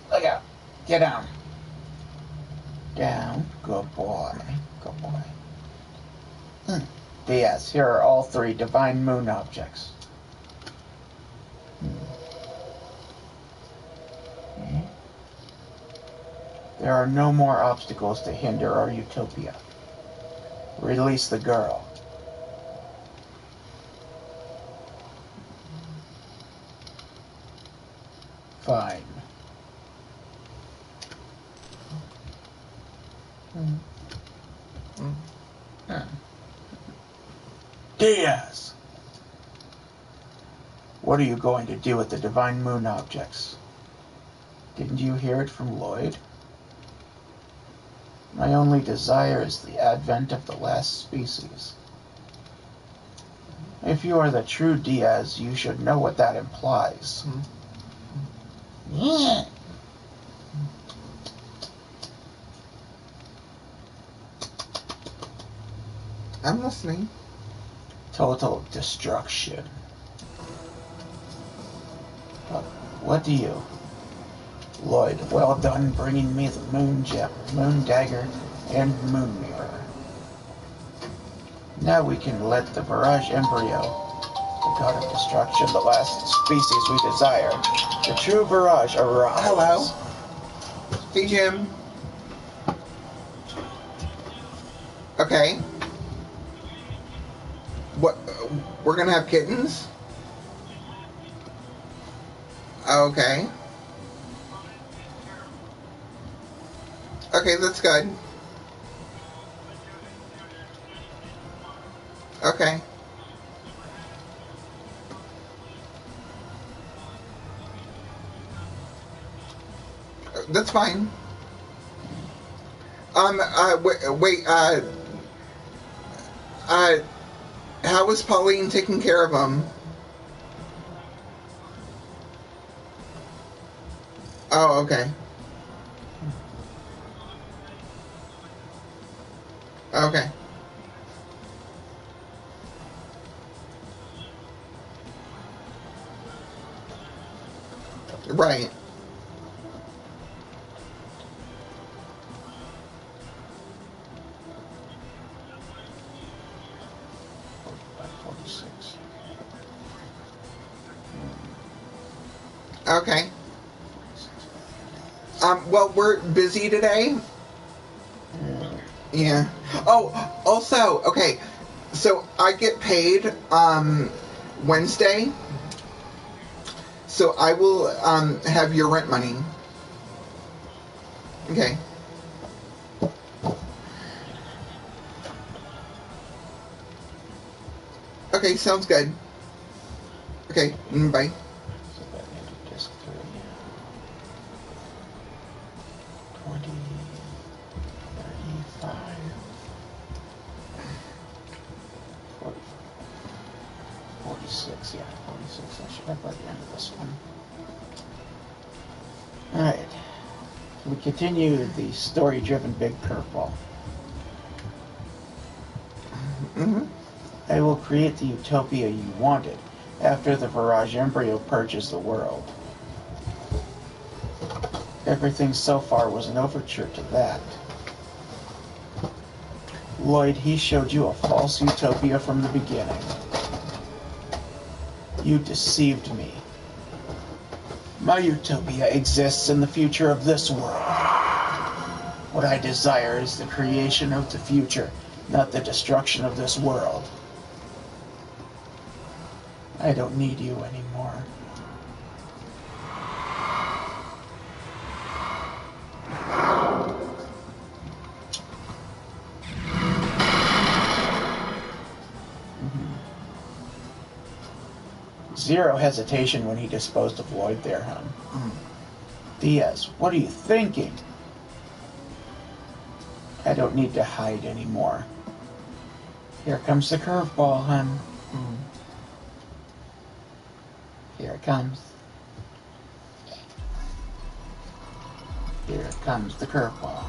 G: Look out. Get down. Down. Good boy. Good boy. Yes, here are all three divine moon objects. There are no more obstacles to hinder our utopia. Release the girl. Fine. Diaz! What are you going to do with the divine moon objects? Didn't you hear it from Lloyd? My only desire is the advent of the last species. If you are the true Diaz, you should know what that implies. Yeah.
B: I'm listening.
G: Total destruction. What do you? Lloyd, well done bringing me the moon gem, moon dagger, and moon mirror. Now we can let the Barrage Embryo, the god of destruction, the last species we desire, the true Barrage, arise.
B: Hello. Hey, Jim. Okay. What? We're gonna have kittens? Okay. Okay, that's good. Okay. That's fine. Wait, how is Pauline taking care of them? Oh, okay. Okay. Right. Okay. Well, we're busy today. Yeah. Oh, also, okay. So I get paid Wednesday. So I will have your rent money. Okay. Okay, sounds good. Okay, bye.
G: So that into disk 3. 20, 35, 40, 46, yeah, 46. I should have by the end of this one. Alright. We continue the story-driven big curveball.
B: Mm-hmm.
G: I will create the utopia you wanted after the Virage embryo purges the world. Everything so far was an overture to that. Lloyd, he showed you a false utopia from the beginning. You deceived me. My utopia exists in the future of this world. What I desire is the creation of the future, not the destruction of this world. I don't need you anymore. Zero hesitation when he disposed of Lloyd there, hon. Diaz, what are you thinking? I don't need to hide anymore. Here comes the curveball, hon. Here it comes. Here comes the curveball.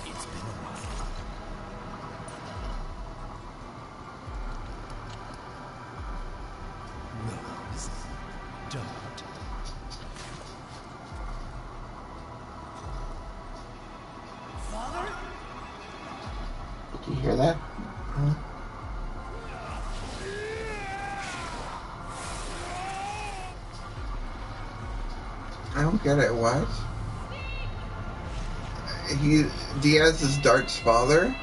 C: It's been a while. Rose. Dart. Father?
G: Did you hear that?
B: I don't get it. What? Diaz is Dart's father?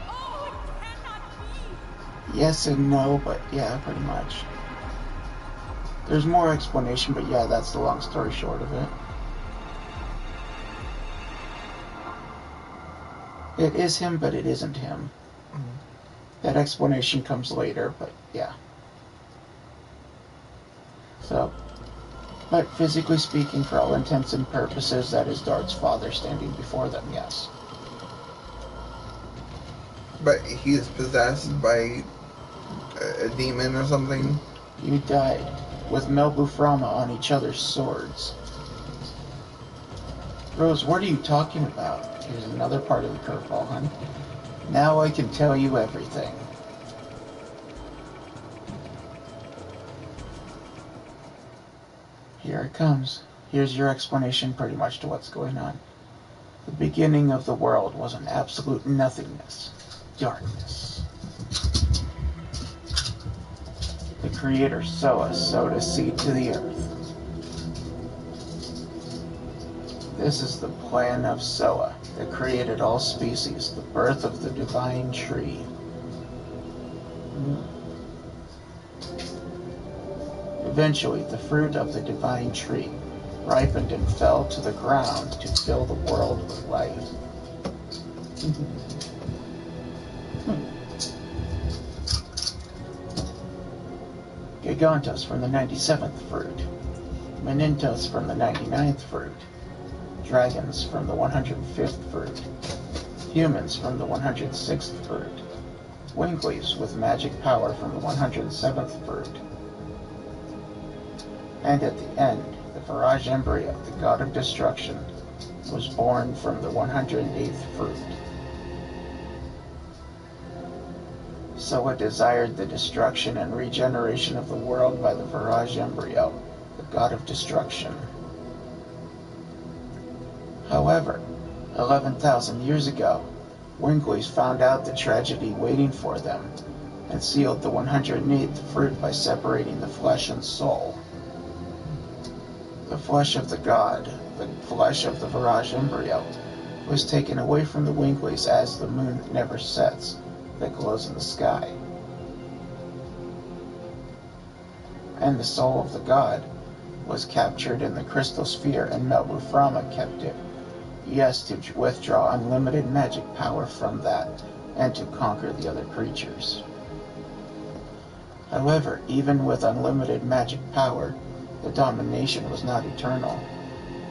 C: Oh, it cannot be.
G: Yes and no, but yeah, pretty much. There's more explanation, but yeah, that's the long story short of it. It is him, but it isn't him. That explanation comes later, but yeah. So, but physically speaking, for all intents and purposes, that is Dart's father standing before them, yes.
B: But he is possessed by a demon or something?
G: You died with Melbuframa on each other's swords. Rose, what are you talking about? Here's another part of the curveball, hon. Now I can tell you everything. Here it comes. Here's your explanation pretty much to what's going on. The beginning of the world was an absolute nothingness. Darkness. The Creator Soa sowed a seed to the earth. This is the plan of Soa that created all species, the birth of the divine tree. Eventually, the fruit of the divine tree ripened and fell to the ground to fill the world with life. Gigantos from the 97th fruit, Menintos from the 99th fruit, dragons from the 105th fruit, humans from the 106th fruit, Winkleys with magic power from the 107th fruit, and at the end, the Virage embryo, the god of destruction, was born from the 108th fruit. Soa desired the destruction and regeneration of the world by the Virage embryo, the god of destruction. However, 11,000 years ago, Winkleys found out the tragedy waiting for them and sealed the 108th fruit by separating the flesh and soul. The flesh of the god, the flesh of the Viraj embryo, was taken away from the Winglies as the moon that never sets, that glows in the sky. And the soul of the god was captured in the crystal sphere, and Melbuframa kept it. Yes, to withdraw unlimited magic power from that, and to conquer the other creatures. However, even with unlimited magic power, the domination was not eternal.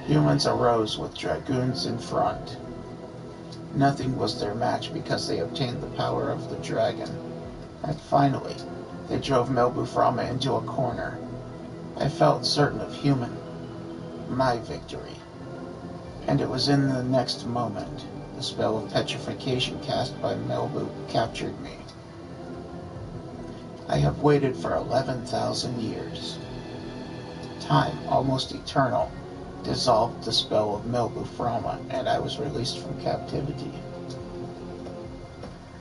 G: Humans arose with dragoons in front. Nothing was their match because they obtained the power of the dragon. And finally, they drove Melbuframa into a corner. I felt certain of my victory. And it was in the next moment, the spell of petrification cast by Melbu captured me. I have waited for 11,000 years. Time, almost eternal, dissolved the spell of Melbuframa, and I was released from captivity.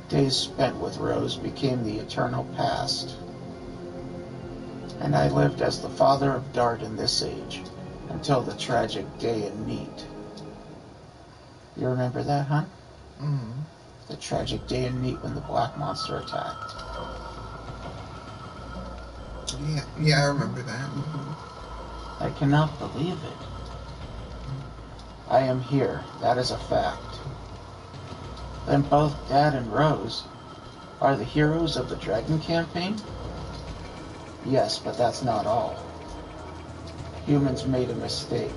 G: Days spent with Rose became the eternal past, and I lived as the father of Dart in this age, until the tragic day in Neat. You remember that, huh?
B: Mm-hmm.
G: The tragic day in Neat when the black monster attacked.
B: Yeah, I remember that.
G: I cannot believe it. I am here, that is a fact. Then both Dad and Rose are the heroes of the Dragon campaign? Yes, but that's not all. Humans made a mistake.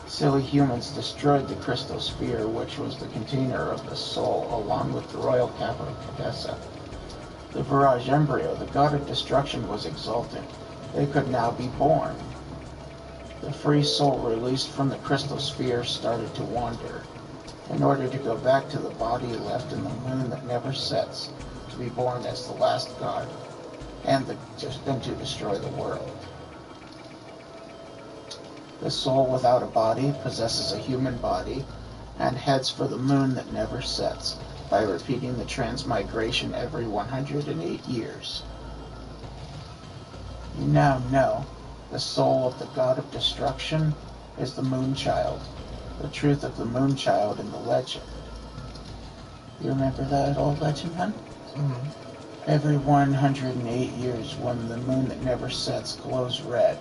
G: Silly humans destroyed the crystal sphere, which was the container of the soul, along with the royal capital, Cadessa. The Viraj embryo, the god of destruction, was exultant. They could now be born. The free soul released from the crystal sphere started to wander, in order to go back to the body left in the moon that never sets, to be born as the last god, and to destroy the world. The soul without a body possesses a human body, and heads for the moon that never sets, by repeating the transmigration every 108 years. You now know the soul of the god of destruction is the Moonchild, the truth of the Moonchild in the legend. You remember that old legend, huh?
B: Mm-hmm.
G: Every 108 years, when the moon that never sets glows red,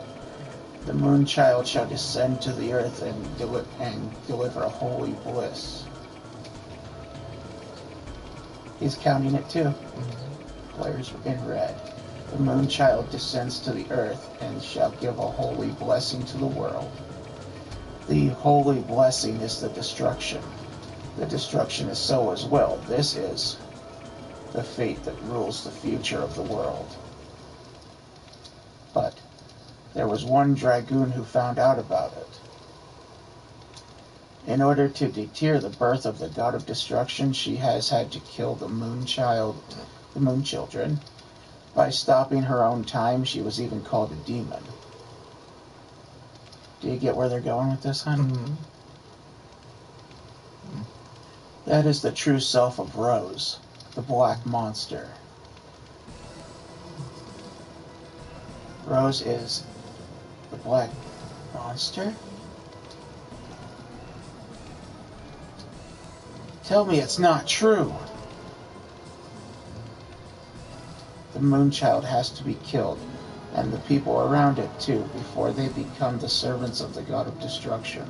G: the Moonchild shall descend to the earth and deliver a holy bliss. He's counting it too. Players in red. The Moonchild descends to the earth and shall give a holy blessing to the world. The holy blessing is the destruction. The destruction is so as well. This is the fate that rules the future of the world. But there was one dragoon who found out about it. In order to deter the birth of the god of destruction, she has had to kill the Moonchild, the Moonchildren. By stopping her own time, she was even called a demon. Do you get where they're going with this, hon?
B: Mm-hmm.
G: That is the true self of Rose, the black monster. Rose is the black monster? Tell me it's not true. The Moonchild has to be killed, and the people around it too, before they become the servants of the god of destruction.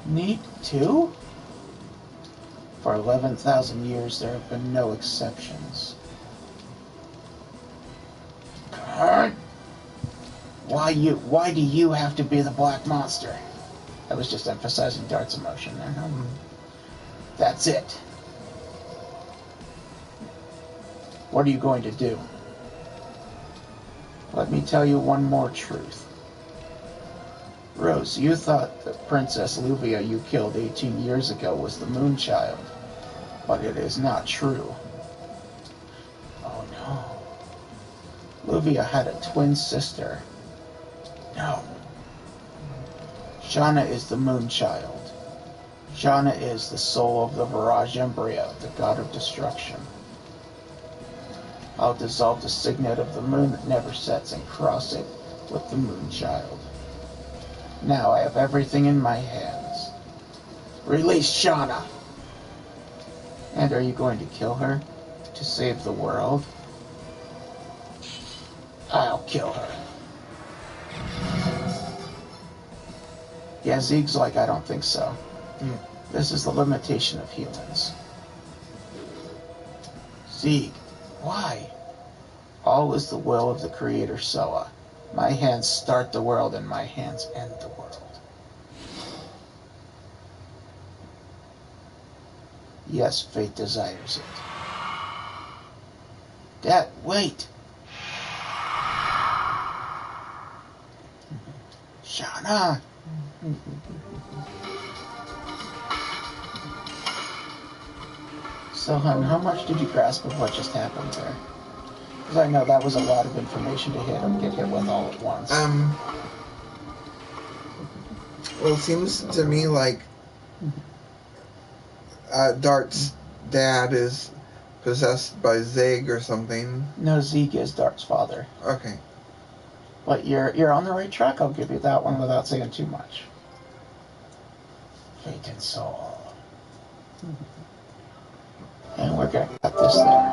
G: Neat too? For 11,000 years there have been no exceptions. Why do you have to be the black monster? I was just emphasizing Dart's emotion there. That's it. What are you going to do? Let me tell you one more truth. Rose, you thought that Princess Luvia you killed 18 years ago was the Moonchild, but it is not true. Oh no. Luvia had a twin sister. No. Shauna is the Moonchild. Shauna is the soul of the Viraj embryo, the god of destruction. I'll dissolve the signet of the moon that never sets and cross it with the moon child. Now I have everything in my hands. Release Shauna! And are you going to kill her? To save the world? I'll kill her. Yeah, Zeke's like, I don't think so. This is the limitation of humans. Zeke, why? All is the will of the Creator Soa. My hands start the world and my hands end the world. Yes, fate desires it. Dad, wait! Shauna! So, hon, how much did you grasp of what just happened there? Because I know that was a lot of information to get hit with all at once.
B: Well, it seems to me like Dart's dad is possessed by Zig or something.
G: No, Zeke is Dart's father.
B: Okay.
G: But you're on the right track, I'll give you that one without saying too much. Fate and soul. And we're going to cut this there.